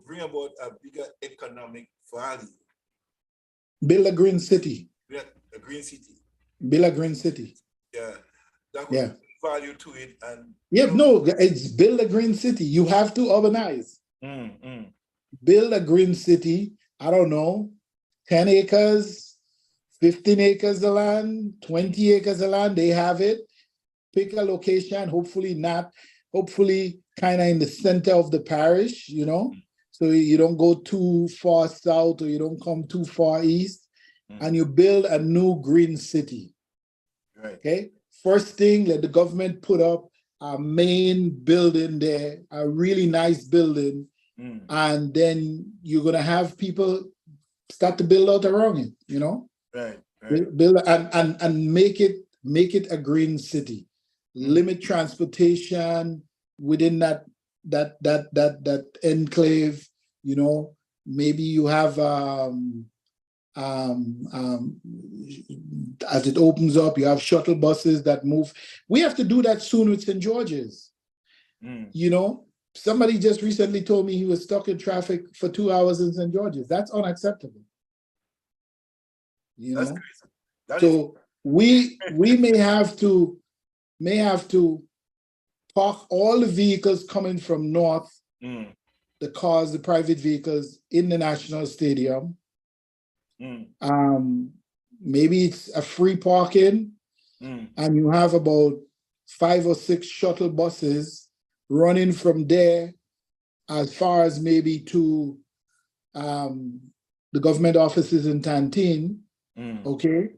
bring about a bigger economic value? Build a green city. A green city. Build a green city. Yeah. That would be value to it. And it's build a green city. You have to urbanize. Build a green city. I don't know, 10 acres, 15 acres of land, 20 acres of land, they have it. Pick a location, hopefully kind of in the center of the parish, so you don't go too far south or you don't come too far east, and you build a new green city. Right. Okay. First thing, let the government put up a main building there, a really nice building, and then you're going to have people start to build out around it, Right. Build and make it a green city. Limit transportation within that enclave. Maybe you have as it opens up, you have shuttle buses that move. We have to do that soon with St. George's. Somebody just recently told me he was stuck in traffic for 2 hours in St. George's. That's unacceptable. That's crazy. So we may have to park all the vehicles coming from north, the cars, the private vehicles in the National Stadium. Maybe it's a free parking, and you have about 5 or 6 shuttle buses running from there as far as maybe to the government offices in Tantine, okay?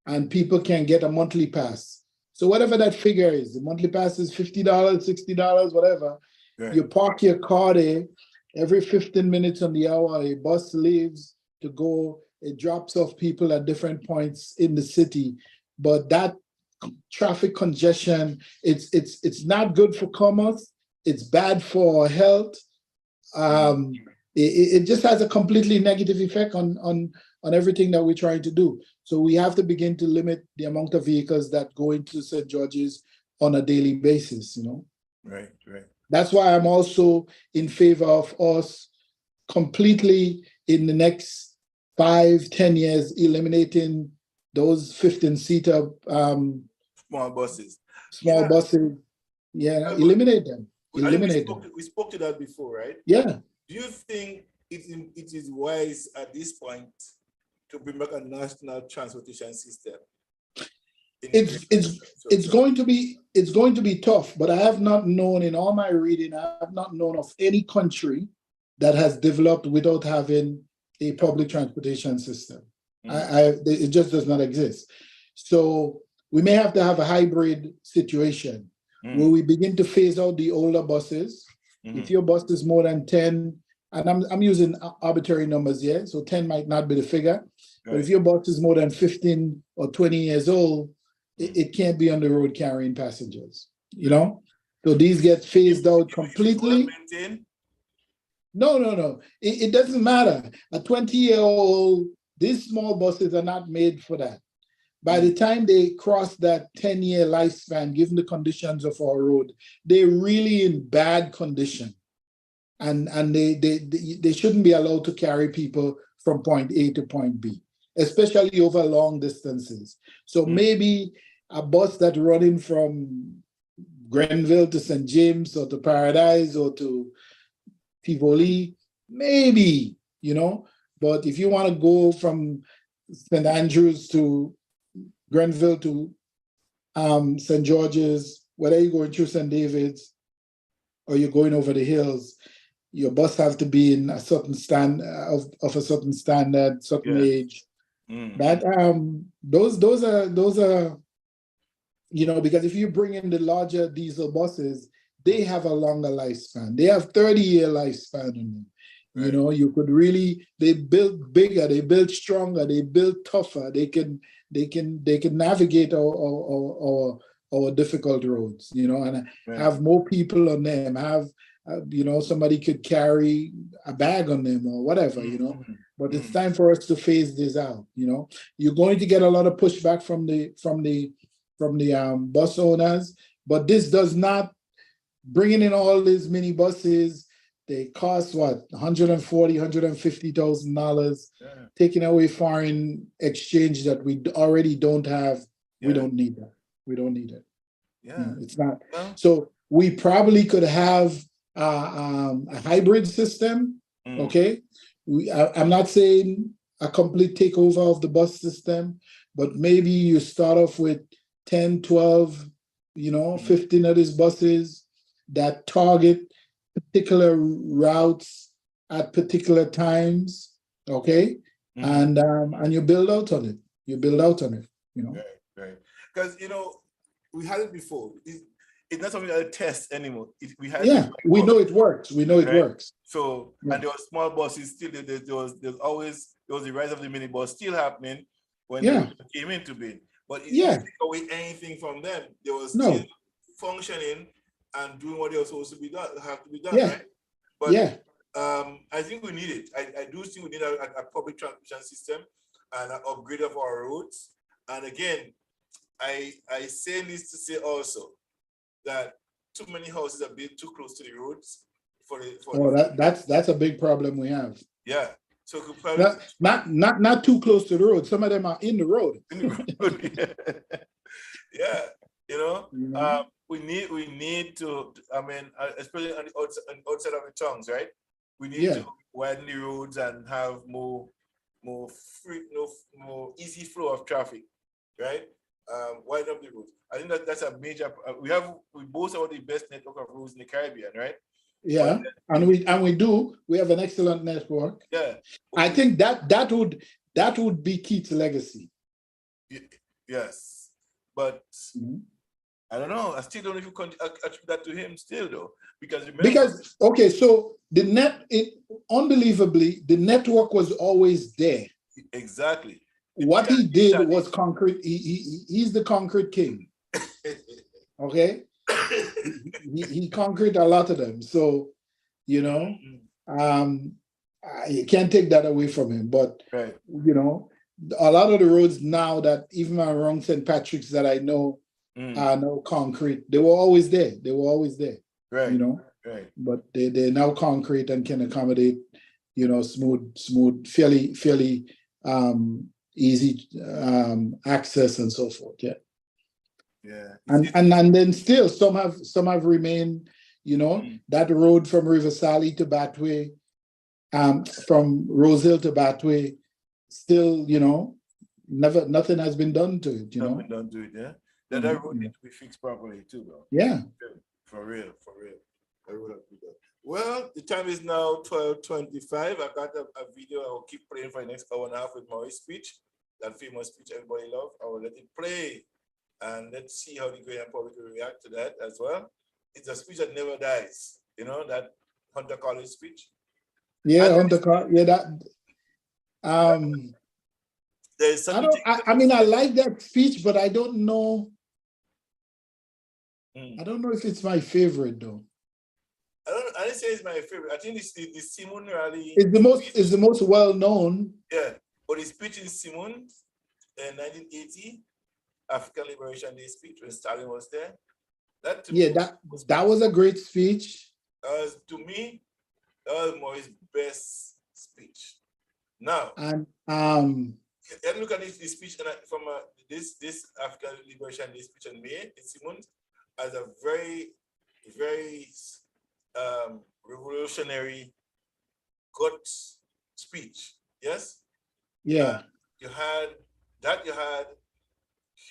and people can get a monthly pass. So whatever that figure is, the monthly pass is $50, $60, whatever. Right. You park your car there, every 15 minutes on the hour, a bus leaves to go, it drops off people at different points in the city. But that traffic congestion, it's not good for commerce, it's bad for health. It just has a completely negative effect on everything that we're trying to do. So we have to begin to limit the amount of vehicles that go into St. George's on a daily basis, you know? Right. That's why I'm also in favor of us completely in the next 5-10 years eliminating those 15-seater Small buses. small Yeah. buses. Yeah, eliminate them. I think Eliminate them. we spoke to that before, right? Yeah. Do you think it is wise at this point to bring back a national transportation system? It's going to be tough, but I have not known in all my reading, I have not known of any country that has developed without having a public transportation system. It just does not exist. So we may have to have a hybrid situation where we begin to phase out the older buses. If your bus is more than 10, and I'm using arbitrary numbers here, so 10 might not be the figure, but if your bus is more than 15 or 20 years old, it can't be on the road carrying passengers, you know? So these get phased out completely. No. It doesn't matter. A 20-year-old, these small buses are not made for that. By the time they cross that 10-year lifespan, given the conditions of our road, they're really in bad condition. And they shouldn't be allowed to carry people from point A to point B, especially over long distances. So maybe a bus that's running from Grenville to St. James or to Paradise or to Tivoli, maybe, you know, but if you want to go from St. Andrews to Grenville to St. George's, whether you're going through St. David's or you're going over the hills, your bus have to be in a certain of a certain standard, certain age. That those are, you know, because if you bring in the larger diesel buses, they have a longer lifespan. They have 30-year lifespan in them. Right. You know, you could really, they build bigger, they build stronger, they build tougher. They can navigate our difficult roads, you know, and have more people on them, you know, somebody could carry a bag on them or whatever, you know. But it's time for us to phase this out, you know. You're going to get a lot of pushback from the bus owners, but this does not, bringing in all these mini buses, they cost what, $140,000, $150,000, taking away foreign exchange that we already don't have. We don't need that. We don't need it. It's not. So we probably could have a hybrid system. Okay. I'm not saying a complete takeover of the bus system, but maybe you start off with 10, 12, you know, 15 of these buses that target particular routes at particular times, okay? And you build out on it. You know. Right. Because, you know, we had it before. It's not something that I test anymore. We know it works. It works. So, and there were small buses still. There was the rise of the minibus still happening when they came into being. But it didn't take away anything from them. They were still functioning and doing what they were supposed to be done. Right? But I think we need it. I do think we need a public transportation system and an upgrade of our roads. And again, I say this to say also that too many houses are built too close to the roads. That's a big problem we have. Yeah. So not too close to the road. Some of them are in the road. Yeah. You know, we need to. I mean, especially on the outside of the towns, right? We need to widen the roads and have more free, more easy flow of traffic, right? Widen up the roads. I think that's a major. We both have the best network of roads in the Caribbean, right? Yeah, and we have an excellent network. Yeah, I think that would be Keith's legacy. Yes. But Mhm. I don't know. I still don't know if you can attribute that to him still though. Because remember, Because okay, so unbelievably, the network was always there. exactly. What he did was concrete. He's the concrete king. Okay, he conquered a lot of them. So, you know, you can't take that away from him. But Right. you know, a lot of the roads now that even around St. Patrick's that I know are now concrete. They were always there. They were always there. Right. You know, Right. but they're now concrete and can accommodate, you know, smooth, fairly easy access and so forth. Yeah. Yeah. And then still some have remained, you know, that road from River Sally to Batway, from Rose Hill to Batway, still, you know, nothing has been done to it, you know. Nothing done to it, yeah. That road needs to be fixed properly too, bro. Yeah. For real. I would have to do that. Well, the time is now 12:25. I got a video I will keep playing for the next hour and a half with Maurice's speech, that famous speech everybody loves. I will let it play. And let's see how the Ghanaian public will react to that as well. It's a speech that never dies, you know, that Hunter College speech. Yeah, Hunter College. Yeah, that. There's I mean, I like that speech, but I don't know. I don't know if it's my favorite though. I didn't say it's my favorite. I think it's the Simon rally. It's the most well known. Yeah, but the speech in Simon in 1980. African Liberation Day speech when Stalin was there. That was a great speech. To me, that was Maurice's best speech. Now, and look at this speech from this African Liberation Day speech in May in Simon as a very, very revolutionary, good speech. Yes. Yeah. You had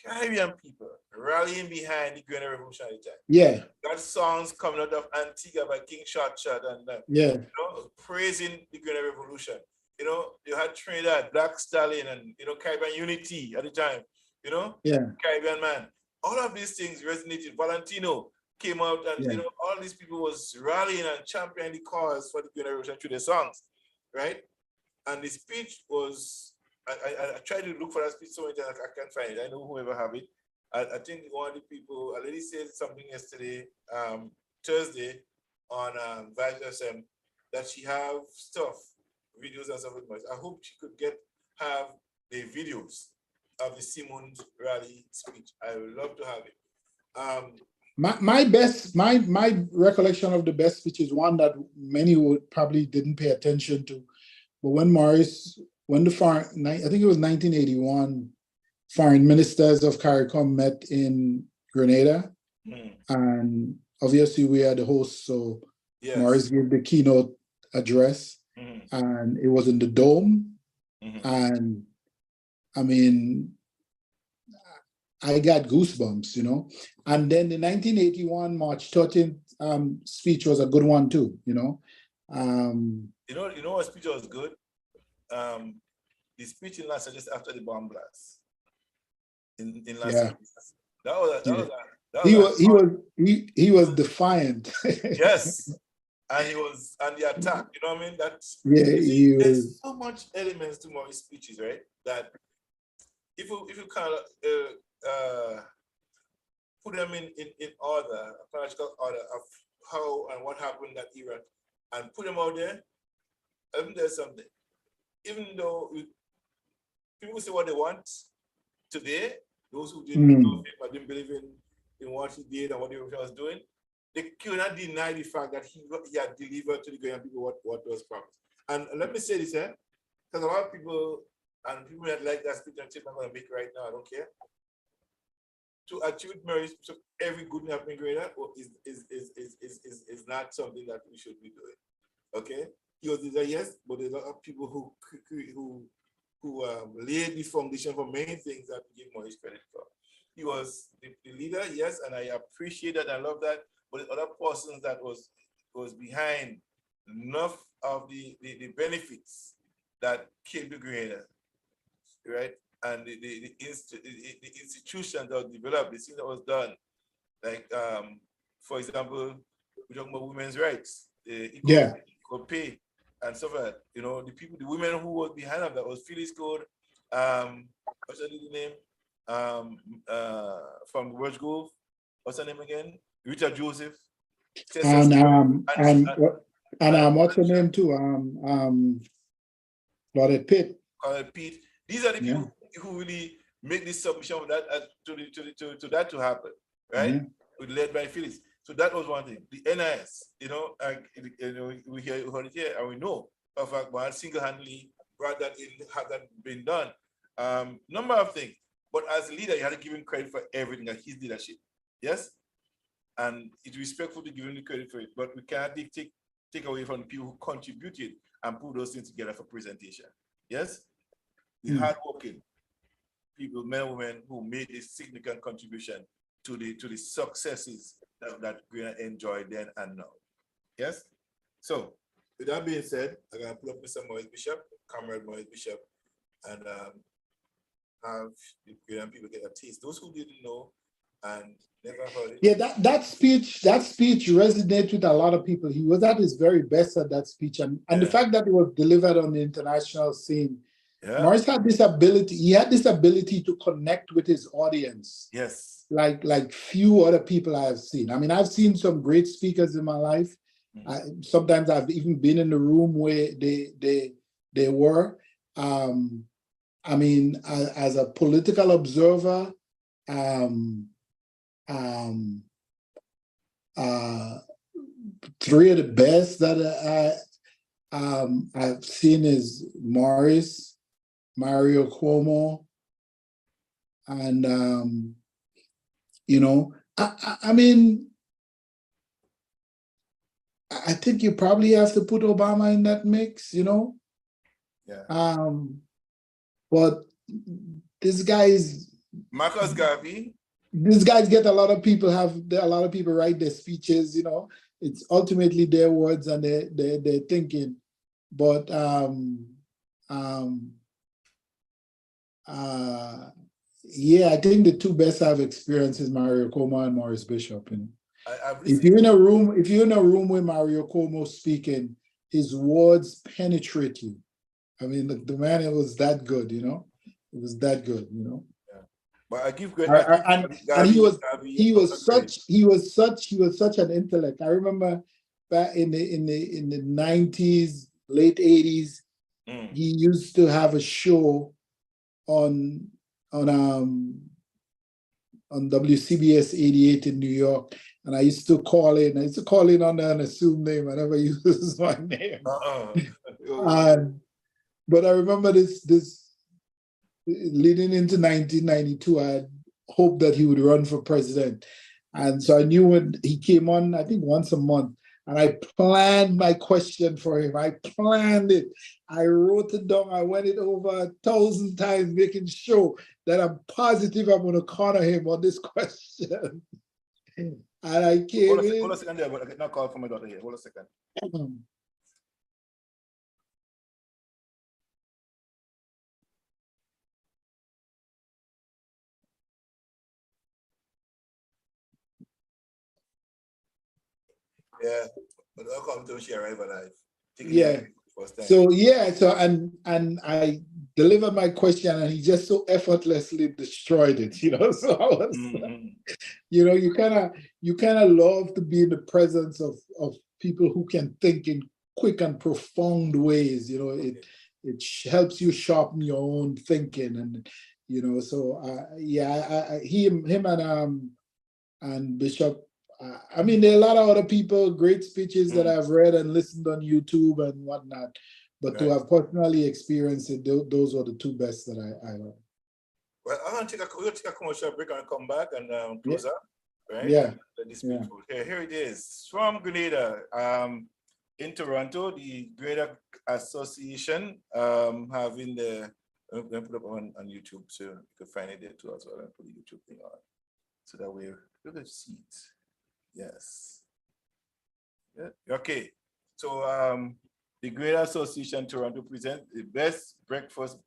Caribbean people rallying behind the Grenadier Revolution at the time. Yeah. Got songs coming out of Antigua by King Shot and yeah, you know, praising the Grenadier Revolution. You know, you had Trinidad, Black Stallion, and you know, Caribbean Unity at the time. You know, yeah, Caribbean Man. All of these things resonated. Valentino came out, and yeah. you know, all these people was rallying and championing the cause for the Grenadier Revolution through their songs, right? And the speech was. I tried to look for that speech so many times I can't find it. I know whoever have it. I think one of the people, a lady said something yesterday, Thursday, on Vibes FM, that she have stuff, videos and stuff with me. I hope she could have the videos of the Simmons rally speech. I would love to have it. My recollection of the best speech is one that many would probably didn't pay attention to, but when I think it was 1981, foreign ministers of CARICOM met in Grenada, and obviously we are the host, so yes. Maurice gave the keynote address, and it was in the Dome, and I mean, I got goosebumps, you know. And then the 1981 March 13th speech was a good one too, you know. You know what speech was good? The speech in Las Angeles after the bomb blast in Las Angeles. He was defiant. Yes, and he was on the attack. You know what I mean? There's so much elements to Maurice's speeches, right? That if you kind of put them in order, chronological order of how and what happened in that era, and put them out there, I think there's something. Even though people say what they want today, those who didn't know him or didn't believe in what he did and what he was doing, they cannot deny the fact that he had delivered to the Ghanaian people what was promised. And let me say this, because a lot of people and people that like that speech and tip I'm going to make right now, I don't care. To attribute Maurice to every good thing happening greater is not something that we should be doing. Okay? He was there, yes, but there's a lot of people who laid the foundation for many things that we give Maurice credit for. He was the leader, yes, and I appreciate that, I love that, but the other persons that was behind enough of the benefits that came to Grenada, right? and the institutions that were developed, the things that was done, like for example, we're talking about women's rights, equal pay, and stuff like that. You know, the women who were behind of that was Phyllis Code, what's her name? From Welsh Grove, what's her name again? Richard Joseph. And what's her name too? Claudette Pitt. These are the people who really make this submission of that to that to happen, right? Led by Phyllis. So that was one thing. The NIS, you know, we heard it here, and we know, in fact, man single-handedly brought that in, had that been done. Number of things, but as a leader, you had to give him credit for everything, like his leadership. Yes, and it's respectful to give him the credit for it, but we can't take away from the people who contributed and put those things together for presentation. Yes, the hardworking people, men and women who made a significant contribution to the successes that Grenada enjoyed then and now. Yes. So with that being said, I'm gonna pull up Mr. Maurice Bishop, Comrade Maurice Bishop, and have the Grenadian people get a taste. Those who didn't know and never heard it. Yeah, that speech resonated with a lot of people. He was at his very best at that speech, and the fact that it was delivered on the international scene. Maurice had this ability. He had this ability to connect with his audience. Yes. Like few other people I've seen. I mean, I've seen some great speakers in my life. Sometimes I've even been in the room where they were. I mean, as a political observer, three of the best that I've seen is Maurice, Mario Cuomo, and you know, I mean, I think you probably have to put Obama in that mix, you know. Yeah. But this guy's Marcus Garvey. These guys get a lot of people write their speeches, you know. It's ultimately their words and their thinking. But yeah, I think the two best I've experienced is Mario Cuomo and Maurice Bishop. You know? If you're in a room with Mario Cuomo speaking, his words penetrate you. I mean, the man, it was that good, you know. It was that good, you know. Yeah. But I give great. And he was such an intellect. I remember back in the 90s, late 80s, he used to have a show on WCBS 88 in New York, and I used to call in. I used to call in under an assumed name. I never used my name. But I remember this leading into 1992. I had hoped that he would run for president, and so I knew when he came on, I think once a month, and I planned my question for him. I planned it. I wrote it down. I went it over 1,000 times, making sure that I'm positive I'm going to corner him on this question. And I came in. Hold a second there, but I get no call from my daughter here. Hold a second. Yeah, but I'll come to she arrive alive. Yeah. So and I delivered my question, and he just so effortlessly destroyed it, you know. So I was, you know, you kind of love to be in the presence of people who can think in quick and profound ways. You know, it helps you sharpen your own thinking, and you know. So him and Bishop. I mean, there are a lot of other people, great speeches that I've read and listened on YouTube and whatnot, but to have personally experienced it, those are the two best that I learned. Well, we'll take a commercial break and come back and close up, right? Yeah. Here it is from Grenada. In Toronto, the Grenada Association having the, I'm going to put up on YouTube so you can find it there too as well, and put the YouTube thing on. So that way, look at the seats. Yes. Yeah. Okay. So the Grenada Association Toronto presents the best breakfast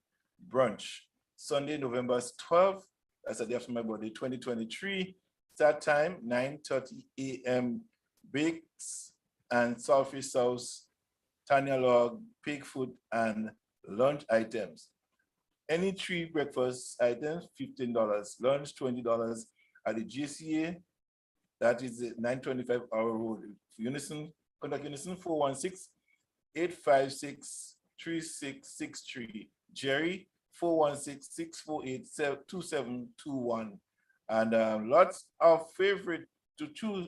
brunch Sunday, November 12th. That's the day after my birthday, 2023. Start time, 9:30 a.m. Bakes and saltfish sauce, Tanya log, pig food, and lunch items. Any 3 breakfast items, $15. Lunch, $20 at the GCA. That is the 925 Hour Road. Unison, contact Unison 416-856-3663. Jerry 416-648-2721. And lots of favorite to choose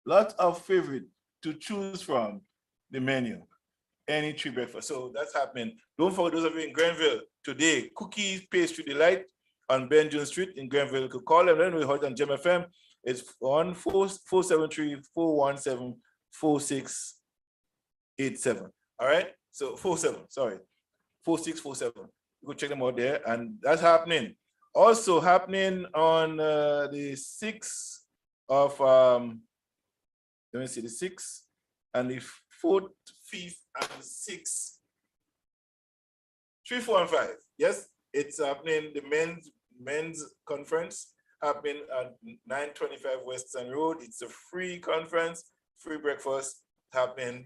lots of favorite to choose from the menu. Any 3 breakfast. So that's happening. Don't forget, those of you in Grenville today, Cookies Pastry Delight on Ben Jones Street in Grenville. You could call them. Then we heard on Gem FM. It's on 473-417-4687. All right. So 4647. You go check them out there, and that's happening. Also happening on the 6th of let me see, the 6th and the 4th, 5th, and the 6th. 3, 4, and 5. Yes, it's happening. The men's conference happening at 925 Western Road. It's a free conference, free breakfast happening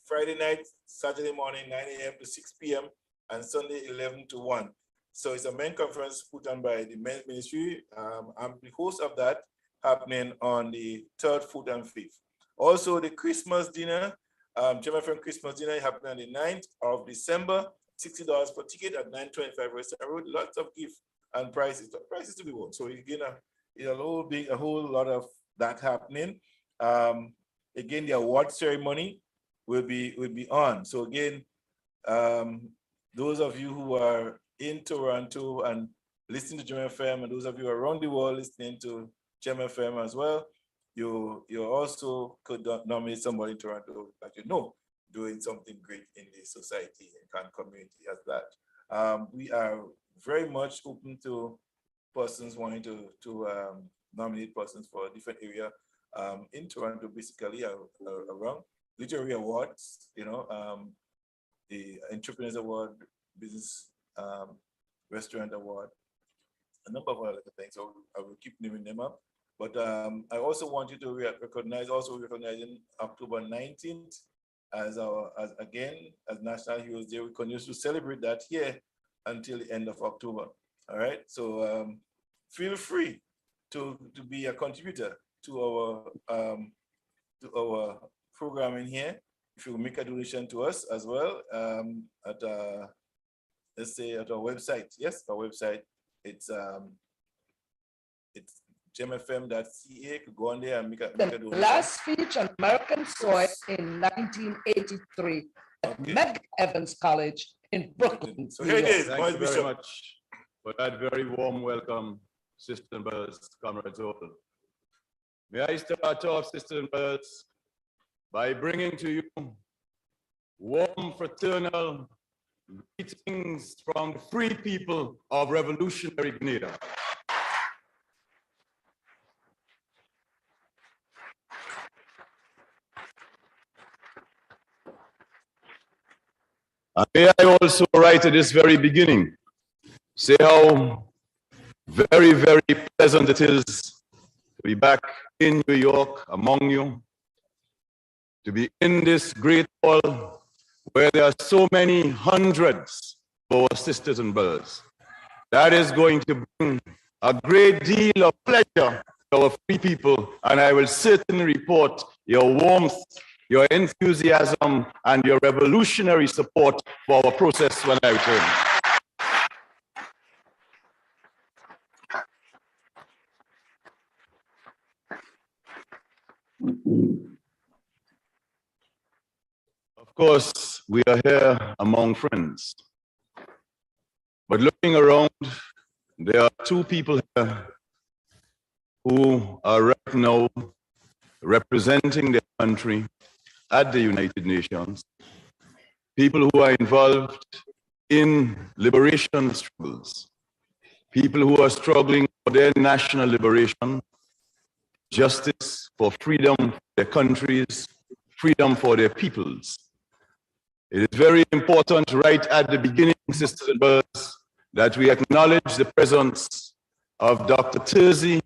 Friday night, Saturday morning, 9 a.m. to 6 p.m. and Sunday 11 to 1. So it's a men's conference put on by the men's ministry. I'm the host of that, happening on the 3rd, 4th, and 5th. Also, the Christmas dinner, Gem FM Christmas dinner happening on the 9th of December, $60 per ticket at 925 Western Road. Lots of gifts and prizes to be won. So again, a whole lot of that happening. Again, the award ceremony will be on. So again, those of you who are in Toronto and listening to Gem FM, and those of you around the world listening to Gem FM as well, you also could nominate somebody in Toronto that you know doing something great in the society and community as that. We are very much open to persons wanting to nominate persons for a different area in Toronto, basically around literary awards, the Entrepreneurs Award, Business Restaurant Award, a number of other things. So I will keep naming them up. But I also want you to recognizing October 19th as National Heroes Day. We continue to celebrate that here until the end of October. All right. So feel free to be a contributor to our programming here. If you make a donation to us as well at let's say at our website. Yes, our website. It's gemfm.ca. Could go on there and make a donation. The last speech on American soil in 1983 at Meg Evans College in Brooklyn. So here it is. Thank you very much for that very warm welcome, sisters and brothers, comrades all. May I start off, sisters and brothers, by bringing to you warm fraternal greetings from the free people of revolutionary Grenada. And may I also, right at this very beginning, say how very, very pleasant it is to be back in New York among you, to be in this great hall where there are so many hundreds of our sisters and brothers. That is going to bring a great deal of pleasure to our free people, and I will certainly report your warmth, your enthusiasm, and your revolutionary support for our process when I return. Of course, we are here among friends. But looking around, there are two people here who are right now representing their country at the United Nations, people who are involved in liberation struggles, people who are struggling for their national liberation, justice, for freedom for their countries, freedom for their peoples. It is very important right at the beginning, sisters and brothers, that we acknowledge the presence of Dr. Terzi,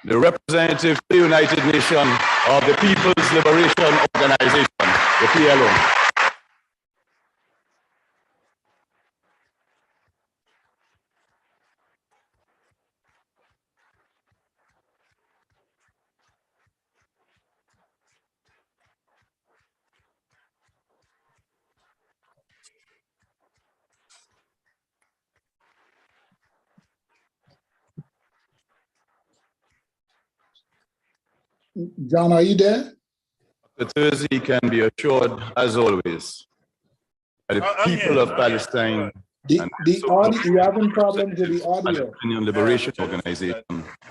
the representative to the United Nations of the People's Liberation Organization, the PLO. John, are you there? Dr. Terzi can be assured, as always, that the I'm people here. of Palestine The audio, you having problems with the and the audio? Palestinian Liberation Organization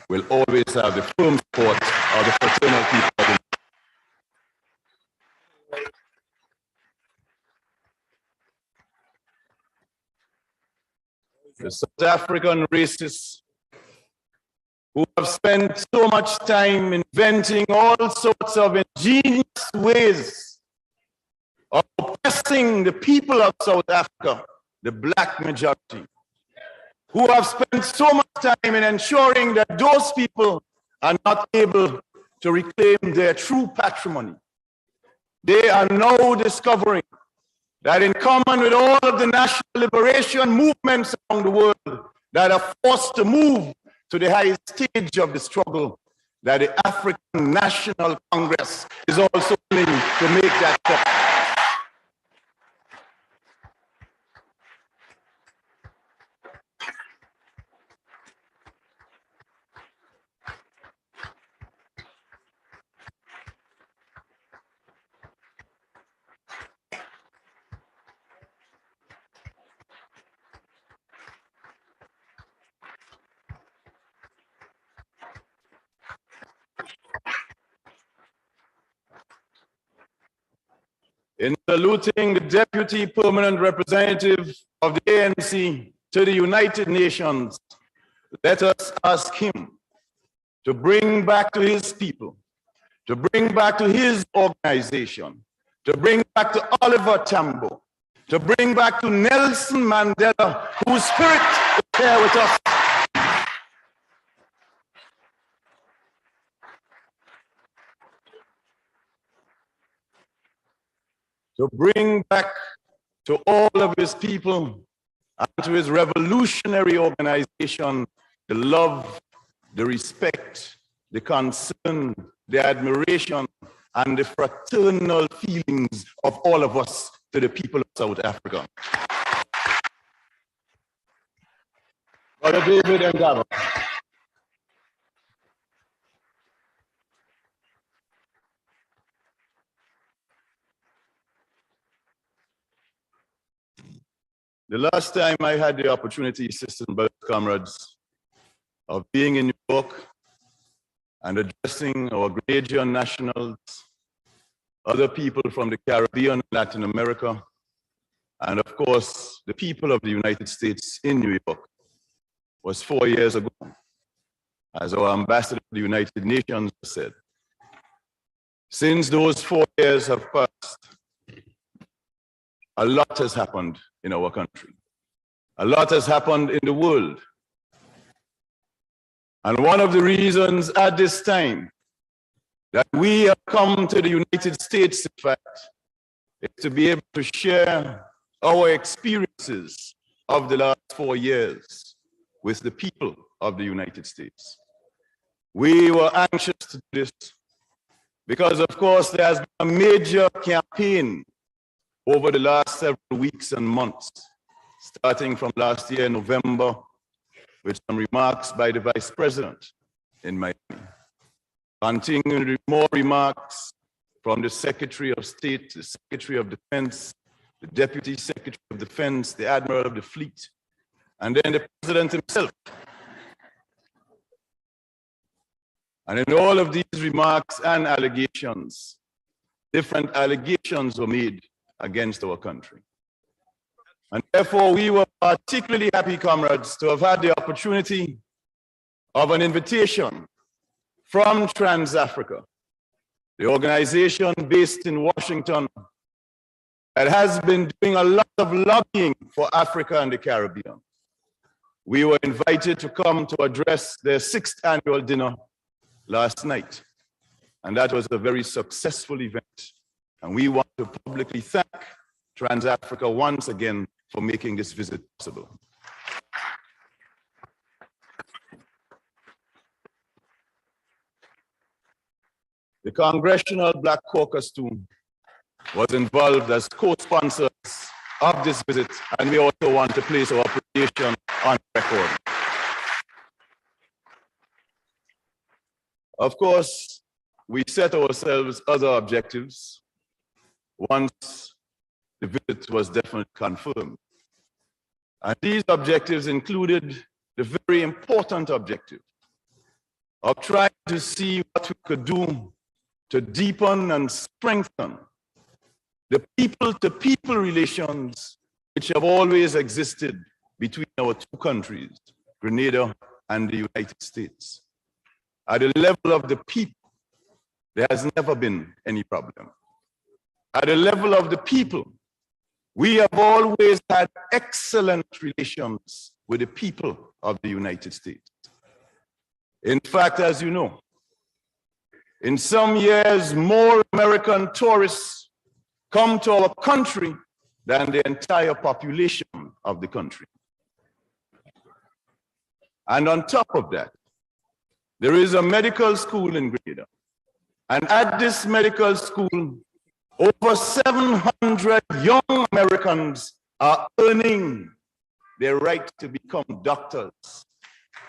will always have the firm support of the fraternal people of the South African racists who have spent so much time inventing all sorts of ingenious ways of oppressing the people of South Africa, the black majority, who have spent so much time in ensuring that those people are not able to reclaim their true patrimony. They are now discovering that in common with all of the national liberation movements around the world that are forced to move to the highest stage of the struggle, that the African National Congress is also willing to make that step. In saluting the Deputy Permanent Representative of the ANC to the United Nations, let us ask him to bring back to his people, to bring back to his organization, to bring back to Oliver Tambo, to bring back to Nelson Mandela, whose spirit is here with us. To bring back to all of his people and to his revolutionary organization the love, the respect, the concern, the admiration, and the fraternal feelings of all of us to the people of South Africa. Brother David Ndaba. The last time I had the opportunity, sisters and brothers, comrades, of being in New York and addressing our Grenadian nationals, other people from the Caribbean and Latin America, and of course, the people of the United States in New York, was 4 years ago, as our ambassador to the United Nations said. Since those 4 years have passed, a lot has happened in our country. A lot has happened in the world. And one of the reasons at this time that we have come to the United States, in fact, is to be able to share our experiences of the last 4 years with the people of the United States. We were anxious to do this because, of course, there has been a major campaign over the last several weeks and months, starting from last year, November, with some remarks by the Vice President in Miami. Continuing with more remarks from the Secretary of State, the Secretary of Defense, the Deputy Secretary of Defense, the Admiral of the Fleet, and then the President himself. And in all of these remarks and allegations, different allegations were made against our country. And therefore, we were particularly happy, comrades, to have had the opportunity of an invitation from Trans Africa, the organization based in Washington that has been doing a lot of lobbying for Africa and the Caribbean. We were invited to come to address their 6th annual dinner last night, and that was a very successful event. And we want to publicly thank TransAfrica once again for making this visit possible. The Congressional Black Caucus too was involved as co-sponsors of this visit, and we also want to place our appreciation on record. Of course, we set ourselves other objectives once the visit was definitely confirmed. And these objectives included the very important objective of trying to see what we could do to deepen and strengthen the people-to-people relations which have always existed between our two countries, Grenada and the United States. At the level of the people, there has never been any problem. At the level of the people, we have always had excellent relations with the people of the United States. In fact, as you know, in some years, more American tourists come to our country than the entire population of the country. And on top of that, there is a medical school in Grenada. And at this medical school, over 700 young Americans are earning their right to become doctors,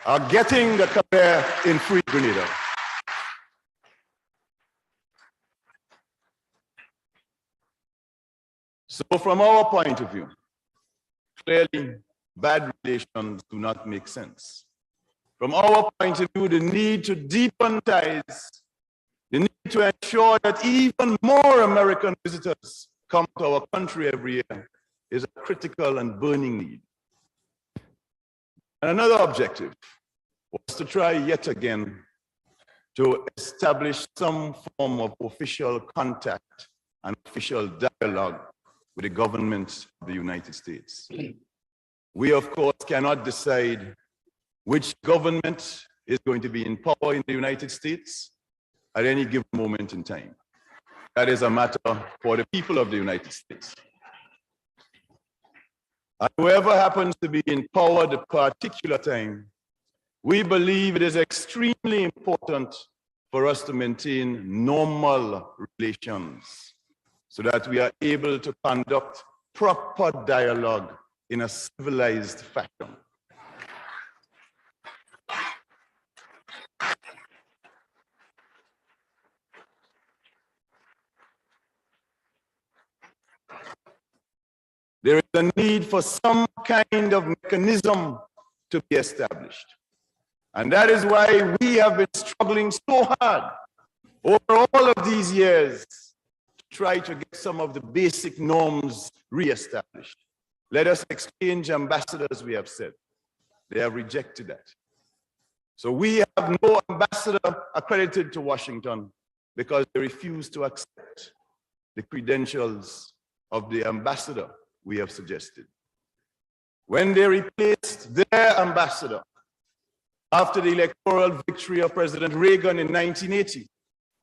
are getting a career in free Grenada. So from our point of view, clearly bad relations do not make sense. From our point of view, the need to deepen ties, the need to ensure that even more American visitors come to our country every year is a critical and burning need. And another objective was to try yet again to establish some form of official contact and official dialogue with the government of the United States. We, of course, cannot decide which government is going to be in power in the United States at any given moment in time. That is a matter for the people of the United States. And whoever happens to be in power at a particular time, we believe it is extremely important for us to maintain normal relations so that we are able to conduct proper dialogue in a civilized fashion. There is a need for some kind of mechanism to be established. And that is why we have been struggling so hard over all of these years to try to get some of the basic norms reestablished. Let us exchange ambassadors, we have said. They have rejected that. So we have no ambassador accredited to Washington because they refuse to accept the credentials of the ambassador we have suggested. When they replaced their ambassador after the electoral victory of President Reagan in 1980,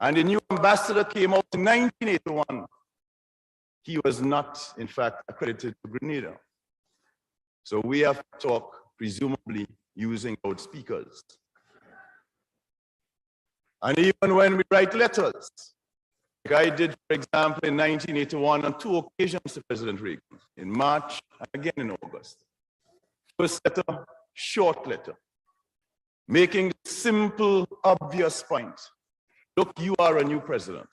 and the new ambassador came out in 1981, he was not, in fact, accredited to Grenada. So we have to talk, presumably, using loudspeakers. And even when we write letters, like I did, for example, in 1981 on 2 occasions to President Reagan, in March and again in August. First letter, short letter, making the simple, obvious point. Look, you are a new president.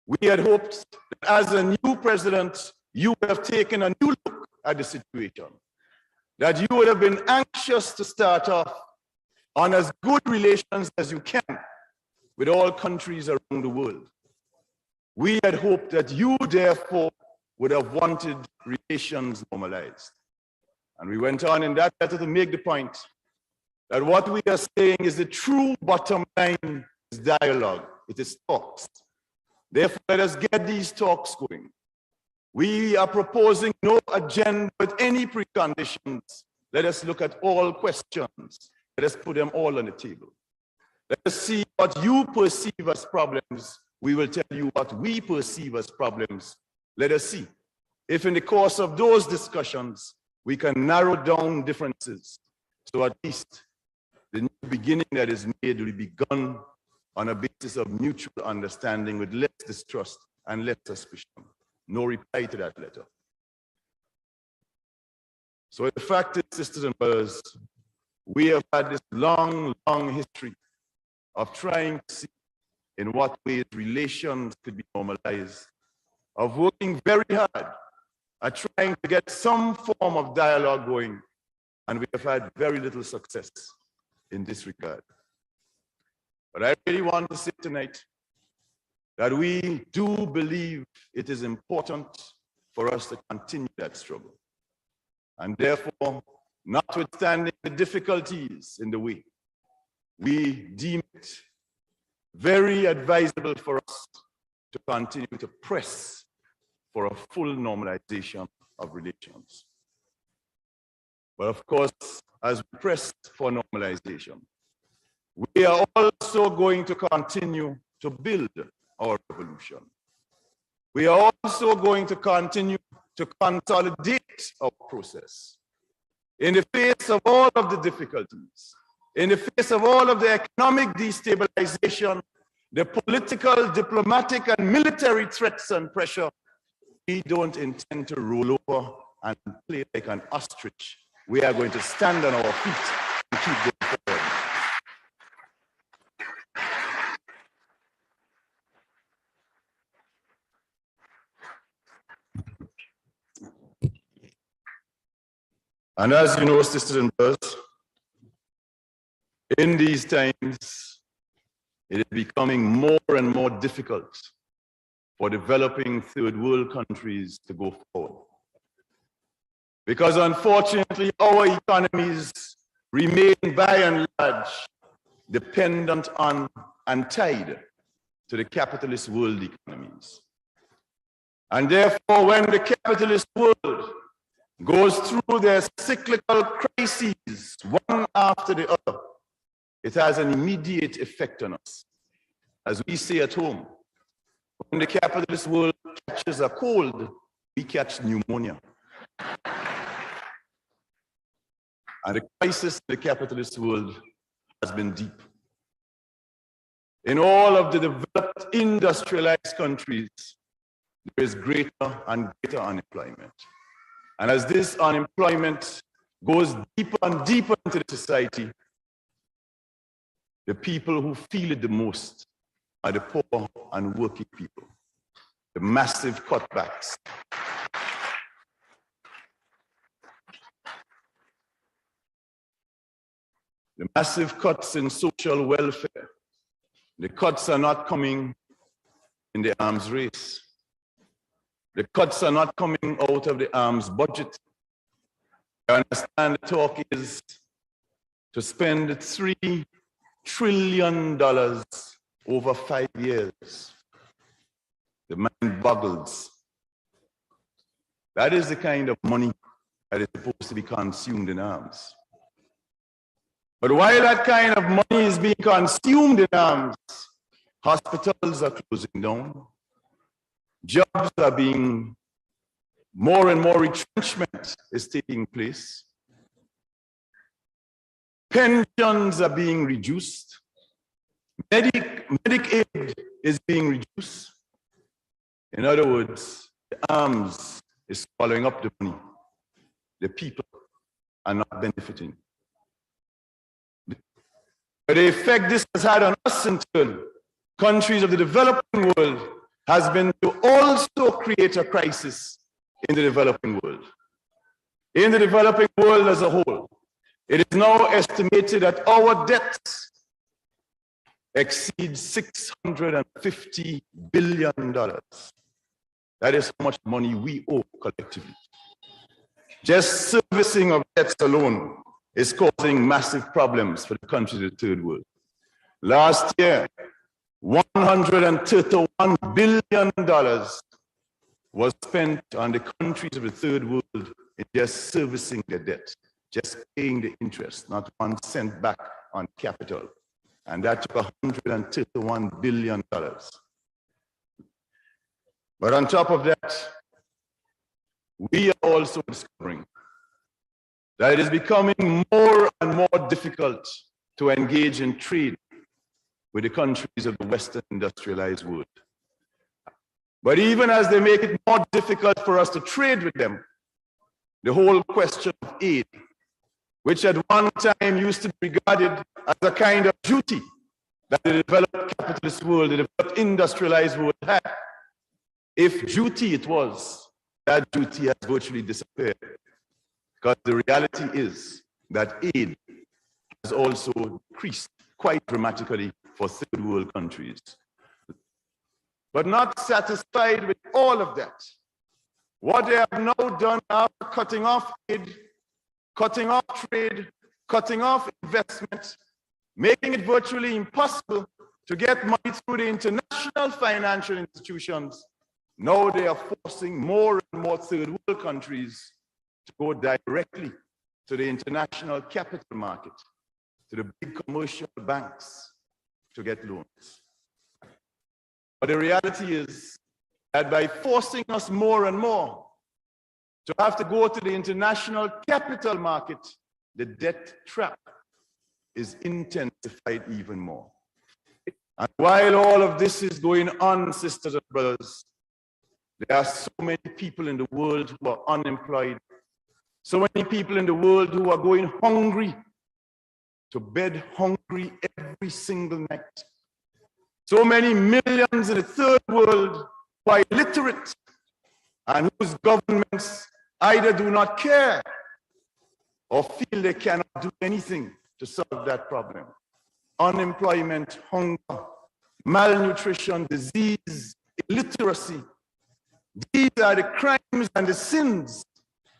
We had hoped that as a new president, you would have taken a new look at the situation, that you would have been anxious to start off on as good relations as you can with all countries around the world. We had hoped that you, therefore, would have wanted relations normalized. And we went on in that letter to make the point that what we are saying is the true bottom line is dialogue. It is talks. Therefore, let us get these talks going. We are proposing no agenda with any preconditions. Let us look at all questions. Let us put them all on the table. Let us see what you perceive as problems. We will tell you what we perceive as problems. Let us see if in the course of those discussions, we can narrow down differences. So at least the new beginning that is made will be begun on a basis of mutual understanding with less distrust and less suspicion. No reply to that letter. So the fact is, sisters and brothers, we have had this long, long history of trying to see in what ways relations could be normalized, of working very hard at trying to get some form of dialogue going, and we have had very little success in this regard. But I really want to say tonight that we do believe it is important for us to continue that struggle. And therefore, notwithstanding the difficulties in the way, we deem it very advisable for us to continue to press for a full normalization of relations. But of course, as we press for normalization, we are also going to continue to build our revolution. We are also going to continue to consolidate our process. In the face of all of the difficulties, in the face of all of the economic destabilization, the political, diplomatic, and military threats and pressure, we don't intend to roll over and play like an ostrich. We are going to stand on our feet and keep going forward. And as you know, sisters and brothers, in these times, it is becoming more and more difficult for developing third world countries to go forward. Because unfortunately, our economies remain by and large dependent on and tied to the capitalist world economies. And therefore, when the capitalist world goes through their cyclical crises, one after the other, it has an immediate effect on us. As we say at home, when the capitalist world catches a cold, we catch pneumonia. And the crisis in the capitalist world has been deep. In all of the developed industrialized countries, there is greater and greater unemployment. And as this unemployment goes deeper and deeper into the society, the people who feel it the most are the poor and working people. The massive cutbacks. The massive cuts in social welfare. The cuts are not coming in the arms race. The cuts are not coming out of the arms budget. I understand the talk is to spend $3 trillion over 5 years. The mind boggles. That is the kind of money that is supposed to be consumed in arms. But while that kind of money is being consumed in arms, hospitals are closing down. Jobs are being, more and more retrenchment is taking place. Pensions are being reduced. Medic aid is being reduced. In other words, the arms is swallowing up the money. The people are not benefiting. But the effect this has had on us in turn, countries of the developing world, has been to also create a crisis in the developing world. In the developing world as a whole, it is now estimated that our debts exceed $650 billion. That is how much money we owe collectively. Just servicing of debts alone is causing massive problems for the countries of the third world. Last year, $131 billion was spent on the countries of the third world in just servicing their debt, just paying the interest, not 1 cent back on capital. And that took $131 billion. But on top of that, we are also discovering that it is becoming more and more difficult to engage in trade with the countries of the Western industrialized world. But even as they make it more difficult for us to trade with them, the whole question of aid, which at one time used to be regarded as a kind of duty that the developed capitalist world, the developed industrialized world had, if duty it was, that duty has virtually disappeared. Because the reality is that aid has also decreased quite dramatically for third world countries. But not satisfied with all of that, what they have now done after cutting off aid, cutting off trade, cutting off investment, making it virtually impossible to get money through the international financial institutions, now they are forcing more and more third world countries to go directly to the international capital market, to the big commercial banks to get loans. But the reality is that by forcing us more and more to have to go to the international capital market, the debt trap is intensified even more. And while all of this is going on, sisters and brothers, there are so many people in the world who are unemployed, so many people in the world who are going hungry, to bed hungry every single night. So many millions in the third world who are illiterate and whose governments either do not care or feel they cannot do anything to solve that problem. Unemployment, hunger, malnutrition, disease, illiteracy. These are the crimes and the sins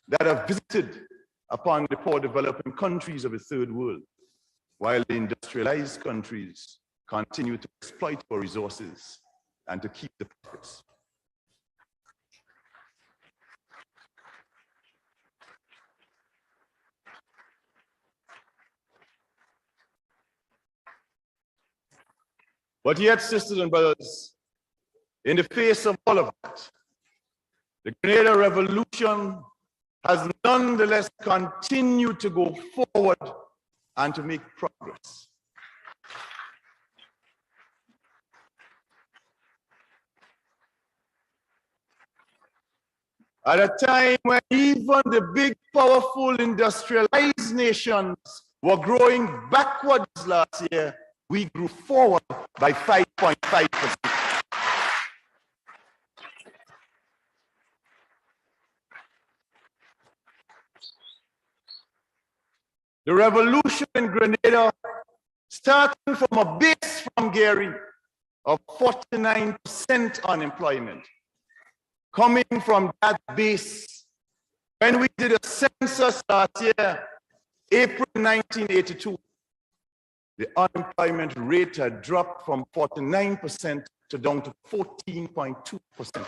that are visited upon the poor developing countries of the third world, while the industrialized countries continue to exploit our resources and to keep the profits. But yet, sisters and brothers, in the face of all of that, the Grenada Revolution has nonetheless continued to go forward and to make progress. At a time when even the big, powerful, industrialized nations were growing backwards last year, we grew forward by 5.5%. The revolution in Grenada, starting from a base from Gary of 49% unemployment, coming from that base, when we did a census last year, April 1982, the unemployment rate had dropped from 49% to down to 14.2%.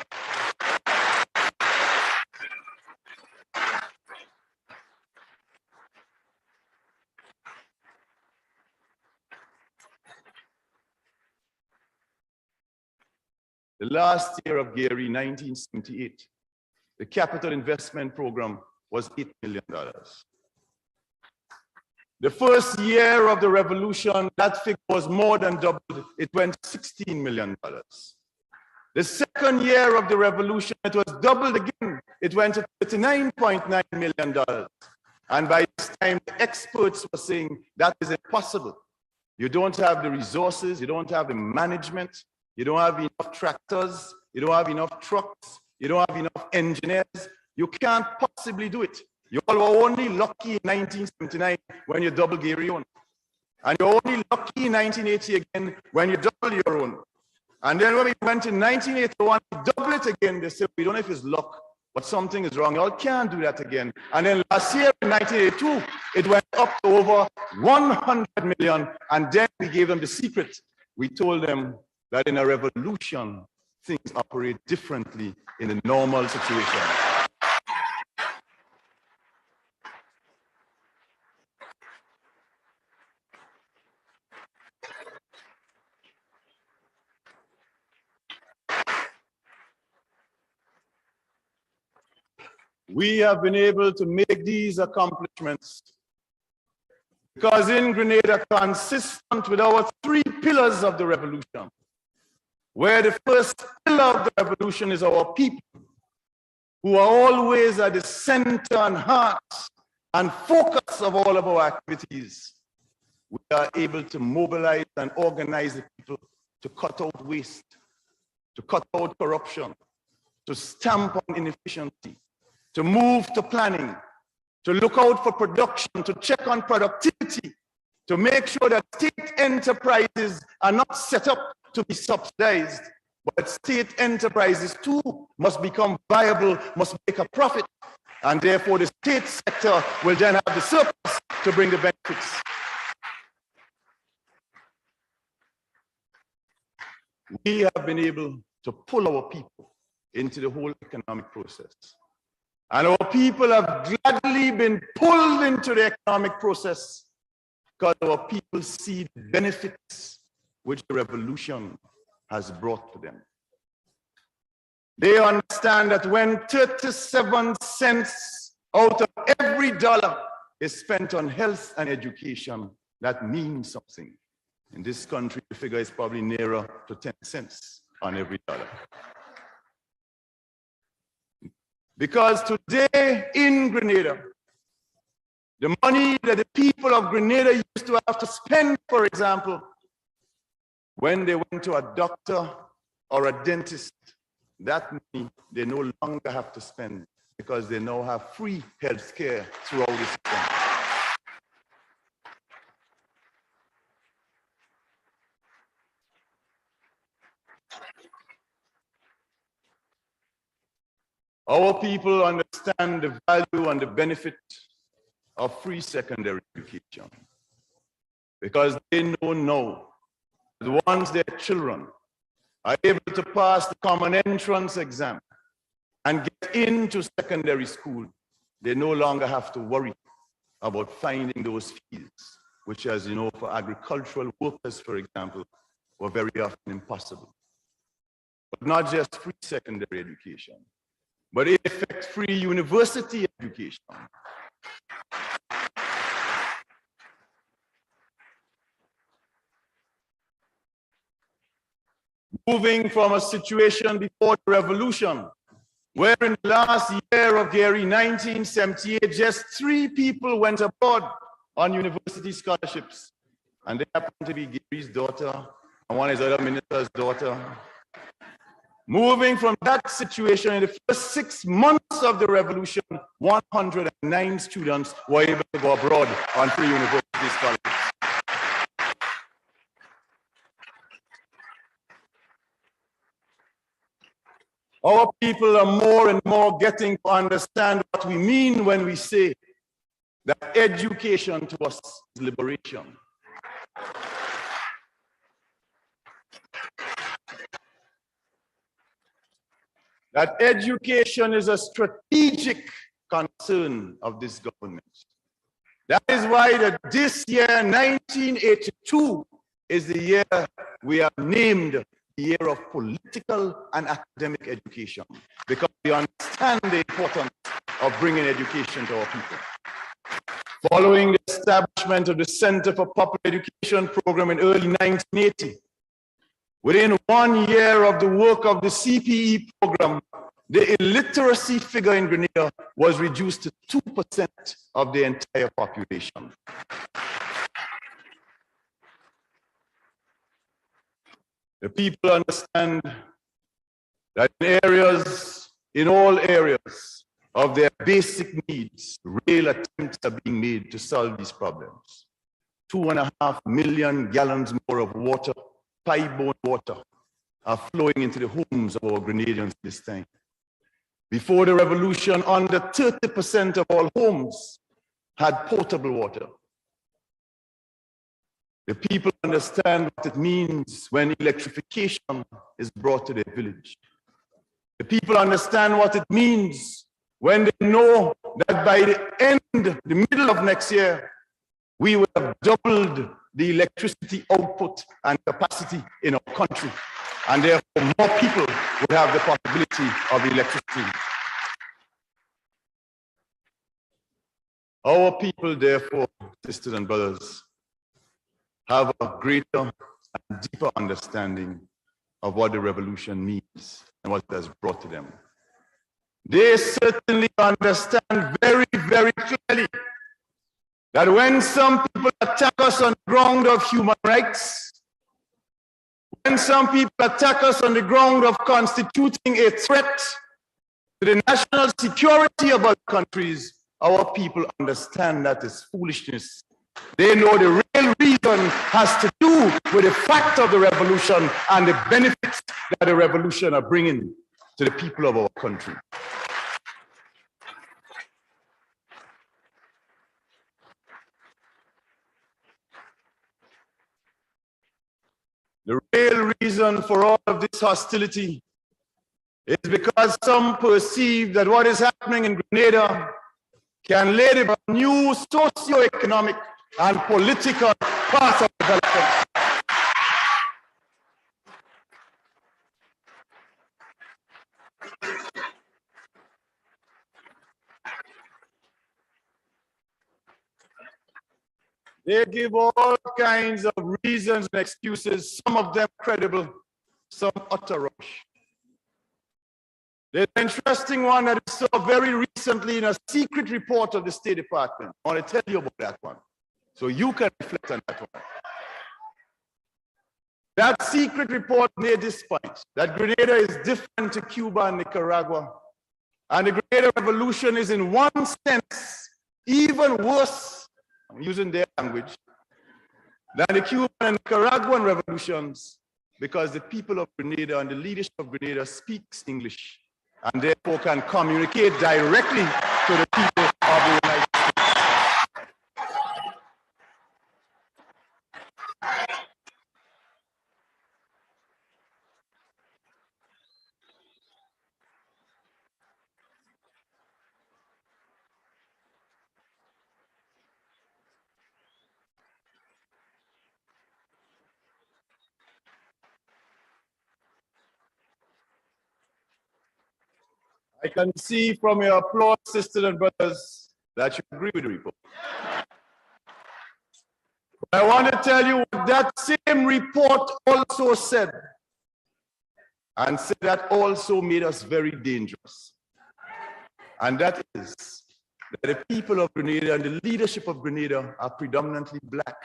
The last year of Gary, 1978, the capital investment program was $8 million. The first year of the revolution, that figure was more than doubled. It went to $16 million. The second year of the revolution, it was doubled again. It went to $39.9 million. And by this time, the experts were saying that is impossible. You don't have the resources, you don't have the management, you don't have enough tractors, you don't have enough trucks, you don't have enough engineers. You can't possibly do it. You all were only lucky in 1979 when you double Gary own. And you're only lucky in 1980 again when you double your own. And then when we went in 1981, we double it again. They said, we don't know if it's luck, but something is wrong. You all can't do that again. And then last year in 1982, it went up to over 100 million. And then we gave them the secret. We told them that in a revolution, things operate differently in a normal situation. We have been able to make these accomplishments because in Grenada, consistent with our 3 pillars of the revolution, where the first pillar of the revolution is our people, who are always at the center and heart and focus of all of our activities, we are able to mobilize and organize the people to cut out waste, to cut out corruption, to stamp on inefficiency, to move to planning, to look out for production, to check on productivity, to make sure that state enterprises are not set up to be subsidized, but state enterprises too must become viable, must make a profit, and therefore the state sector will then have the surplus to bring the benefits. We have been able to pull our people into the whole economic process. And our people have gladly been pulled into the economic process because our people see the benefits which the revolution has brought to them. They understand that when 37 cents out of every dollar is spent on health and education, that means something. In this country, the figure is probably nearer to 10 cents on every dollar. Because today in Grenada, the money that the people of Grenada used to have to spend, for example, when they went to a doctor or a dentist, that money they no longer have to spend because they now have free health care throughout the system. Our people understand the value and the benefit of free secondary education because they know now that once their children are able to pass the common entrance exam and get into secondary school, they no longer have to worry about finding those fields, which, as you know, for agricultural workers, for example, were very often impossible. But not just free secondary education, but it affects free university education. Moving from a situation before the revolution, where in the last year of Gary, 1978, just 3 people went abroad on university scholarships. And they happened to be Gary's daughter, and one is other minister's daughter. Moving from that situation, in the first 6 months of the revolution, 109 students were able to go abroad on free university scholarships. Our people are more and more getting to understand what we mean when we say that education to us is liberation. That education is a strategic concern of this government. That is why this year, 1982, is the year we have named the year of political and academic education, because we understand the importance of bringing education to our people. Following the establishment of the Center for Popular Education program in early 1980, within 1 year of the work of the CPE program, the illiteracy figure in Grenada was reduced to 2% of the entire population. The people understand that in all areas of their basic needs, real attempts are being made to solve these problems. 2.5 million gallons more of water, pipe-borne water, are flowing into the homes of our Grenadians this time. Before the revolution, under 30% of all homes had potable water. The people understand what it means when electrification is brought to their village. The people understand what it means when they know that by the middle of next year, we will have doubled the electricity output and capacity in our country. And therefore, more people would have the possibility of electricity. Our people, therefore, sisters and brothers, have a greater and deeper understanding of what the revolution means and what it has brought to them. They certainly understand very, very clearly that when some people attack us on the ground of human rights, when some people attack us on the ground of constituting a threat to the national security of our countries, our people understand that is foolishness. They know the real reason has to do with the fact of the revolution and the benefits that the revolution are bringing to the people of our country. The real reason for all of this hostility is because some perceive that what is happening in Grenada can lead to a new socio-economic and political path of development. They give all kinds of reasons and excuses, some of them credible, some utter rubbish. There's an interesting one that I saw very recently in a secret report of the State Department. I want to tell you about that one, so you can reflect on that one. That secret report made this point, that Grenada is different to Cuba and Nicaragua, and the Grenada Revolution is in one sense even worse, I'm using their language, than the Cuban and Nicaraguan revolutions, because the people of Grenada and the leadership of Grenada speaks English and therefore can communicate directly to the people of the United States. I can see from your applause, sisters and brothers, that you agree with the report. But I want to tell you what that same report also said, and said that also made us very dangerous. And that is that the people of Grenada and the leadership of Grenada are predominantly Black.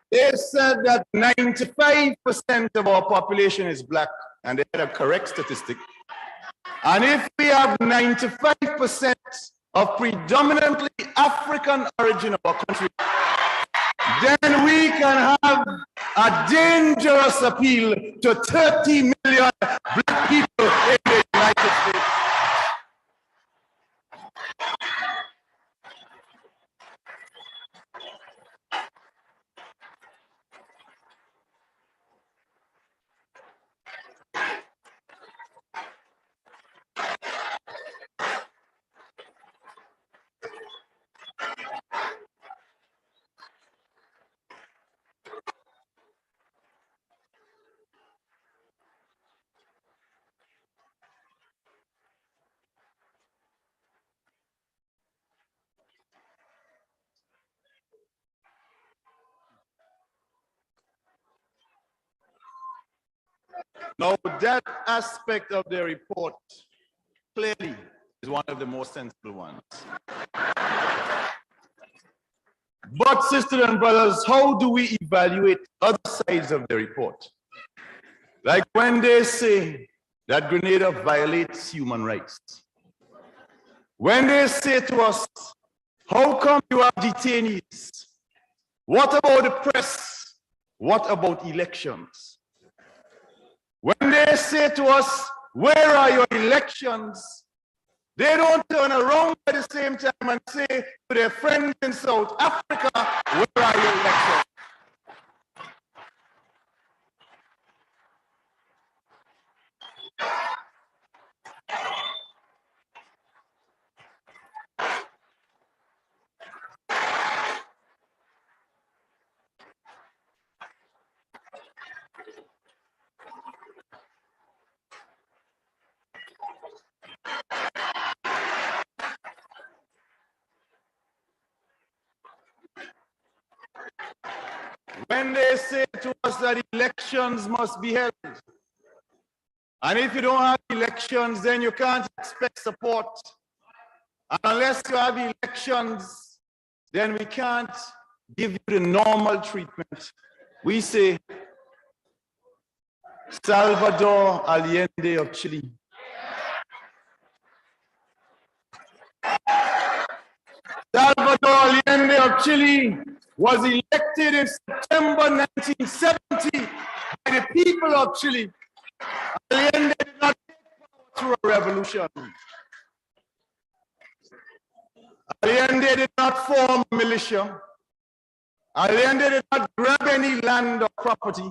They said that 95% of our population is Black, and they had a correct statistic. And if we have 95% of predominantly African origin of our country, then we can have a dangerous appeal to 30 million Black people in the United States. Now, that aspect of the report clearly is one of the most sensible ones. But, sisters and brothers, how do we evaluate other sides of the report? Like when they say that Grenada violates human rights. When they say to us, how come you have detainees? What about the press? What about elections? When they say to us, where are your elections? They don't turn around at the same time and say to their friends in South Africa, where are your elections? When they say to us that elections must be held, and if you don't have elections, then you can't expect support. And unless you have elections, then we can't give you the normal treatment. We say, Salvador Allende of Chile. Salvador Allende of Chile was elected in September 1970 by the people of Chile. Allende did not take power through a revolution. Allende did not form a militia. Allende did not grab any land or property.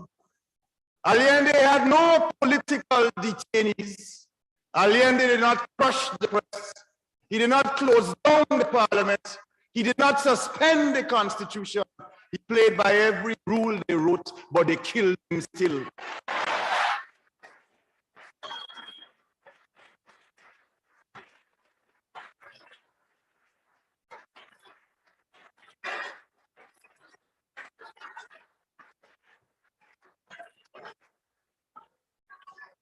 Allende had no political detainees. Allende did not crush the press. He did not close down the parliament. He did not suspend the constitution. He played by every rule they wrote, but they killed him still.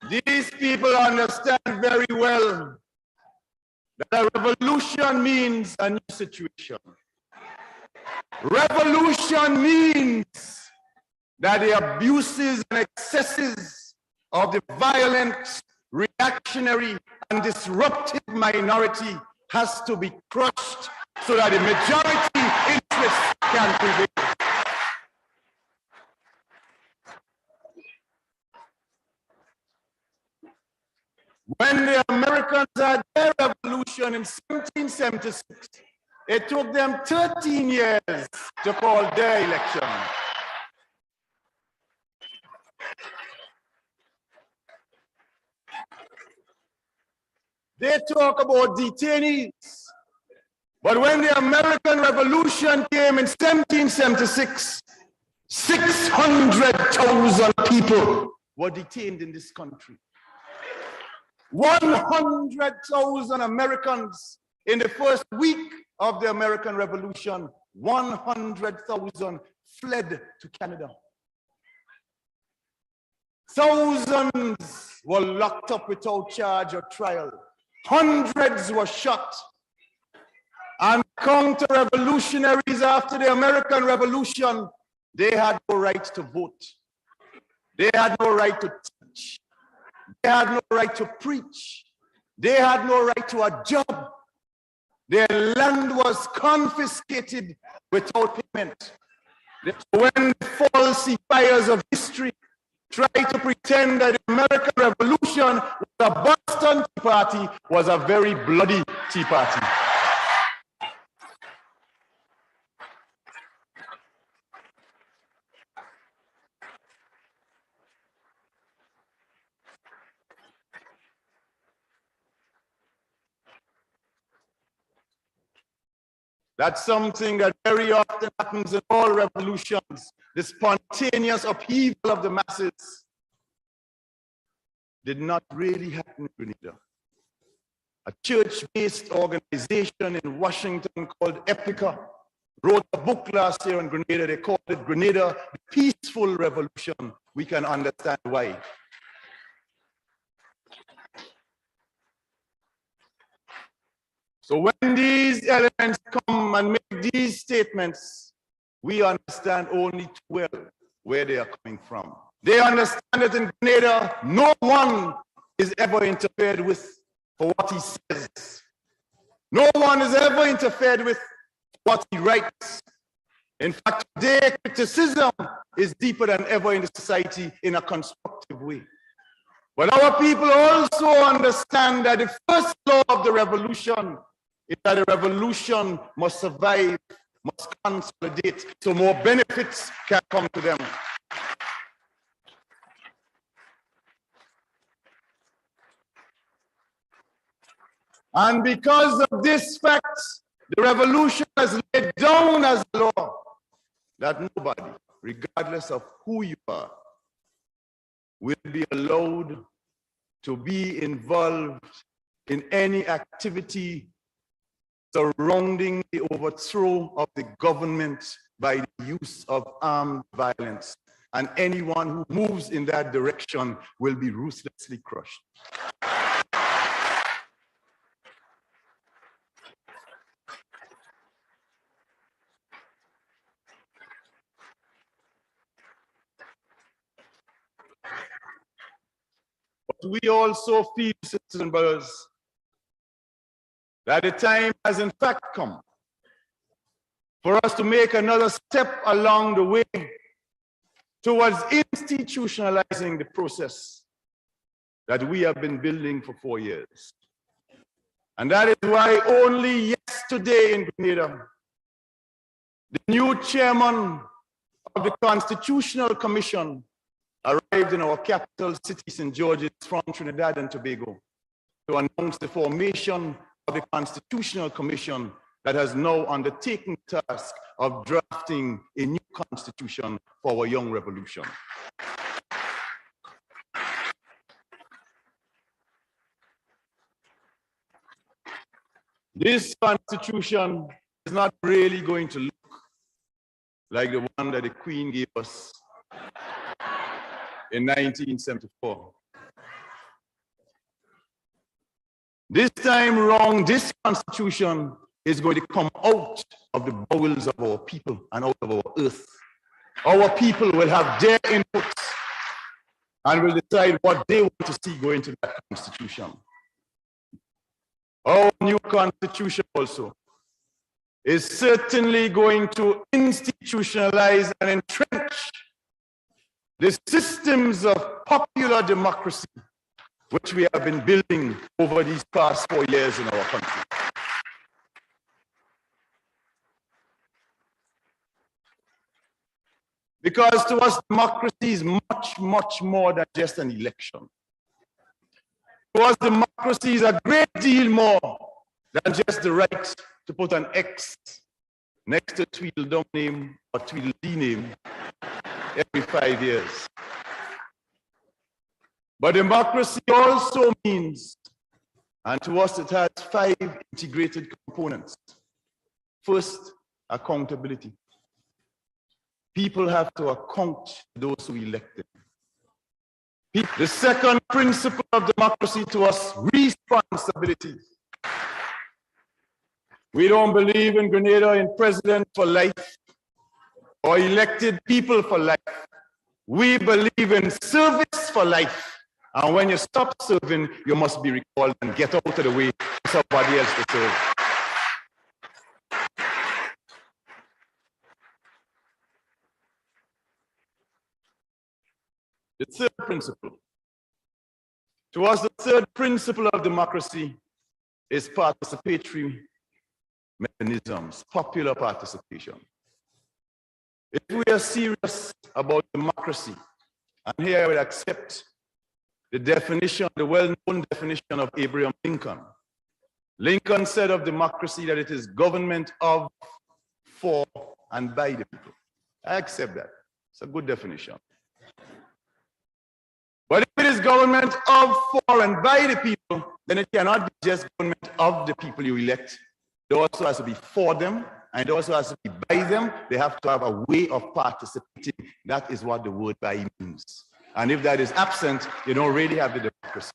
These people understand very well that a revolution means a new situation. Revolution means that the abuses and excesses of the violent, reactionary, and disruptive minority has to be crushed so that the majority interests can prevail. When the Americans had their revolution in 1776, it took them 13 years to call their election. They talk about detainees, but when the American Revolution came in 1776, 600,000 people were detained in this country. 100,000 Americans in the first week of the American Revolution, 100,000 fled to Canada. Thousands were locked up without charge or trial. Hundreds were shot. And counter-revolutionaries after the American Revolution, they had no right to vote. They had no right to teach. They had no right to preach. They had no right to a job. Their land was confiscated without payment. When the falsifiers of history try to pretend that the American Revolution was a Boston Tea Party, was a very bloody Tea Party. That's something that very often happens in all revolutions, the spontaneous upheaval of the masses. Did not really happen in Grenada. A church-based organization in Washington called Epica wrote a book last year on Grenada. They called it Grenada, the Peaceful Revolution. We can understand why. So when these elements come and make these statements, we understand only too well where they are coming from. They understand that in Grenada, no one is ever interfered with for what he says. No one is ever interfered with what he writes. In fact, today criticism is deeper than ever in the society in a constructive way. But our people also understand that the first law of the revolution is that the revolution must survive, must consolidate, so more benefits can come to them. And because of this fact, the revolution has laid down as a law that nobody, regardless of who you are, will be allowed to be involved in any activity surrounding the overthrow of the government by the use of armed violence. And anyone who moves in that direction will be ruthlessly crushed. But we also feel, sisters and brothers, that the time has in fact come for us to make another step along the way towards institutionalizing the process that we have been building for 4 years. And that is why only yesterday in Grenada, the new chairman of the Constitutional Commission arrived in our capital city, St. George's, from Trinidad and Tobago, to announce the formation of the Constitutional Commission that has now undertaken the task of drafting a new constitution for our young revolution. This constitution is not really going to look like the one that the Queen gave us in 1974. This time around, this constitution is going to come out of the bowels of our people and out of our earth. Our people will have their inputs and will decide what they want to see go into that constitution. Our new constitution also is certainly going to institutionalize and entrench the systems of popular democracy which we have been building over these past 4 years in our country. Because to us, democracy is much, much more than just an election. To us, democracy is a great deal more than just the right to put an X next to Tweedledum name or Tweedledee name every 5 years. But democracy also means, and to us it has 5 integrated components. First, accountability. People have to account to those who elected. The second principle of democracy to us, responsibility. We don't believe in Grenada in president for life or elected people for life. We believe in service for life. And when you stop serving, you must be recalled and get out of the way for somebody else to serve. The third principle. To us, the third principle of democracy is participatory mechanisms, popular participation. If we are serious about democracy, and here I would accept the definition, the well-known definition of Abraham Lincoln. Lincoln said of democracy that it is government of, for, and by the people. I accept that. It's a good definition. But if it is government of, for, and by the people, then it cannot be just government of the people you elect. It also has to be for them, and it also has to be by them. They have to have a way of participating. That is what the word by means. And if that is absent, you don't really have the democracy.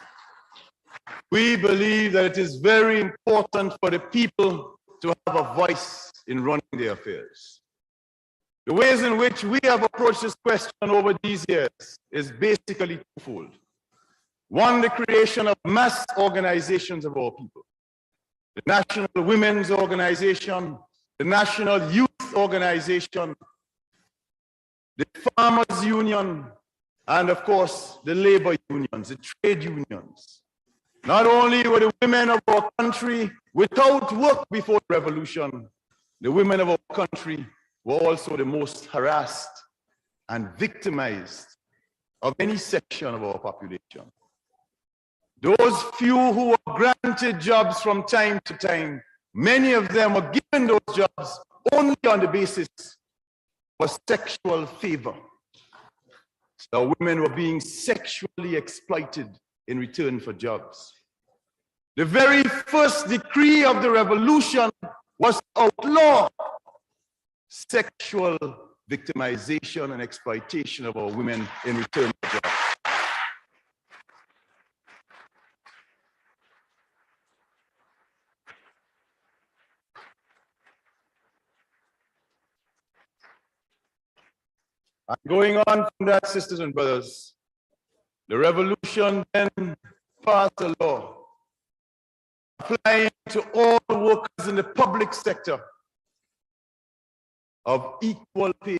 We believe that it is very important for the people to have a voice in running their affairs, The ways in which we have approached this question over these years is basically twofold. One, the creation of mass organizations of our people. The National Women's Organization, the National Youth Organization, the Farmers Union, and of course, the labor unions, the trade unions. Not only were the women of our country without work before the revolution, the women of our country were also the most harassed and victimized of any section of our population. Those few who were granted jobs from time to time, many of them were given those jobs only on the basis of sexual favor. So women were being sexually exploited in return for jobs. The very first decree of the revolution was to outlaw sexual victimization and exploitation of our women in return for jobs. And going on from that, sisters and brothers, the revolution then passed a law applying to all workers in the public sector of equal pay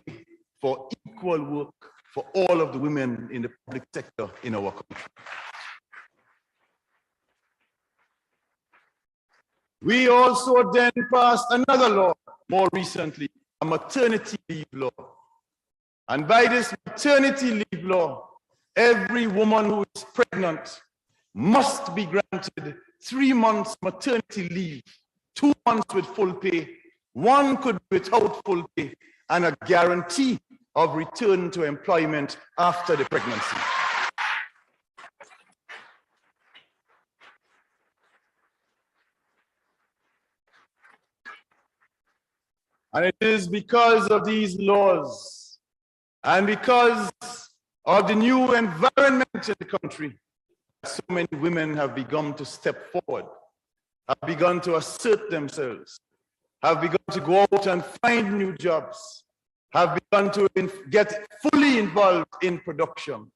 for equal work for all of the women in the public sector in our country. We also then passed another law more recently, a maternity leave law. And by this maternity leave law, every woman who is pregnant must be granted 3 months maternity leave, 2 months with full pay, 1 could be without full pay, and a guarantee of return to employment after the pregnancy. And it is because of these laws and because of the new environment in the country, so many women have begun to step forward, have begun to assert themselves, have begun to go out and find new jobs, have begun to get fully involved in production.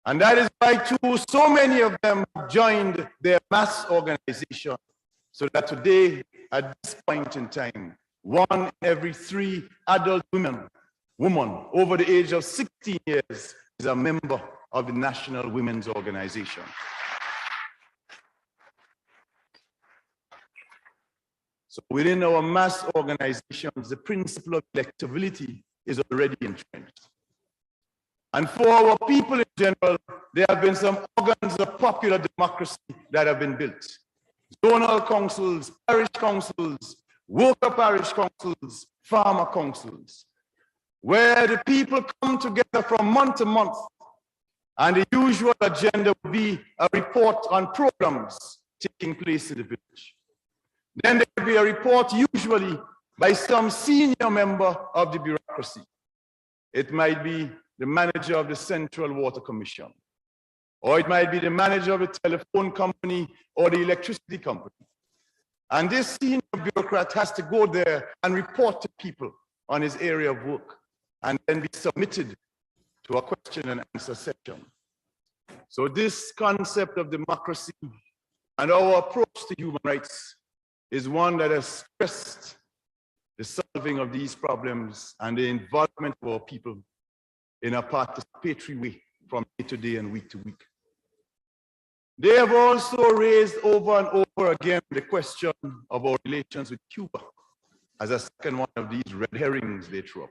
And that is why too, so many of them have joined their mass organization, so that today, at this point in time, 1 in every 3 adult women over the age of 16 years is a member of the National Women's Organization. So within our mass organizations, the principle of electability is already entrenched. And for our people in general, there have been some organs of popular democracy that have been built. Zonal councils, parish councils, worker parish councils, farmer councils, where the people come together from month to month, and the usual agenda will be a report on programs taking place in the village. Then there will be a report usually by some senior member of the bureaucracy. It might be the manager of the Central Water Commission, or it might be the manager of the telephone company or the electricity company. And this senior bureaucrat has to go there and report to people on his area of work and then be submitted to a question and answer session. So this concept of democracy and our approach to human rights is one that has stressed the solving of these problems and the involvement of our people in a participatory way from day to day and week to week. They have also raised over and over again the question of our relations with Cuba as a second one of these red herrings they throw up.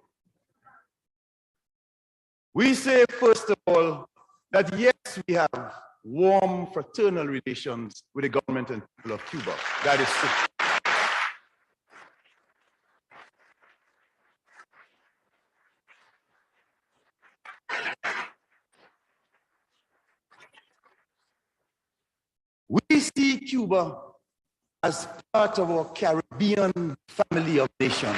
We say, first of all, that yes, we have warm fraternal relations with the government and people of Cuba. That is true. We see Cuba as part of our Caribbean family of nations.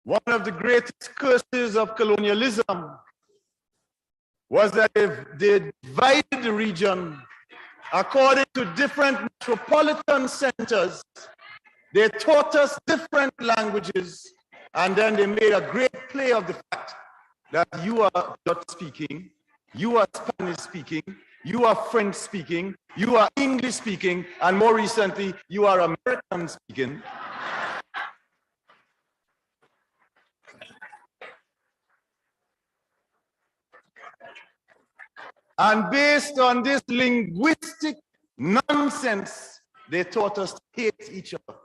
One of the greatest curses of colonialism was that if they divided the region according to different metropolitan centers, they taught us different languages, and then they made a great play of the fact that you are Dutch speaking, you are Spanish speaking, you are French speaking, you are English speaking, and more recently, you are American speaking. And based on this linguistic nonsense, they taught us to hate each other.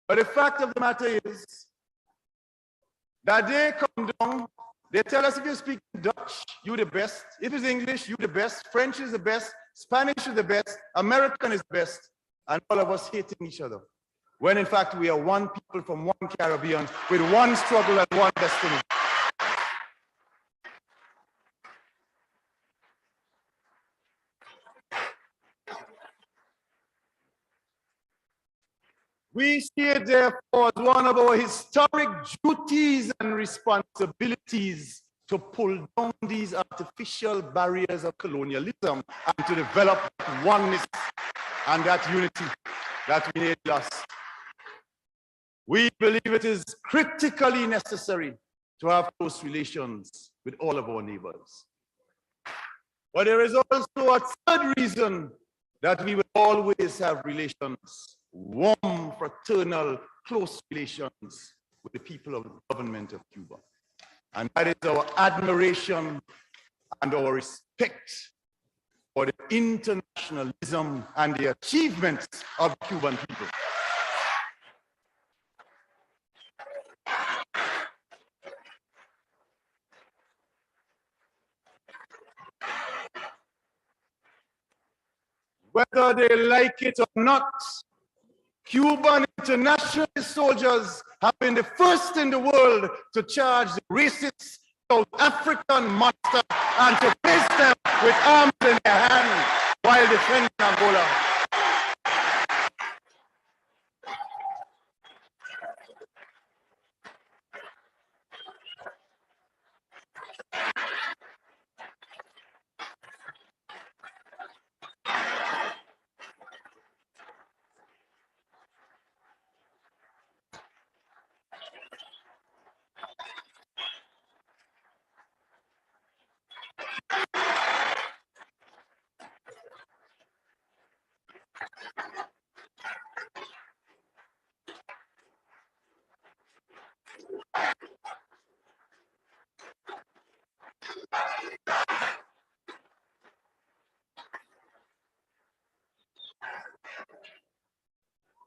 But the fact of the matter is that they come down, they tell us if you speak Dutch, you're the best. If it's English, you're the best. French is the best. Spanish is the best. American is best. And all of us hating each other. When in fact we are one people from one Caribbean with one struggle and one destiny. We see it therefore as one of our historic duties and responsibilities to pull down these artificial barriers of colonialism and to develop oneness and that unity that we need lost. We believe it is critically necessary to have close relations with all of our neighbors. But there is also a third reason that we will always have relations, warm, fraternal, close relations with the people of the government of Cuba. And that is our admiration and our respect for the internationalism and the achievements of the Cuban people. Whether they like it or not, Cuban internationalist soldiers have been the first in the world to charge the racist South African monster and to face them with arms in their hands while defending Angola.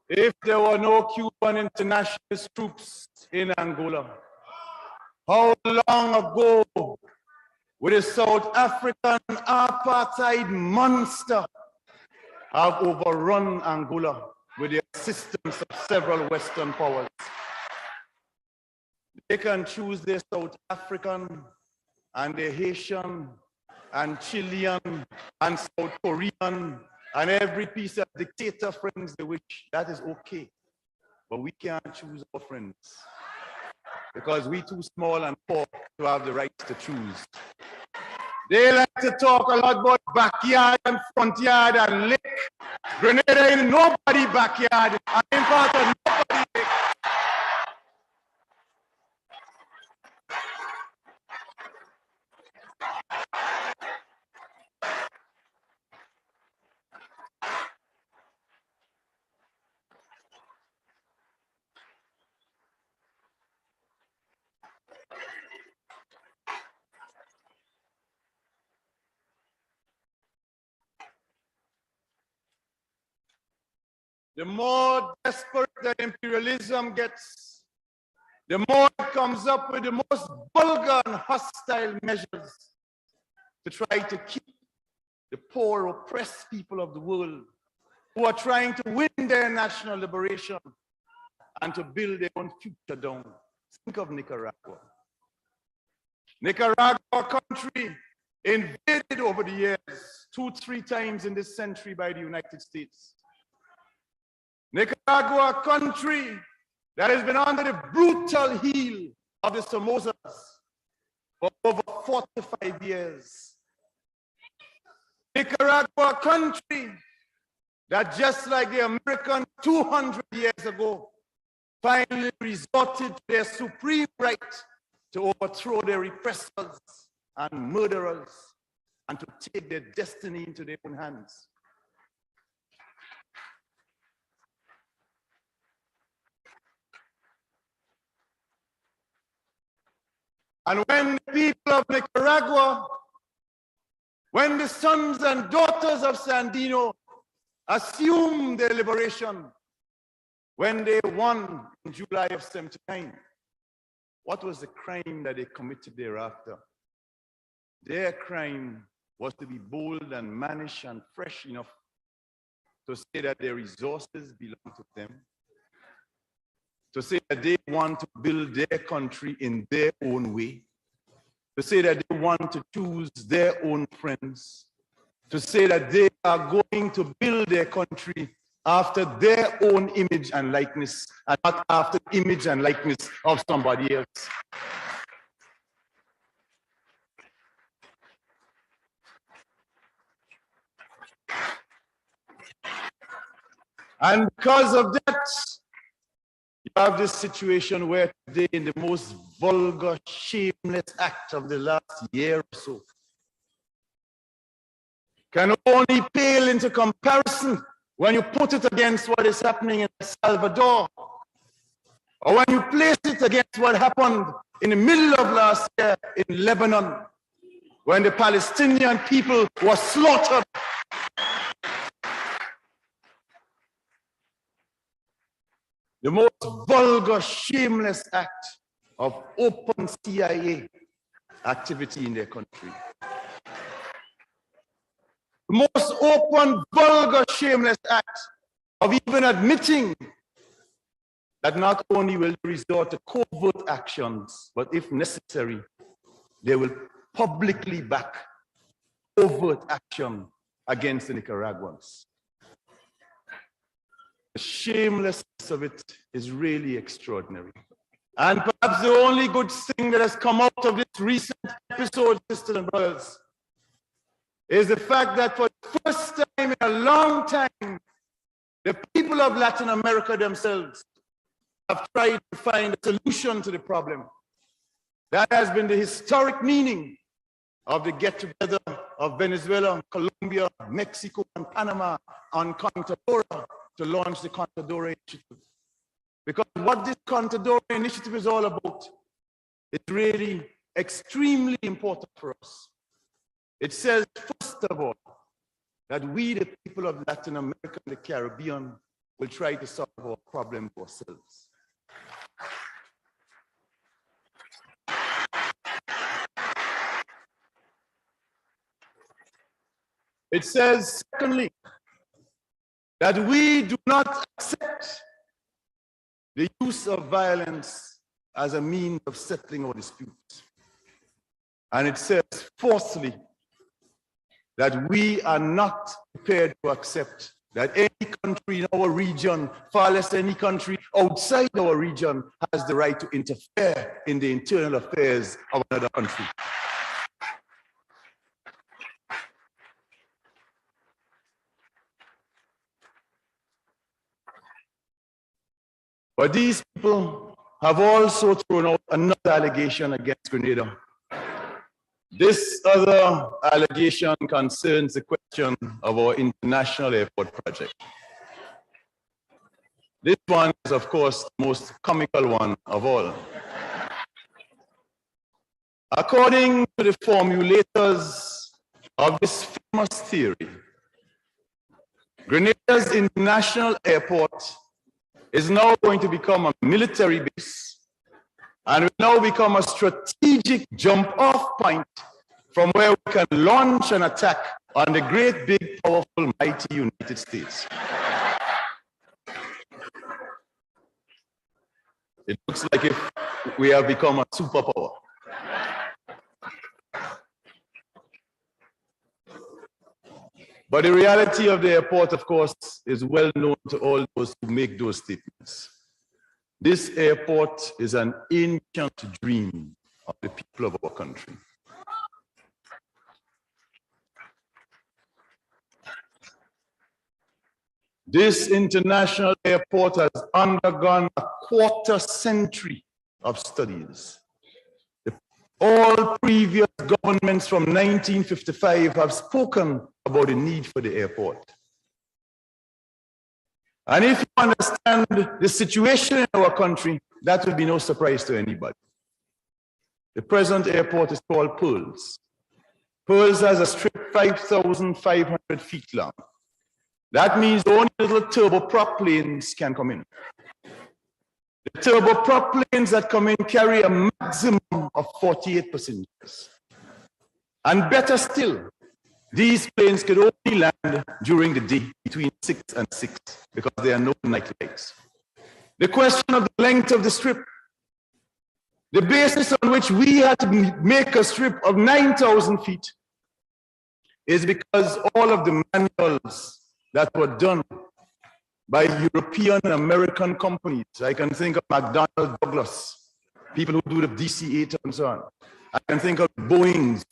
If there were no Cuban internationalist troops in Angola, how long ago would a South African apartheid monster have overrun Angola with the assistance of several Western powers? They can choose their South African and their Haitian and Chilean and South Korean and every piece of dictator friends they wish. That is okay. But we can't choose our friends because we're too small and poor to have the right to choose. They like to talk a lot about backyard and front yard and lake. Grenada ain't nobody's backyard. I ain't part of nobody's lake. The more desperate that imperialism gets, the more it comes up with the most vulgar and hostile measures to try to keep the poor, oppressed people of the world who are trying to win their national liberation and to build their own future down. Think of Nicaragua. Nicaragua, a country invaded over the years 2-3 times in this century by the United States. Nicaragua, a country that has been under the brutal heel of the Somozas. for over 45 years. Nicaragua, a country that just like the American 200 years ago, finally resorted to their supreme right to overthrow their repressors and murderers and to take their destiny into their own hands. And when the people of Nicaragua, when the sons and daughters of Sandino assumed their liberation, when they won in July of '79, what was the crime that they committed thereafter? Their crime was to be bold and mannish and fresh enough to say that their resources belong to them, to say that they want to build their country in their own way, to say that they want to choose their own friends, to say that they are going to build their country after their own image and likeness, and not after the image and likeness of somebody else. And because of that, you have this situation where today, in the most vulgar, shameless act of the last year or so, can only pale into comparison when you put it against what is happening in El Salvador, or when you place it against what happened in the middle of last year in Lebanon, when the Palestinian people were slaughtered. The most vulgar, shameless act of open CIA activity in their country. The most open, vulgar, shameless act of even admitting that not only will they resort to covert actions, but if necessary, they will publicly back overt action against the Nicaraguans. The shamelessness of it is really extraordinary. And perhaps the only good thing that has come out of this recent episode, sisters and brothers, is the fact that for the first time in a long time, the people of Latin America themselves have tried to find a solution to the problem. That has been the historic meaning of the get-together of Venezuela, Colombia, Mexico, and Panama on Contadora to launch the Contadora Initiative. Because what this Contadora Initiative is all about is really extremely important for us. It says, first of all, that we, the people of Latin America and the Caribbean, will try to solve our problem ourselves. It says, secondly, that we do not accept the use of violence as a means of settling our disputes. And it says, fourthly, that we are not prepared to accept that any country in our region, far less any country outside our region, has the right to interfere in the internal affairs of another country. But these people have also thrown out another allegation against Grenada. This other allegation concerns the question of our international airport project. This one is, of course, the most comical one of all. According to the formulators of this famous theory, Grenada's international airport is now going to become a military base and will now become a strategic jump-off point from where we can launch an attack on the great, big, powerful, mighty United States. It looks like if we have become a superpower. But the reality of the airport, of course, is well known to all those who make those statements. This airport is an ancient dream of the people of our country. This international airport has undergone a quarter century of studies. All previous governments from 1955 have spoken about the need for the airport. And if you understand the situation in our country, that will be no surprise to anybody. The present airport is called Pearls. Pearls has a strip 5,500 feet long. That means only little turboprop planes can come in. The turboprop planes that come in carry a maximum of 48 passengers. And better still, these planes could only land during the day between 6 and 6 because there are no night flights. The question of the length of the strip, the basis on which we had to make a strip of 9,000 feet is because all of the manuals that were done by European and American companies. I can think of McDonnell Douglas, people who do the DC-8 and so on. I can think of Boeing's.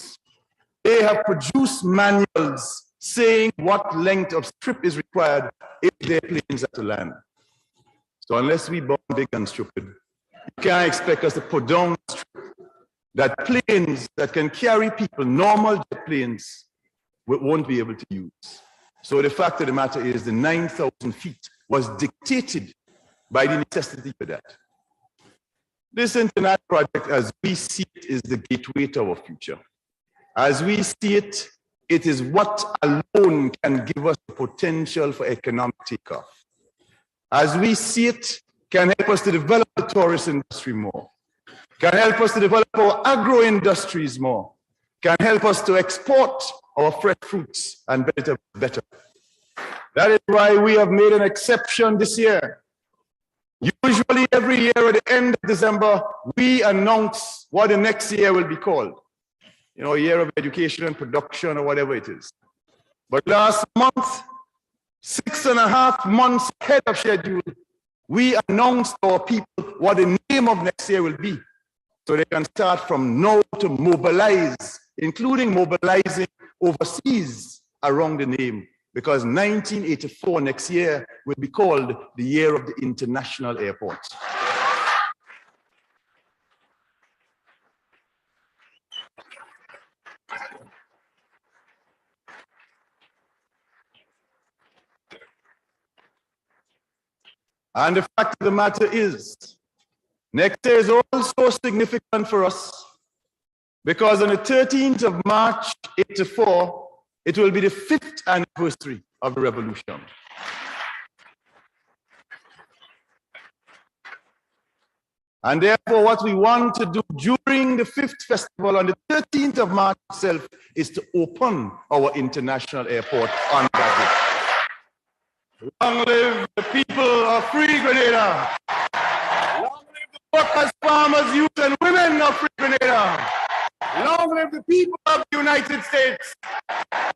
They have produced manuals saying what length of strip is required if their planes are to land. So unless we born big and stupid, you can't expect us to put down that planes that can carry people, normal jet planes, we won't be able to use. So the fact of the matter is the 9,000 feet was dictated by the necessity for that. This international project, as we see it, is the gateway to our future. As we see it, it is what alone can give us the potential for economic takeoff. As we see it, can help us to develop the tourist industry more, can help us to develop our agro industries more, can help us to export our fresh fruits and better. That is why we have made an exception this year. Usually every year at the end of December, we announce what the next year will be called. You know, a year of education and production or whatever it is. But last month, 6.5 months ahead of schedule, we announced to our people what the name of next year will be. So they can start from now to mobilize, including mobilizing overseas around the name. Because 1984 next year will be called the year of the international airport. And the fact of the matter is, next year is also significant for us because on the 13th of March, 1984, it will be the 5th anniversary of the revolution. And therefore, what we want to do during the 5th festival on the 13th of March itself is to open our international airport on budget. Long live the people of Free Grenada. Long live the workers, farmers, youth, and women of Free Grenada. Long live the people of the United States.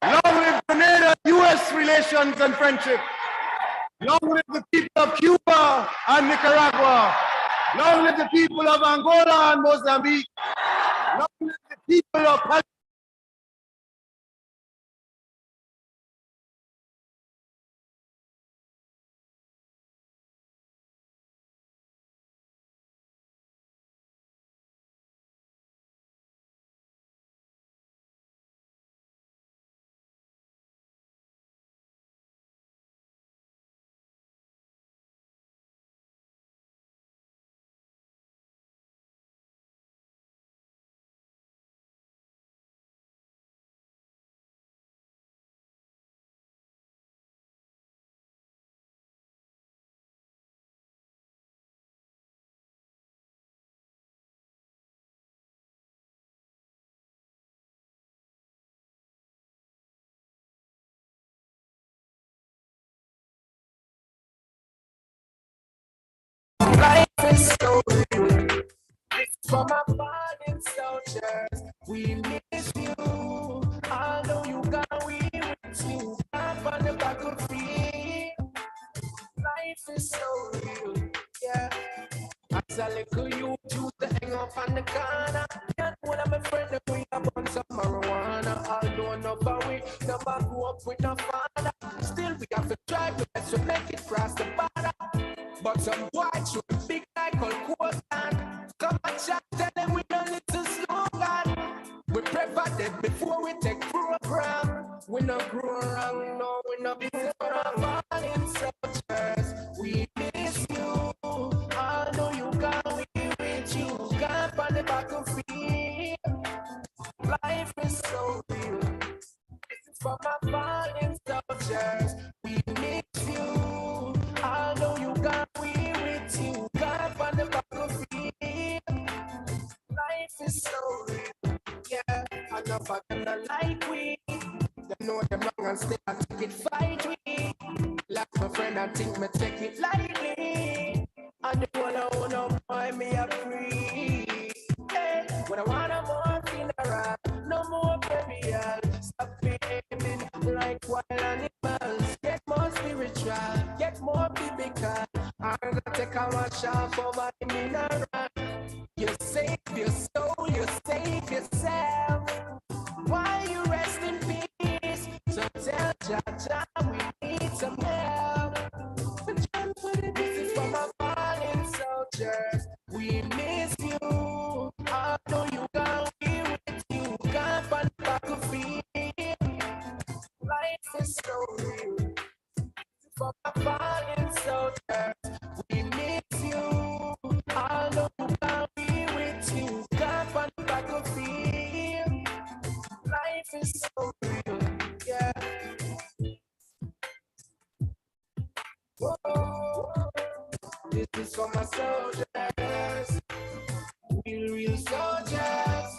Long live Grenada-US relations and friendship. Long live the people of Cuba and Nicaragua. Long live the people of Angola and Mozambique. Long live the people of Palestine. Life is so real. For my fallen soldiers, we miss you. Although you got we with you, up on the battlefield. Life is so real, yeah. As a little you choose to hang up on the corner. with no father. Still we have to try to best to make it cross the border. But some white should big like a quote and come and chat, tell them we don't need to slogan. We prefer them before we take program. We not grow wrong, no, we not be wrong. Falling soldiers, we miss you. I know you can't be with you. Can't find the battlefield. Life is so real. This is for my fallen soldiers. We miss you. I know you can't be with you. Can't find the battlefield. Life is so real. Yeah, I know I gonna like we. They know them wrong and stay and take it fight we. Like my friend, I think me take it lightly. And the one I wanna buy me a free. Hey, when I wanna more funeral, no more burial. Stop behaving like wild animals. Get more spiritual, get more biblical. I'm gonna take a wash off over the mineral. You save your soul, you save yourself. Why you rest in peace? So tell Jah we need some help. This is for my fallen soldiers. We miss you. I know you can't be with you. Can't find the battlefield. Life is so real. This is for my fallen soldiers. We miss you. I know you can't be with you. Can't find the battlefield. Life is so real. Yeah. Whoa. This is for my soldiers, real soldiers.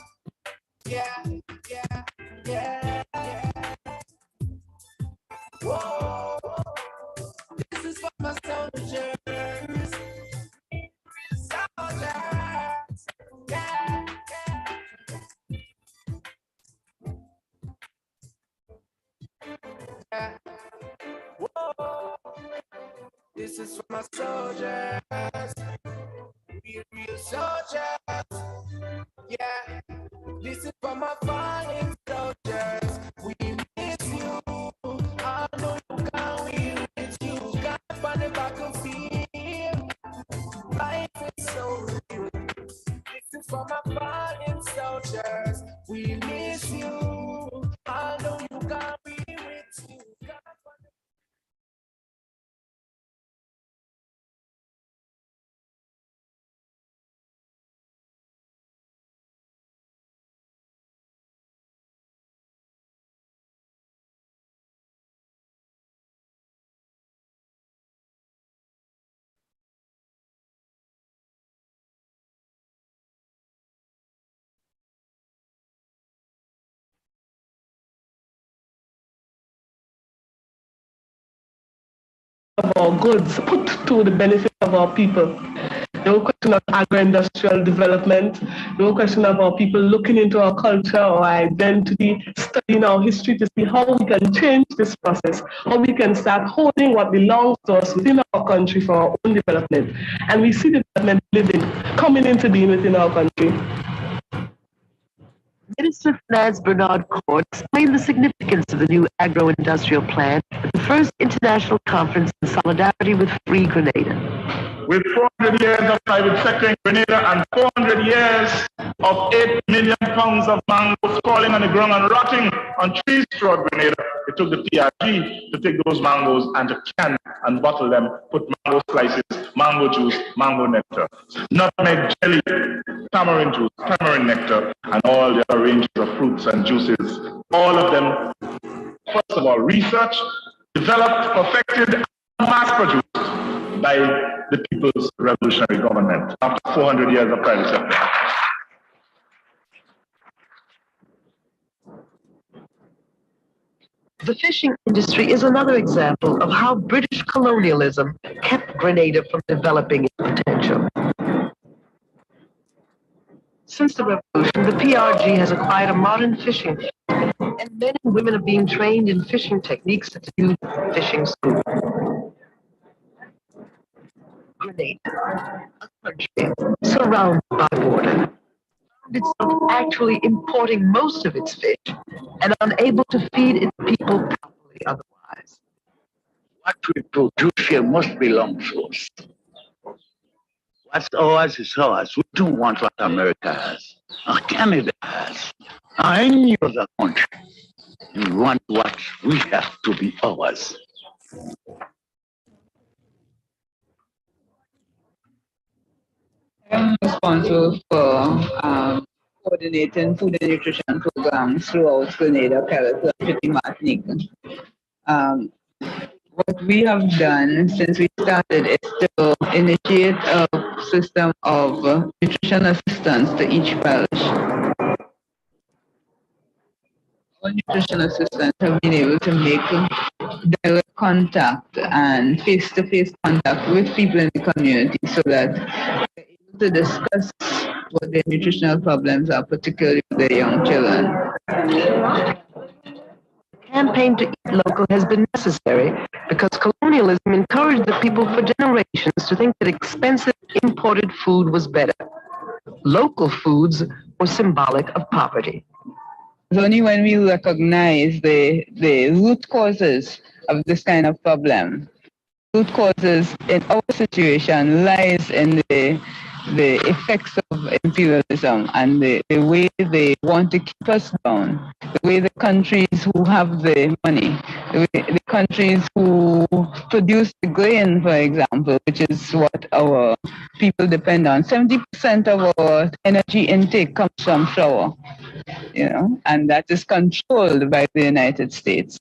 Yeah, yeah, yeah, yeah. Whoa, this is for my soldiers, real soldiers. Yeah, yeah. Whoa. This is for my soldiers, real soldiers. Yeah, this is for my fallen soldiers. We miss you. I know you can't be with you. Can't find the battlefield. Life is so real. This is for my fallen soldiers. We miss you. I know you can't be with you. Can't find the of our goods put to the benefit of our people. No question of agro-industrial development, no question of our people looking into our culture or identity, studying our history to see how we can change this process, how we can start holding what belongs to us within our country for our own development. And we see the development coming into being within our country. Minister of Finance Bernard Court explained the significance of the new agro-industrial plan at the first international conference in solidarity with Free Grenada. With 400 years of private sector in Grenada and 400 years of 8 million pounds of mangoes falling on the ground and rotting on trees throughout Grenada, it took the PRG to take those mangoes and to can and bottle them, put mango slices, mango juice, mango nectar, nutmeg jelly, tamarind juice, tamarind nectar, and all the other range of fruits and juices. All of them, first of all, researched, developed, perfected, and mass-produced by the People's Revolutionary Government after 400 years of private sector. The fishing industry is another example of how British colonialism kept Grenada from developing its potential. Since the revolution, the PRG has acquired a modern fishing fleet, and men and women are being trained in fishing techniques at the new fishing school. Grenada, a country surrounded by water, found itself actually importing most of its fish and unable to feed its people properly. otherwise. What we produce here must belong to us. What's ours is ours. We don't want what America has, or Canada has, or any other country. We want what we have to be ours. I'm responsible for coordinating food and nutrition programs throughout Grenada, Caribbean, and Martinique. What we have done since we started is to initiate a system of nutrition assistance to each parish. All nutrition assistants have been able to make direct contact and face-to-face contact with people in the community so that they're able to discuss what their nutritional problems are, particularly with their young children. The campaign to eat local has been necessary because colonialism encouraged the people for generations to think that expensive imported food was better. Local foods were symbolic of poverty. It's only when we recognize the root causes of this kind of problem. Root causes in our situation lies in the effects of imperialism and the way they want to keep us down, the way the countries who have the money, the countries who produce the grain, for example, which is what our people depend on. 70% of our energy intake comes from shower, and that is controlled by the United States.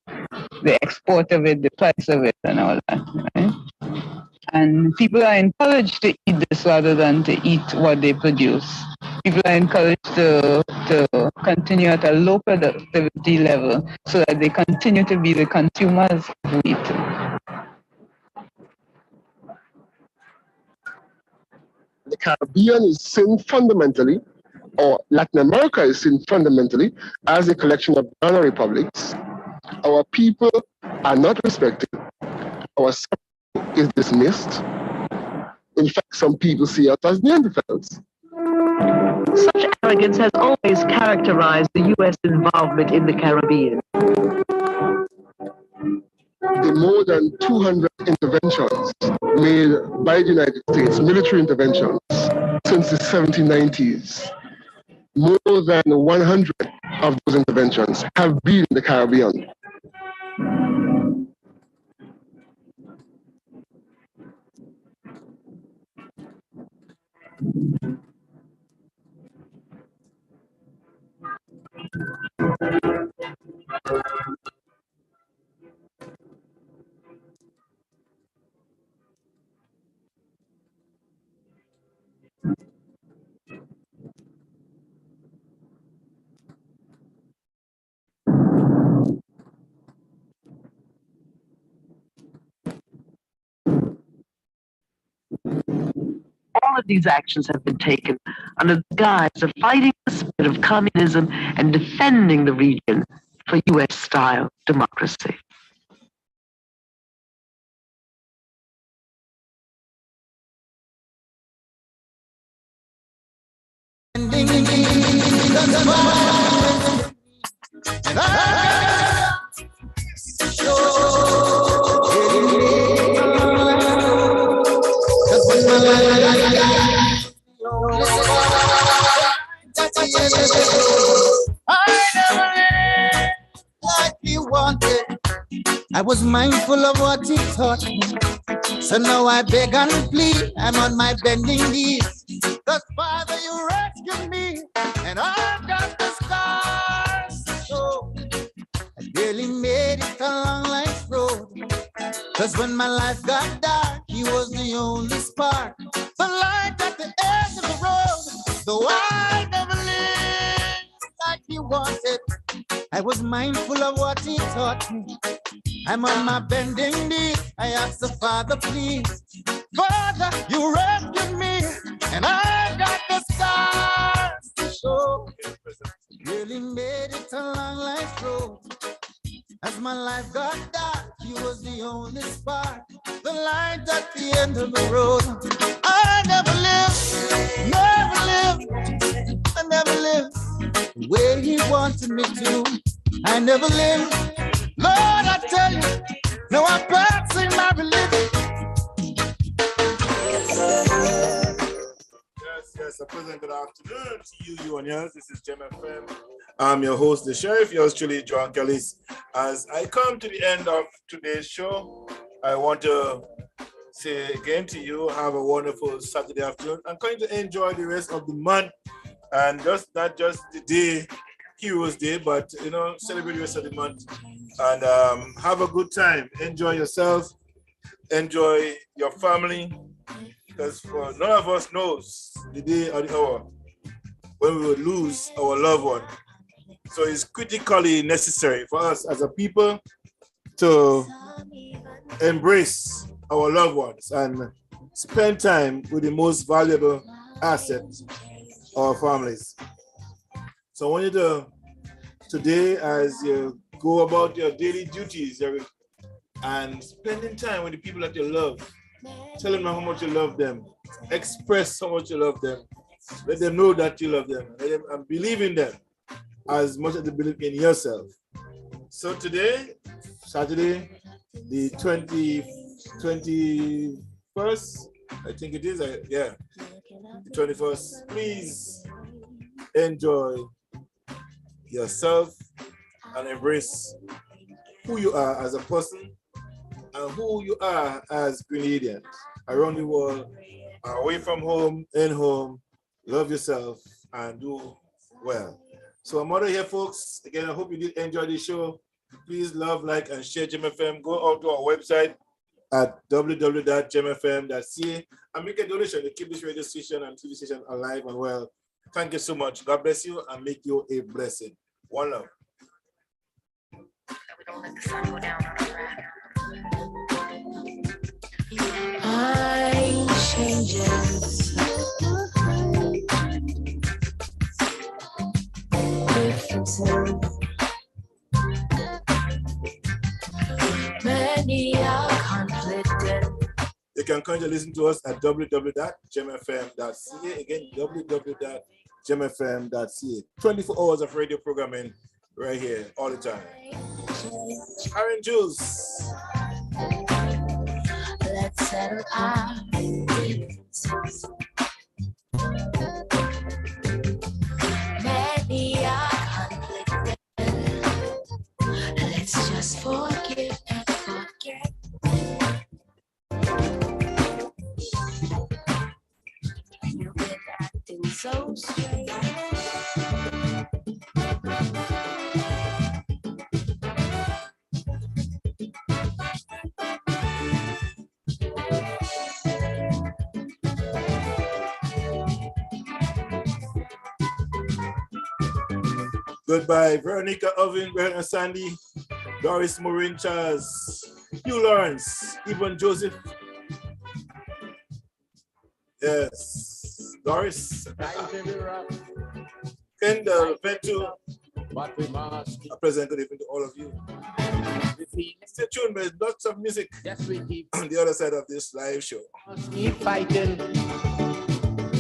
The export of it, the price of it, and all that, right? And people are encouraged to eat this rather than to eat what they produce. People are encouraged to continue at a low productivity level so that they continue to be the consumers of wheat. The Caribbean is seen fundamentally, or Latin America is seen fundamentally, as a collection of banana republics. Our people are not respected. Our is dismissed. In fact, some people see us as Neanderthals. Such arrogance has always characterized the U.S. involvement in the Caribbean. The more than 200 interventions made by the United States, military interventions, since the 1790s, more than 100 of those interventions have been in the Caribbean. All of these actions have been taken under the guise of fighting the spread of communism and defending the region for U.S.-style democracy. I was mindful of what he taught me. So now I beg and plead, I'm on my bending knees. Cause Father, you rescued me, and I've got the scars to show. I barely made it along life's road. Cause when my life got dark, he was the only spark. The light at the end of the road. Though I never lived like he wanted, I was mindful of what he taught me. I'm on my bending knees. I ask the Father, please. Father, you rescued me, and I got the scars to show. Really made it along life's road. As my life got dark, he was the only spark. The light at the end of the road. I never lived the way he wanted me to. I never lived Lord, I tell you, no, I'm practicing my religion. Yes, a pleasant good afternoon to you and yours. This is Gem FM. I'm your host, the Sheriff, yours truly, John Kellis. As I come to the end of today's show, I want to say again to you, have a wonderful Saturday afternoon. I'm going to enjoy the rest of the month, and not just the day, Heroes Day, but celebrate the rest of the month and have a good time. Enjoy yourself, enjoy your family, because for none of us knows the day or the hour when we will lose our loved one. So it's critically necessary for us as a people to embrace our loved ones and spend time with the most valuable asset, our families. So I want you to, today, as you go about your daily duties and spending time with the people that you love, tell them how much you love them, express how much you love them, let them know that you love them, and believe in them as much as they believe in yourself. So today, Saturday, the 21st, I think it is, the 21st, please enjoy yourself and embrace who you are as a person and who you are as Grenadians around the world, away from home, in home. Love yourself and do well. So I'm out of here, folks. Again, I hope you did enjoy the show. Please love, like, and share Gem FM. Go out to our website at www.gemfm.ca and make a donation to keep this radio station and TV station alive and well. Thank you so much. God bless you and make you a blessing. One love. I'm changing. Many are conflicted. You can come and listen to us at www.gemfm.ca. Again, www.gemfm.ca. 24 hours of radio programming right here all the time. Orange juice. Let's settle our differences. Many are conflicted. Let's just forgive and forget. You've been acting so strange. Goodbye, Veronica Oven, Brenda Sandy, Doris Maureen Charles, Hugh Lawrence, Eben Joseph. Yes, Doris. Kendall, Venture. A pleasant good evening to all of you. Stay tuned, there's lots of music on the other side of this live show. Keep fighting.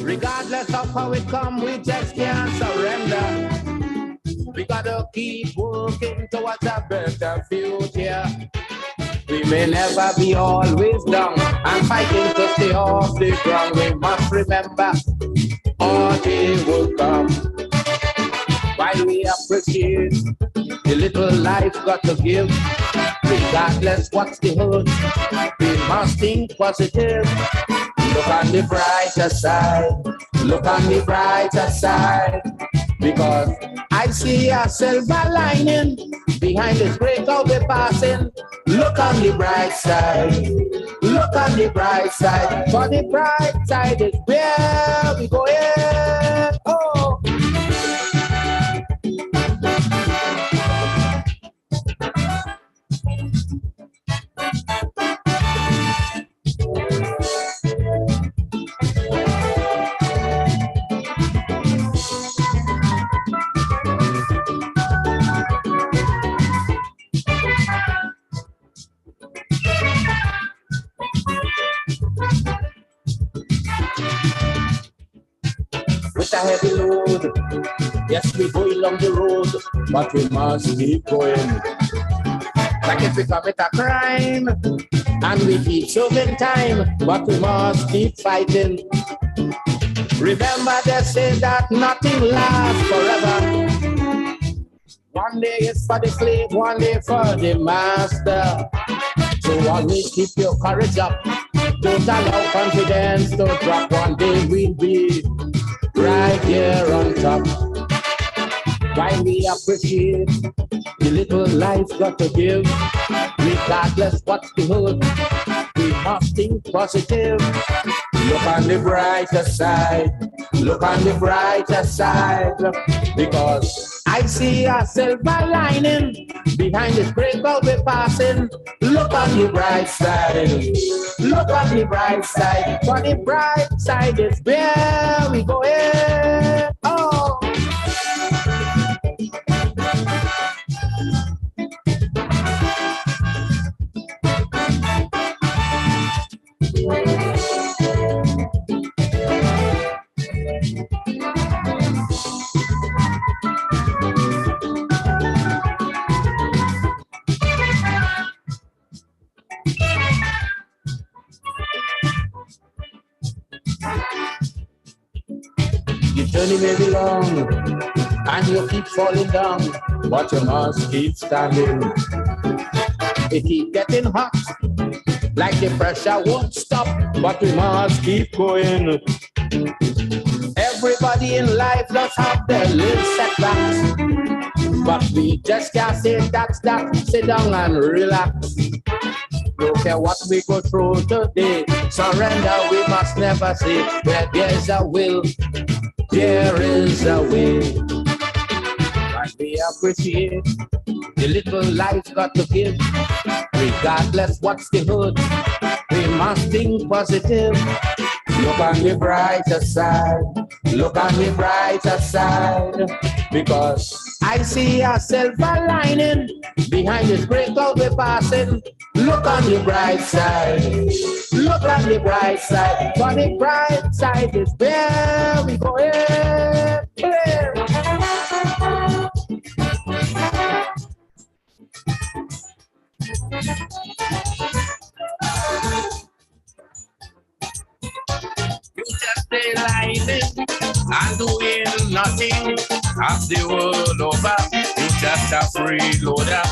Regardless of how it comes, we just can't surrender. We gotta keep working towards a better future. We may never be always down and fighting to stay off the ground. We must remember all day will come. While we appreciate the little life got to give, regardless what's the hurt, we must think positive. Look on the brighter side. Look on the brighter side. Because I see a silver lining behind this breakout we're passing. Look on the bright side. Look on the bright side. For the bright side is where we go. Yeah. Oh. With a heavy load, yes, we go along the road, but we must keep going. like if we commit a crime and we keep serving time, but we must keep fighting. Remember they say that nothing lasts forever. One day it's for the slave, one day for the master. So always keep your courage up. Don't allow confidence to drop. One day we'll be right here on top. While we appreciate the little life got to give, regardless what's the hood, we must think positive. Look on the brighter side, look on the brighter side, because I see a silver lining behind this great cloud we're passing. Look on the bright side, look on the bright side, for the bright side is where we go in. Oh. The journey may be long and you keep falling down, but you must keep standing. It keep getting hot, like the pressure won't stop, but we must keep going. Everybody in life does have their little setbacks, but we just can't say that's that. Sit down and relax. Don't care what we go through today, surrender we must never say. Where there's a will, there is a way. And we appreciate the little life got to give. Regardless what's the hood, we must think positive. Look on the brighter side, look on the brighter side, because I see a silver lining behind this great cloud we're passing. Look on the bright side, look on the bright side, for the bright side is where we go in. You just stay lying and doing nothing. Half the world over, you just a freeloader.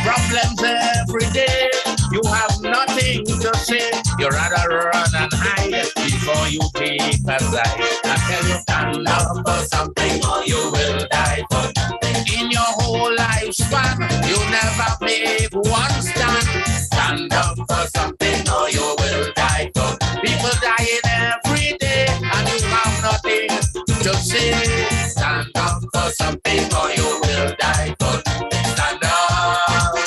Problems every day, you have nothing to say. You rather run and hide before you take a side. I tell you, stand up for something or you will die for nothing. In your whole lifespan, you never make one stand. Stand up for something or you will die for. People dying every day and you have nothing to say. Stand up for something or you will die for. Stand up.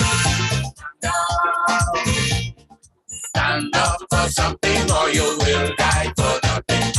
Stand up for something or you will die for nothing.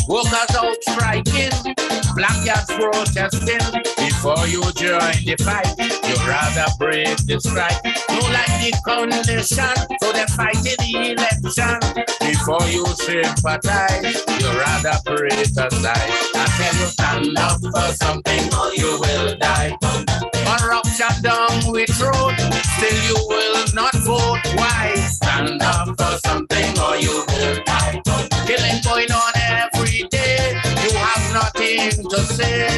Workers out striking, black cats protesting. Before you join the fight, you rather break the strike. You like the condition, so they fight in the election. Before you sympathize, you rather break aside. I tell you, stand up for something or you will die. Corruption down with road, still you will not vote. Why? Stand up for something or you will die. Killing going on every day, you have nothing to say.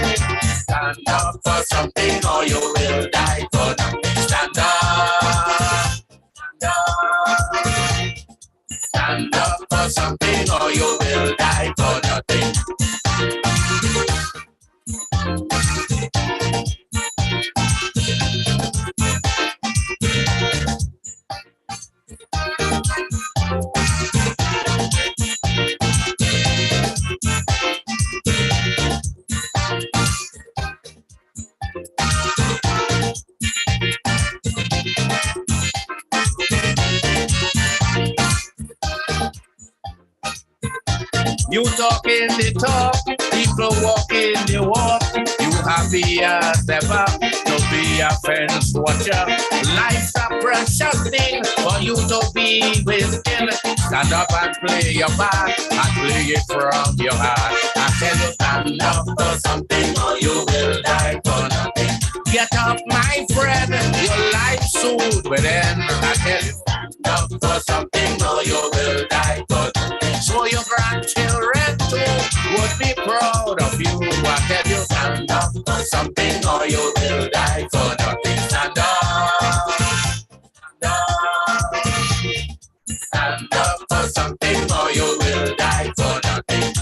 Stand up for something or you will die for nothing. Stand up. Stand up for something or you will die for nothing. You talking the talk, people walking the walk. You happy as ever to be a fence watcher. Life's a precious thing for you to be within. Stand up and play your part and play it from your heart. I tell you, stand up for something or you will die for nothing. Get up, my friend, your life soon will end. I tell you, stand up for something or you will die for nothing. So your grandchildren too would be proud of you. I tell you, stand up for something or you will die for nothing. Stand up, stand up for something or you will die for nothing.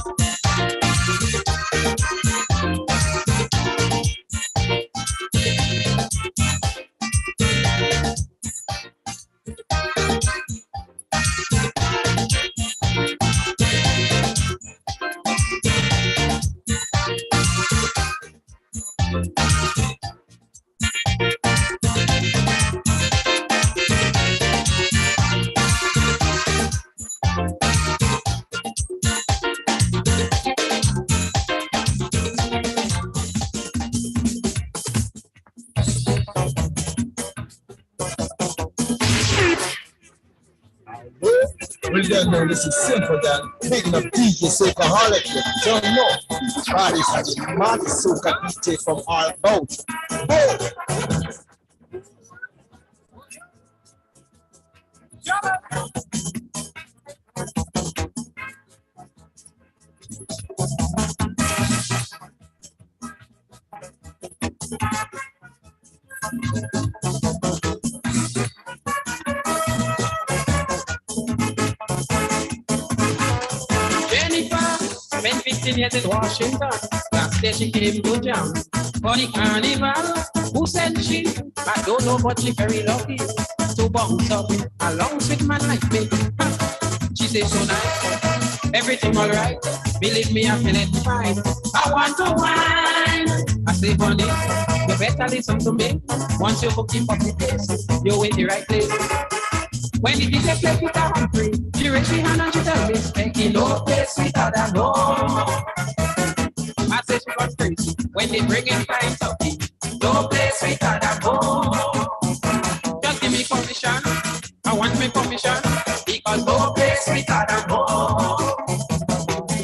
We just know this is simple than picking up DJ Soulkaholic. Don't know. Bodies are the man Soulka DJ from all about. Spent 15 years in Washington. Last day she came to jam for the carnival. Who sent she? I don't know, but she very lucky to bounce up along with man like me. She says so nice, everything alright. Believe me, I feel it fine. I want to wine. I say, honey, you better listen to me. Once you hook him up the place, you're in the right place. When the DJ play guitar and free, she raise her hand and she tell me, Becky, no place sweeter than home. I say she got crazy when they bring in fine talking. No place sweeter than home. Just give me permission, I want me permission, because no place sweeter than home.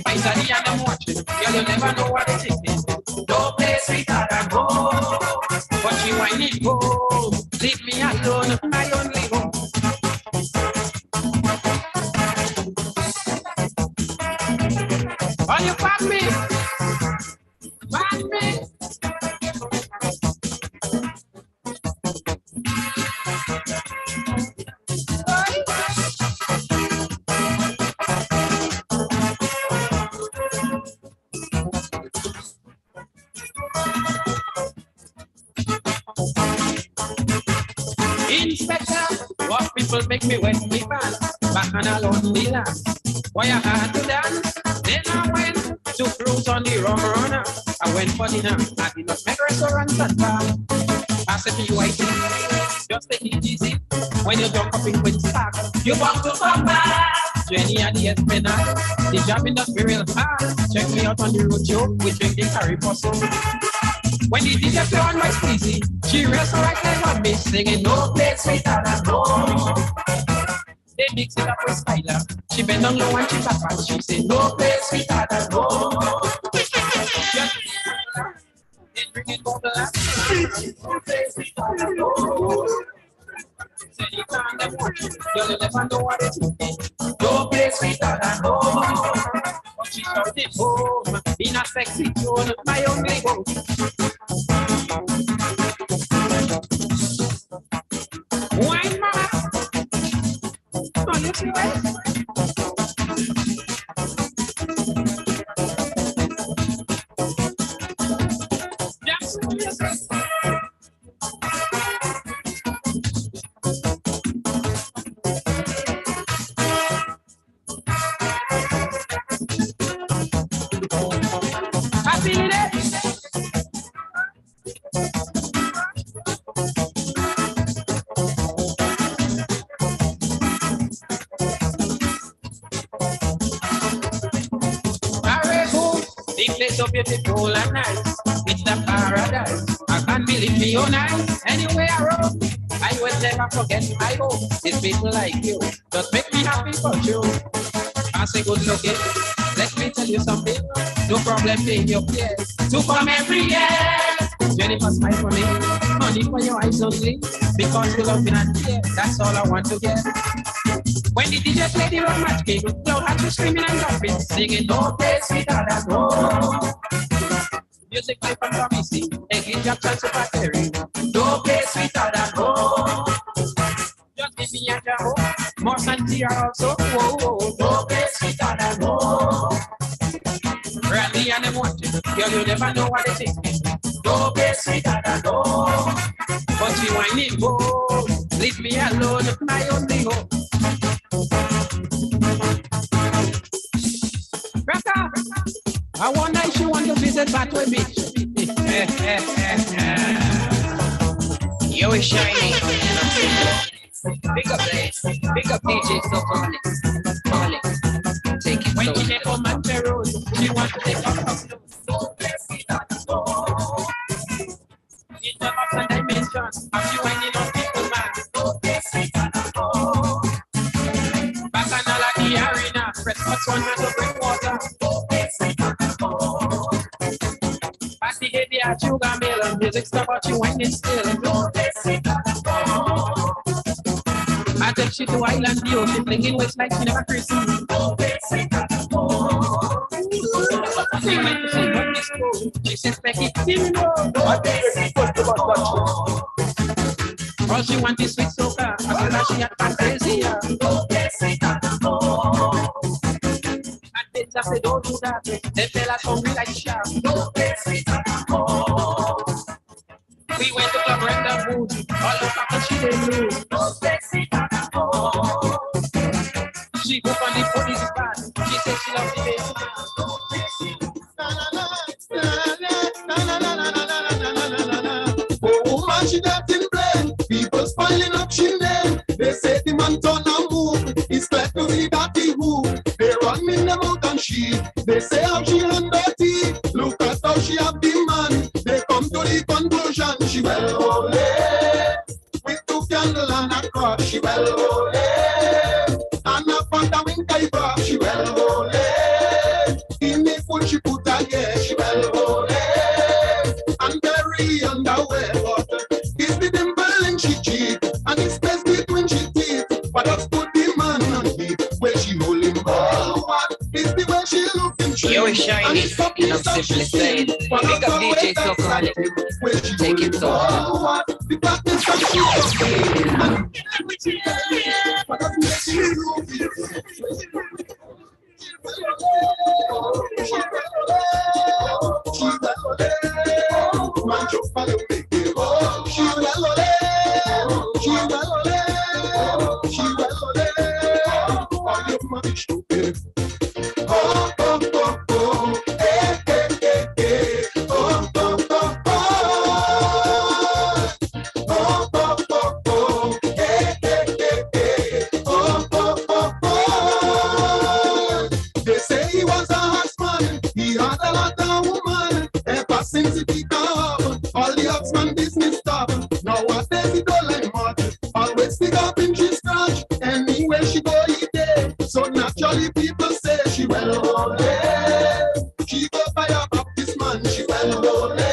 I study and I'm watching, girl, you never know what they're thinking. No place sweeter than home. But she whining home, leave me alone, my only home. Are you back me? Back me? Inspector, what people make me wet me pants back on a lonely land. Why I had to dance? Then I went to cruise on the rum runner. I went for dinner at the Nutmeg restaurant at bar. I said to you, I think, just take it easy. When you jump up in Queen's Park, you want to come back. Jenny and the Esplanade, the job industry real hard. Check me out on the road show, we drink the curry puzzle. When the DJ play on my squeezy, she rests right leg on me, singing no place sweeter than home. They mix it up with Skylar. She bend down low and she tap and she say no place sweeter than home. They bring it bubble and no place sweeter than home. Say you can't them watch it, you'll never know what it's doing. No place sweeter than home. But she shouted home in a sexy tone, my only home. Wine mama. Oh, you see what? Happy day. place so beautiful and nice. It's the paradise. I can't believe me own eyes. Anyway I roam, I will never forget my home. It's people like you just make me happy for you. I say good looking. Let me tell you something. No problem paying your fears. To come every year. Jennifer, smile for me. Money for your eyes only. Because you love me and care. That's all I want to get. When the DJ play the romantic king, Cloud had you screaming and jumping, singing, no place without that home. Music life and promising, taking jobs and super caring. No place without that home. Just give me a job, more Santia also. Whoa, whoa, no place without that home. Randy and them watching, girl, you never know what they think. No place without that home. But you whining, whoa, leave me alone, my only hope. Raka, I wonder if you want to visit Batway Beach. Yo, it's Shiny. Big up Blaze. Big up DJ Sophonics. Take it. When she came on my road, she wants to take off her in the ups and dimensions, how she winding up people, man. Bacchanal at the arena, press cuts one hand to bring water. At the head, yeah, sugar mill, music stuff, but you winding still. I take she to Island View, she flinging waist like she never christened. She went to see what this goes. She says, Becky, see me more. All she wants is sweet soca, as soon as she had fantasia. And they just say, don't do that. They fell out hungry like shark. We went to Club Rendezvous, all the fuckers she didn't lose. She hooked on the police band. She said she loves the bass. Oh, woman, she got in blame. People piling up she name. They say the man turn and move. It's like to see that he move. They run in the mouth and she. They say how she hand dirty. Look at how she have the man. They come to the conclusion. She well holy. With two candles and a cross. She well holy. And a fanta wing kaiba. She well holy. In the food she put her yeah. She well holy. And very underwear. But it's the dimple and she cheat. And it's best between she teeth. But that's good the man and he. Where she hold him all. What is the way she looking? Yo, it's Shiny, and I'm simply saying, big up DJ Sophonics. Take it so. The blackness of she since it become all the Oxman business stop. Now what does it go like mud? Always stick up in she scratch. Anywhere she go eat there. So naturally people say she well holy. She go by a Baptist man, she well holy.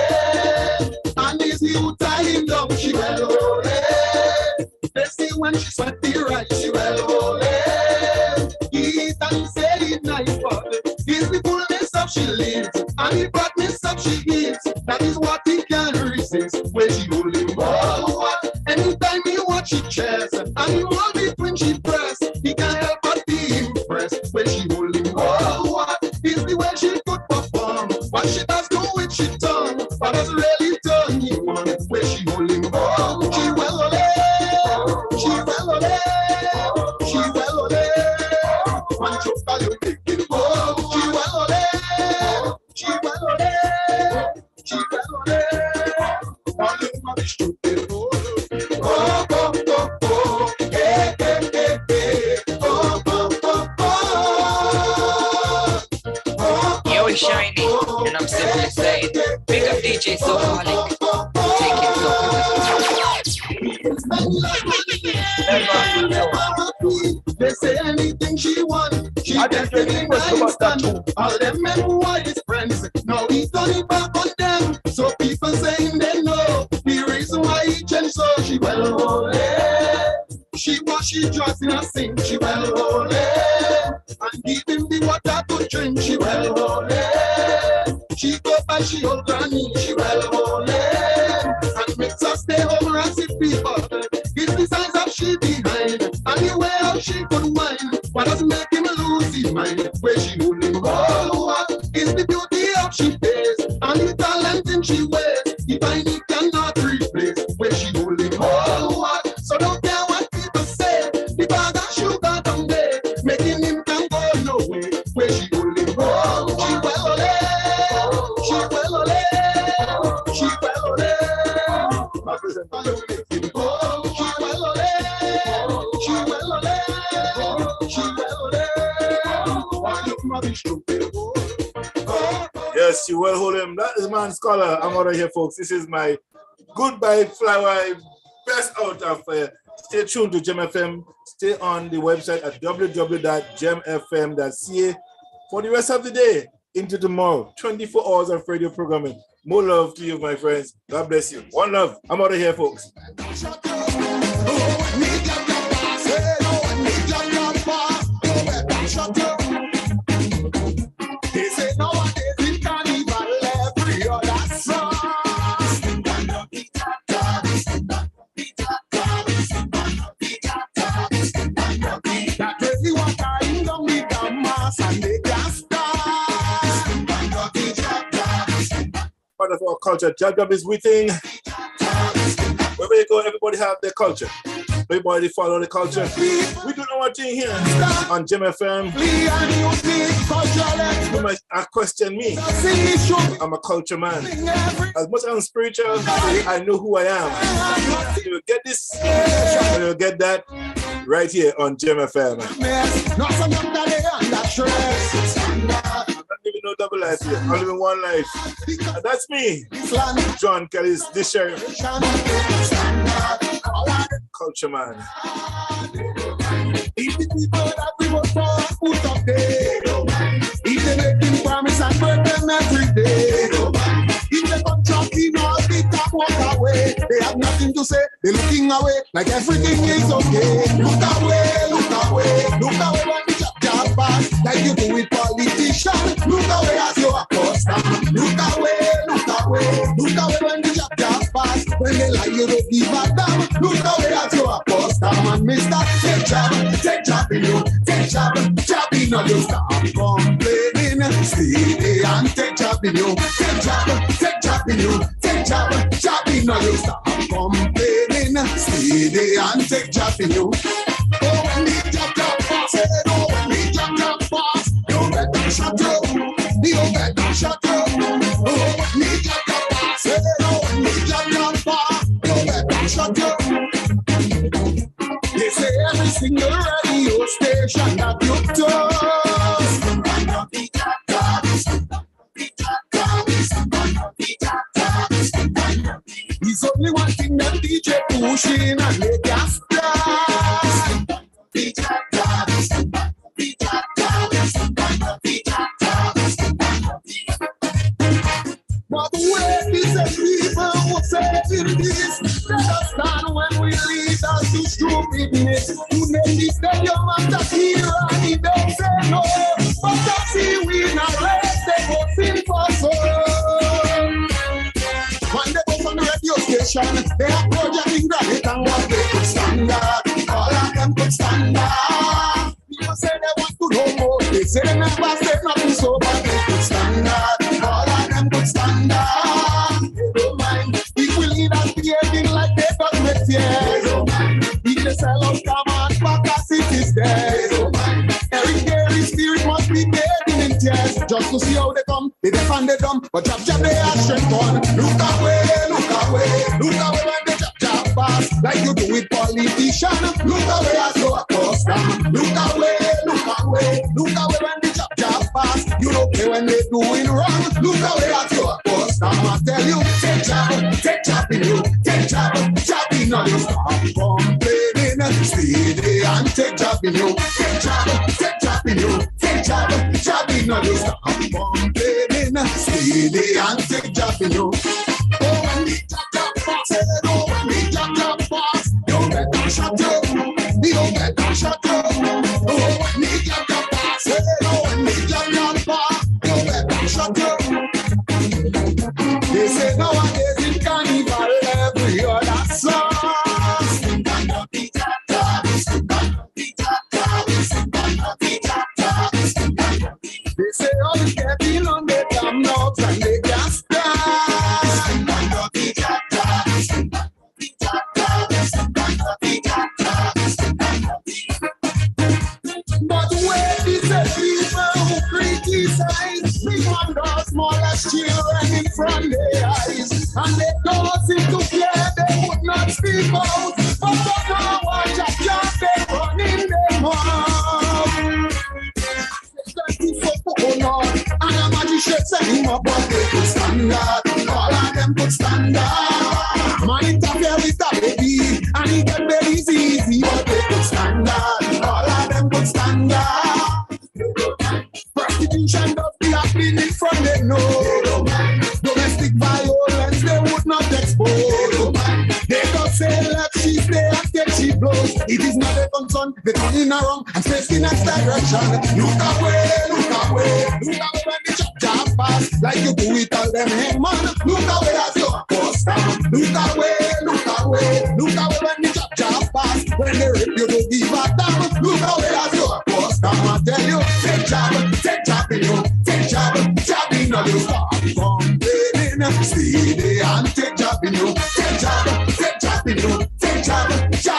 And is he who tie him down, she well holy. They see when she sweat the rice, she well holy. He eat and say it nice, but it's the fullness of she lives. And the badness of she gives, that is what he can resist. Where she hold him all what? Anytime he watch she chest, and he hold it when she press, he can't help but be impressed. Where she hold him all what? Is the way she could perform. What she does do with she tongue, but has really done him on. Where she hold him all, she well ole, she well ole, she well ole. Man choke all you make it go, she well ole. She well ole, she well ole. All you want is to be oh, oh, oh, oh. They say anything she wants. She definitely nice stand. All them men who are his friends. Now he's turning back on them. So people saying they know the reason why he changed. So she well holy. She wash, she dress in a sink. She well holy. And give him the water to drink. She well holy. She go by she old granny. She well holy. And makes us stay home and see people. It's the size of she behind. And the way how she could whine. What doesn't make him lose his mind? Where she holding all what is the beauty of she face. And the talent in she wears. If I need cannot replace. Where she holding all what. So don't care what people say. The bag of sugar down there. Making him can go no way. Where she holding all what. She well ole. She well ole. She well ole. Yes, you will hold him. That is Man Scholar. I'm out of here, folks. This is my goodbye, fly best out of Stay tuned to Gem FM. Stay on the website at www.gemfm.ca for the rest of the day into tomorrow. 24 hours of radio programming. More love to you, my friends. God bless you. One love. I'm out of here, folks. They say nowadays in carnival every other song. That crazy one carrying down the mass and they can't stop. Part of our culture. Jab is within. Wherever you go, everybody have their culture. Everybody follow the culture. We do our thing here on Gem FM. You might question me. I'm a culture man. As much as I'm spiritual, I know who I am. You will get this, and you'll get that right here on Gem FM. I'm not living no double life here. I'm living one life. And that's me, John Kelly's Dish Sheriff. Culture man. If the people that we vote for put up there, if they making promise and break them every day, if they come talking all the top walk away, they have nothing to say, they're looking away like everything is okay. Look away, look away, look away when the job pass, like you do with politicians. Look away as you apostle. Look away, look away, look away when the job pass, when they lie you don't give a damn. Look away as you apostle and Mr. Take job in you, take job in you. Stop complaining, stay there and take job in you, take job in you, take job in you. Stop complaining, stay there and take job in you. Oh, when the job pass, oh, when the job pass, you better shut up, you better shut up. Oh, when the job pass, oh, when the job pass, you better shut up. They say every single radio station that you touch. It's only one thing that DJ pushing and they can't stop. But the way these people will say this, let us stand when we lead us to stupidness. You name the stadium and the hero and if they say no, but I see we not race, they go sing for soul. When they go from the radio station, they are projecting granite and what they could stand up. All of them could stand up. People say they want to know more, they say they never said nothing so bad, they could stand up. All of them could stand up. They don't mind. If we lead us behaving like they got met here. They don't mind. If they sell out come on back as it is there. They don't mind. Every Gary spirit must be bathing in tears. Just to see how they come, they defend the dumb. But jab they are strength on. Look away, look away, look away when they jab pass. Like you do with politicians. Look away as you apostle. Look away, look away, look away when they jab pass. You don't care when they doing wrong. Look away as you apostle. I tell you, take job in you, take job in jobbing, now you stop complaining. Stay there and take jobbing, you. Take jobbing, you. Take jobbing, now you stop complaining. Stay there and take jobbing, you. Oh, when the job pass, oh, when the job pass, you better shut up. You better shut up. Oh, when the job pass, oh, when the job pass, you better shut up. They say nowadays in carnival every other song. They say all the getting on the damn knobs and they can't stand. But where is the people who criticize big man does smallest children in front of their eyes, and they don't seem to care, they would not speak out. But now watch a job, they running them up. And a magistrate said him up, but they could stand up. All of them could stand up. Man interfere with the baby, and he get very easy, but they could stand up. All of them could stand up. Prostitution does be happening in front of them, no. Domestic violence, they would not expose. They don't say let she stay and take she blows. It is not a concern, they're turning around and facing next direction. Look away, look away, look away when the job pass. Like you do it, tell them, hey man, look away as you post down. Look away, look away, look away when the job pass. When they rape you, don't give a damn. Look away as you post down. I tell you, take job in you, take job in you. Stop complaining, stay there and take job in you, take job in you, take job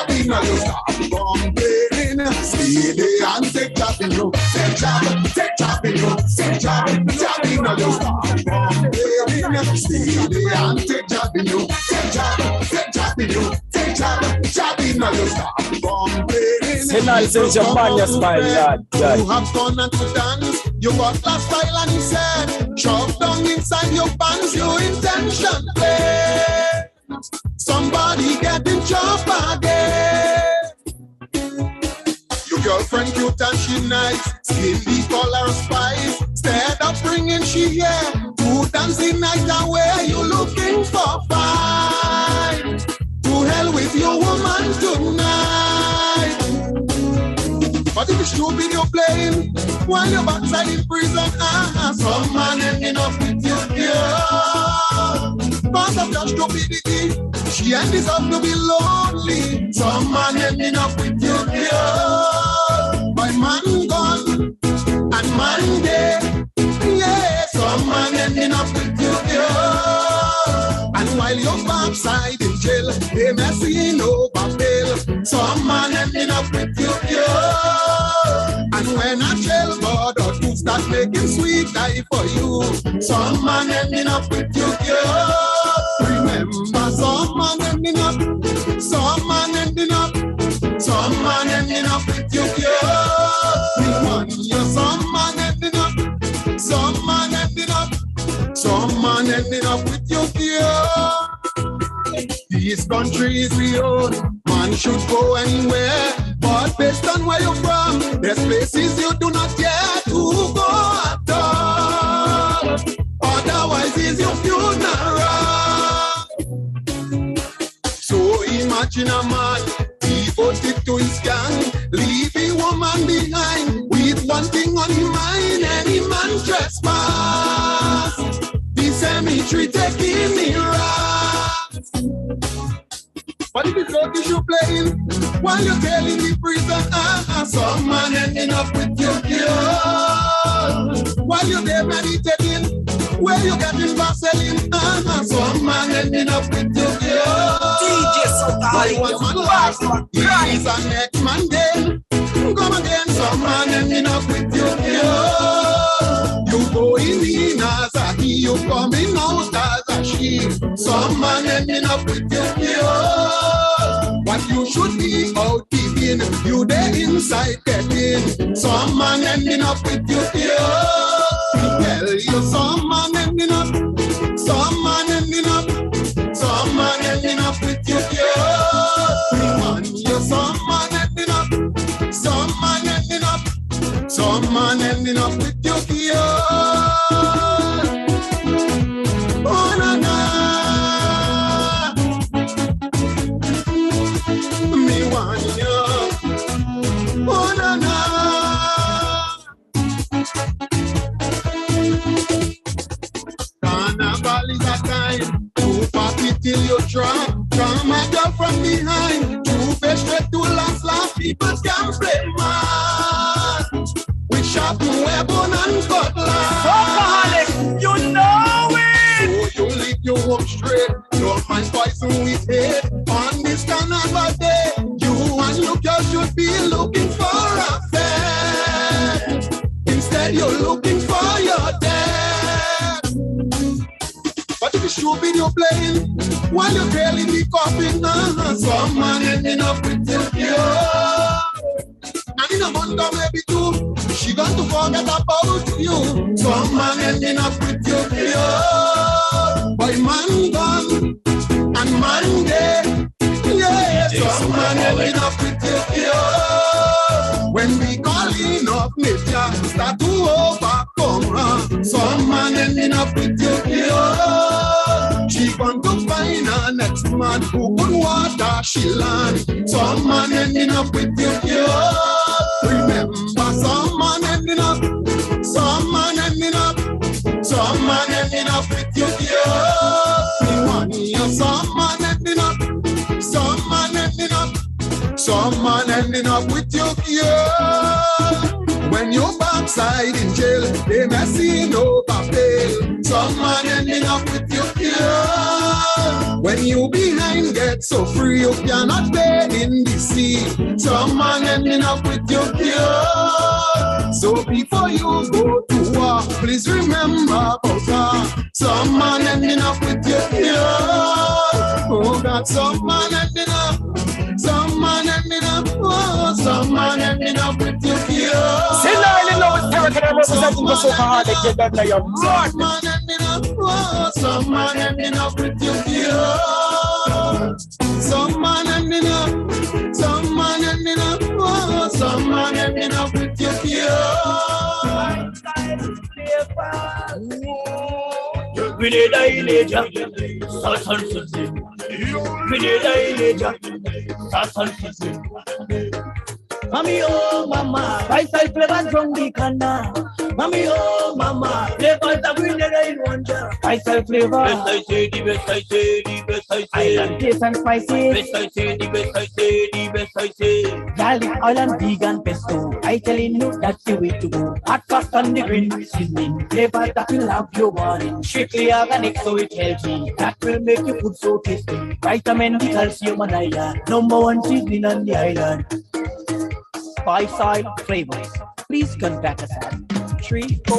in you. Stop complaining, stay there and take job in you, take job in you, take job in you. Stop complaining, stay there and take job in you, take job in you, take job in you. Stop complaining. Say nonsense, your man, your smile, lad. You have fun and to dance. You got last style and he said, shove down inside your pants, your intention play. Somebody getting job again. Your girlfriend cute and she nice, skin deep color spice. Instead of bringing she here to dancing night away, you looking for fight. To hell with your woman tonight. But if it's stupid you're playing while you're backside in prison, some man ending up with your girl. Because of your stupidity, she ended up to be lonely. Some man ending up with your girl. My man gone and man dead. Yeah, some man ending up with your girl. And while you're backside in jail, they may see no bail. Some man ending up with your girl. And when a jail board or two start making sweet eye for you, some man ending up with your girl. Remember, some man ending up, some man ending up, some man ending up with your girl. Remind you, some man ending up, some man ending up, some man ending up with your girl. This country is the own, man should go anywhere. But based on where you're from, there's places you do not dare to go at all. Otherwise, is your funeral. So imagine a man devoted to his gang, leave a woman behind with one thing on his mind. Any man trespass, the cemetery taking me right. But if it's not issue playing while you're telling the prison, some man ending up with your girl. While you're there meditating, where you getting Vaseline, some man ending up with your girl. DJ Sotari, he's a next man then. Come again, some man ending up with your girl. You going in as a he, you coming out as a she. Some man ending up with your girl. What you should be out giving, you there inside getting. Some man ending up with your girl. Tell you, some man ending up, some man ending up, some man ending up with your girl. Me want you some man ending up, some man ending up, some man ending up with your girl. Oh na na. Me want you. Oh na na. Carnival is a time to party till you drop. Come and go from behind. To fish straight to last laugh. People can play man. With sharp weapon and cutlass. Alcoholic, you know it. So you live your walk straight. Don't mind poison with hate. On this carnival day, you and your girl should be looking for a friend. Instead, you're looking for your dad. But if you show video playing while you're barely in the coffin, some man ending up with your girl. And in a month or maybe two, she got to forget about you. Some man ending up with your girl. Boy, man gone and man dead. Yeah, some man ending up with your girl. When we calling up nature, start to overcome. Some man ending up with your girl. She want to find her next man who could water she land. Some man ending up with your girl. Remember, some man ending up, some man ending up, some man ending up with your girl. Me want you, some man ending up, some man ending up, some man ending up with your girl. When you're backside in jail, they may see no bail. Some man ending up with your girl. When you behind get so free, you cannot bathe in the sea. Some man ending up with your girl. So before you go to war, please remember about her. Some man ending up with your girl. Oh God, some man ending up. Some man ending up. Oh, some man ending up with your girl. See, now I know it's terrible representing the so-called get that now you're some man ending up. Oh, some man ending up with your girl. Some man ending up. Some man ending up. Oh, some man ending up with your girl. Grenada Ileja, Sassan Susi. Grenada Ileja, Sassan Susi. Mami oh mama, Faisal flavor from the canna. Mami oh mama, flavor the Grenada in wonder. Faisal flavor. Best I say, the best I say, the best I say. Island taste and spicy. Best I say, the best I say, the best I say. Garlic oil and vegan pesto. I telling you that's the way to go. Hot sauce on the green seasoning. Flavor that will have your warning. Strictly organic so it's healthy. That will make your food so tasty. Vitamin D, calcium and iron. Number one seasoning on the island. Faisal Flavors. Please contact us at 3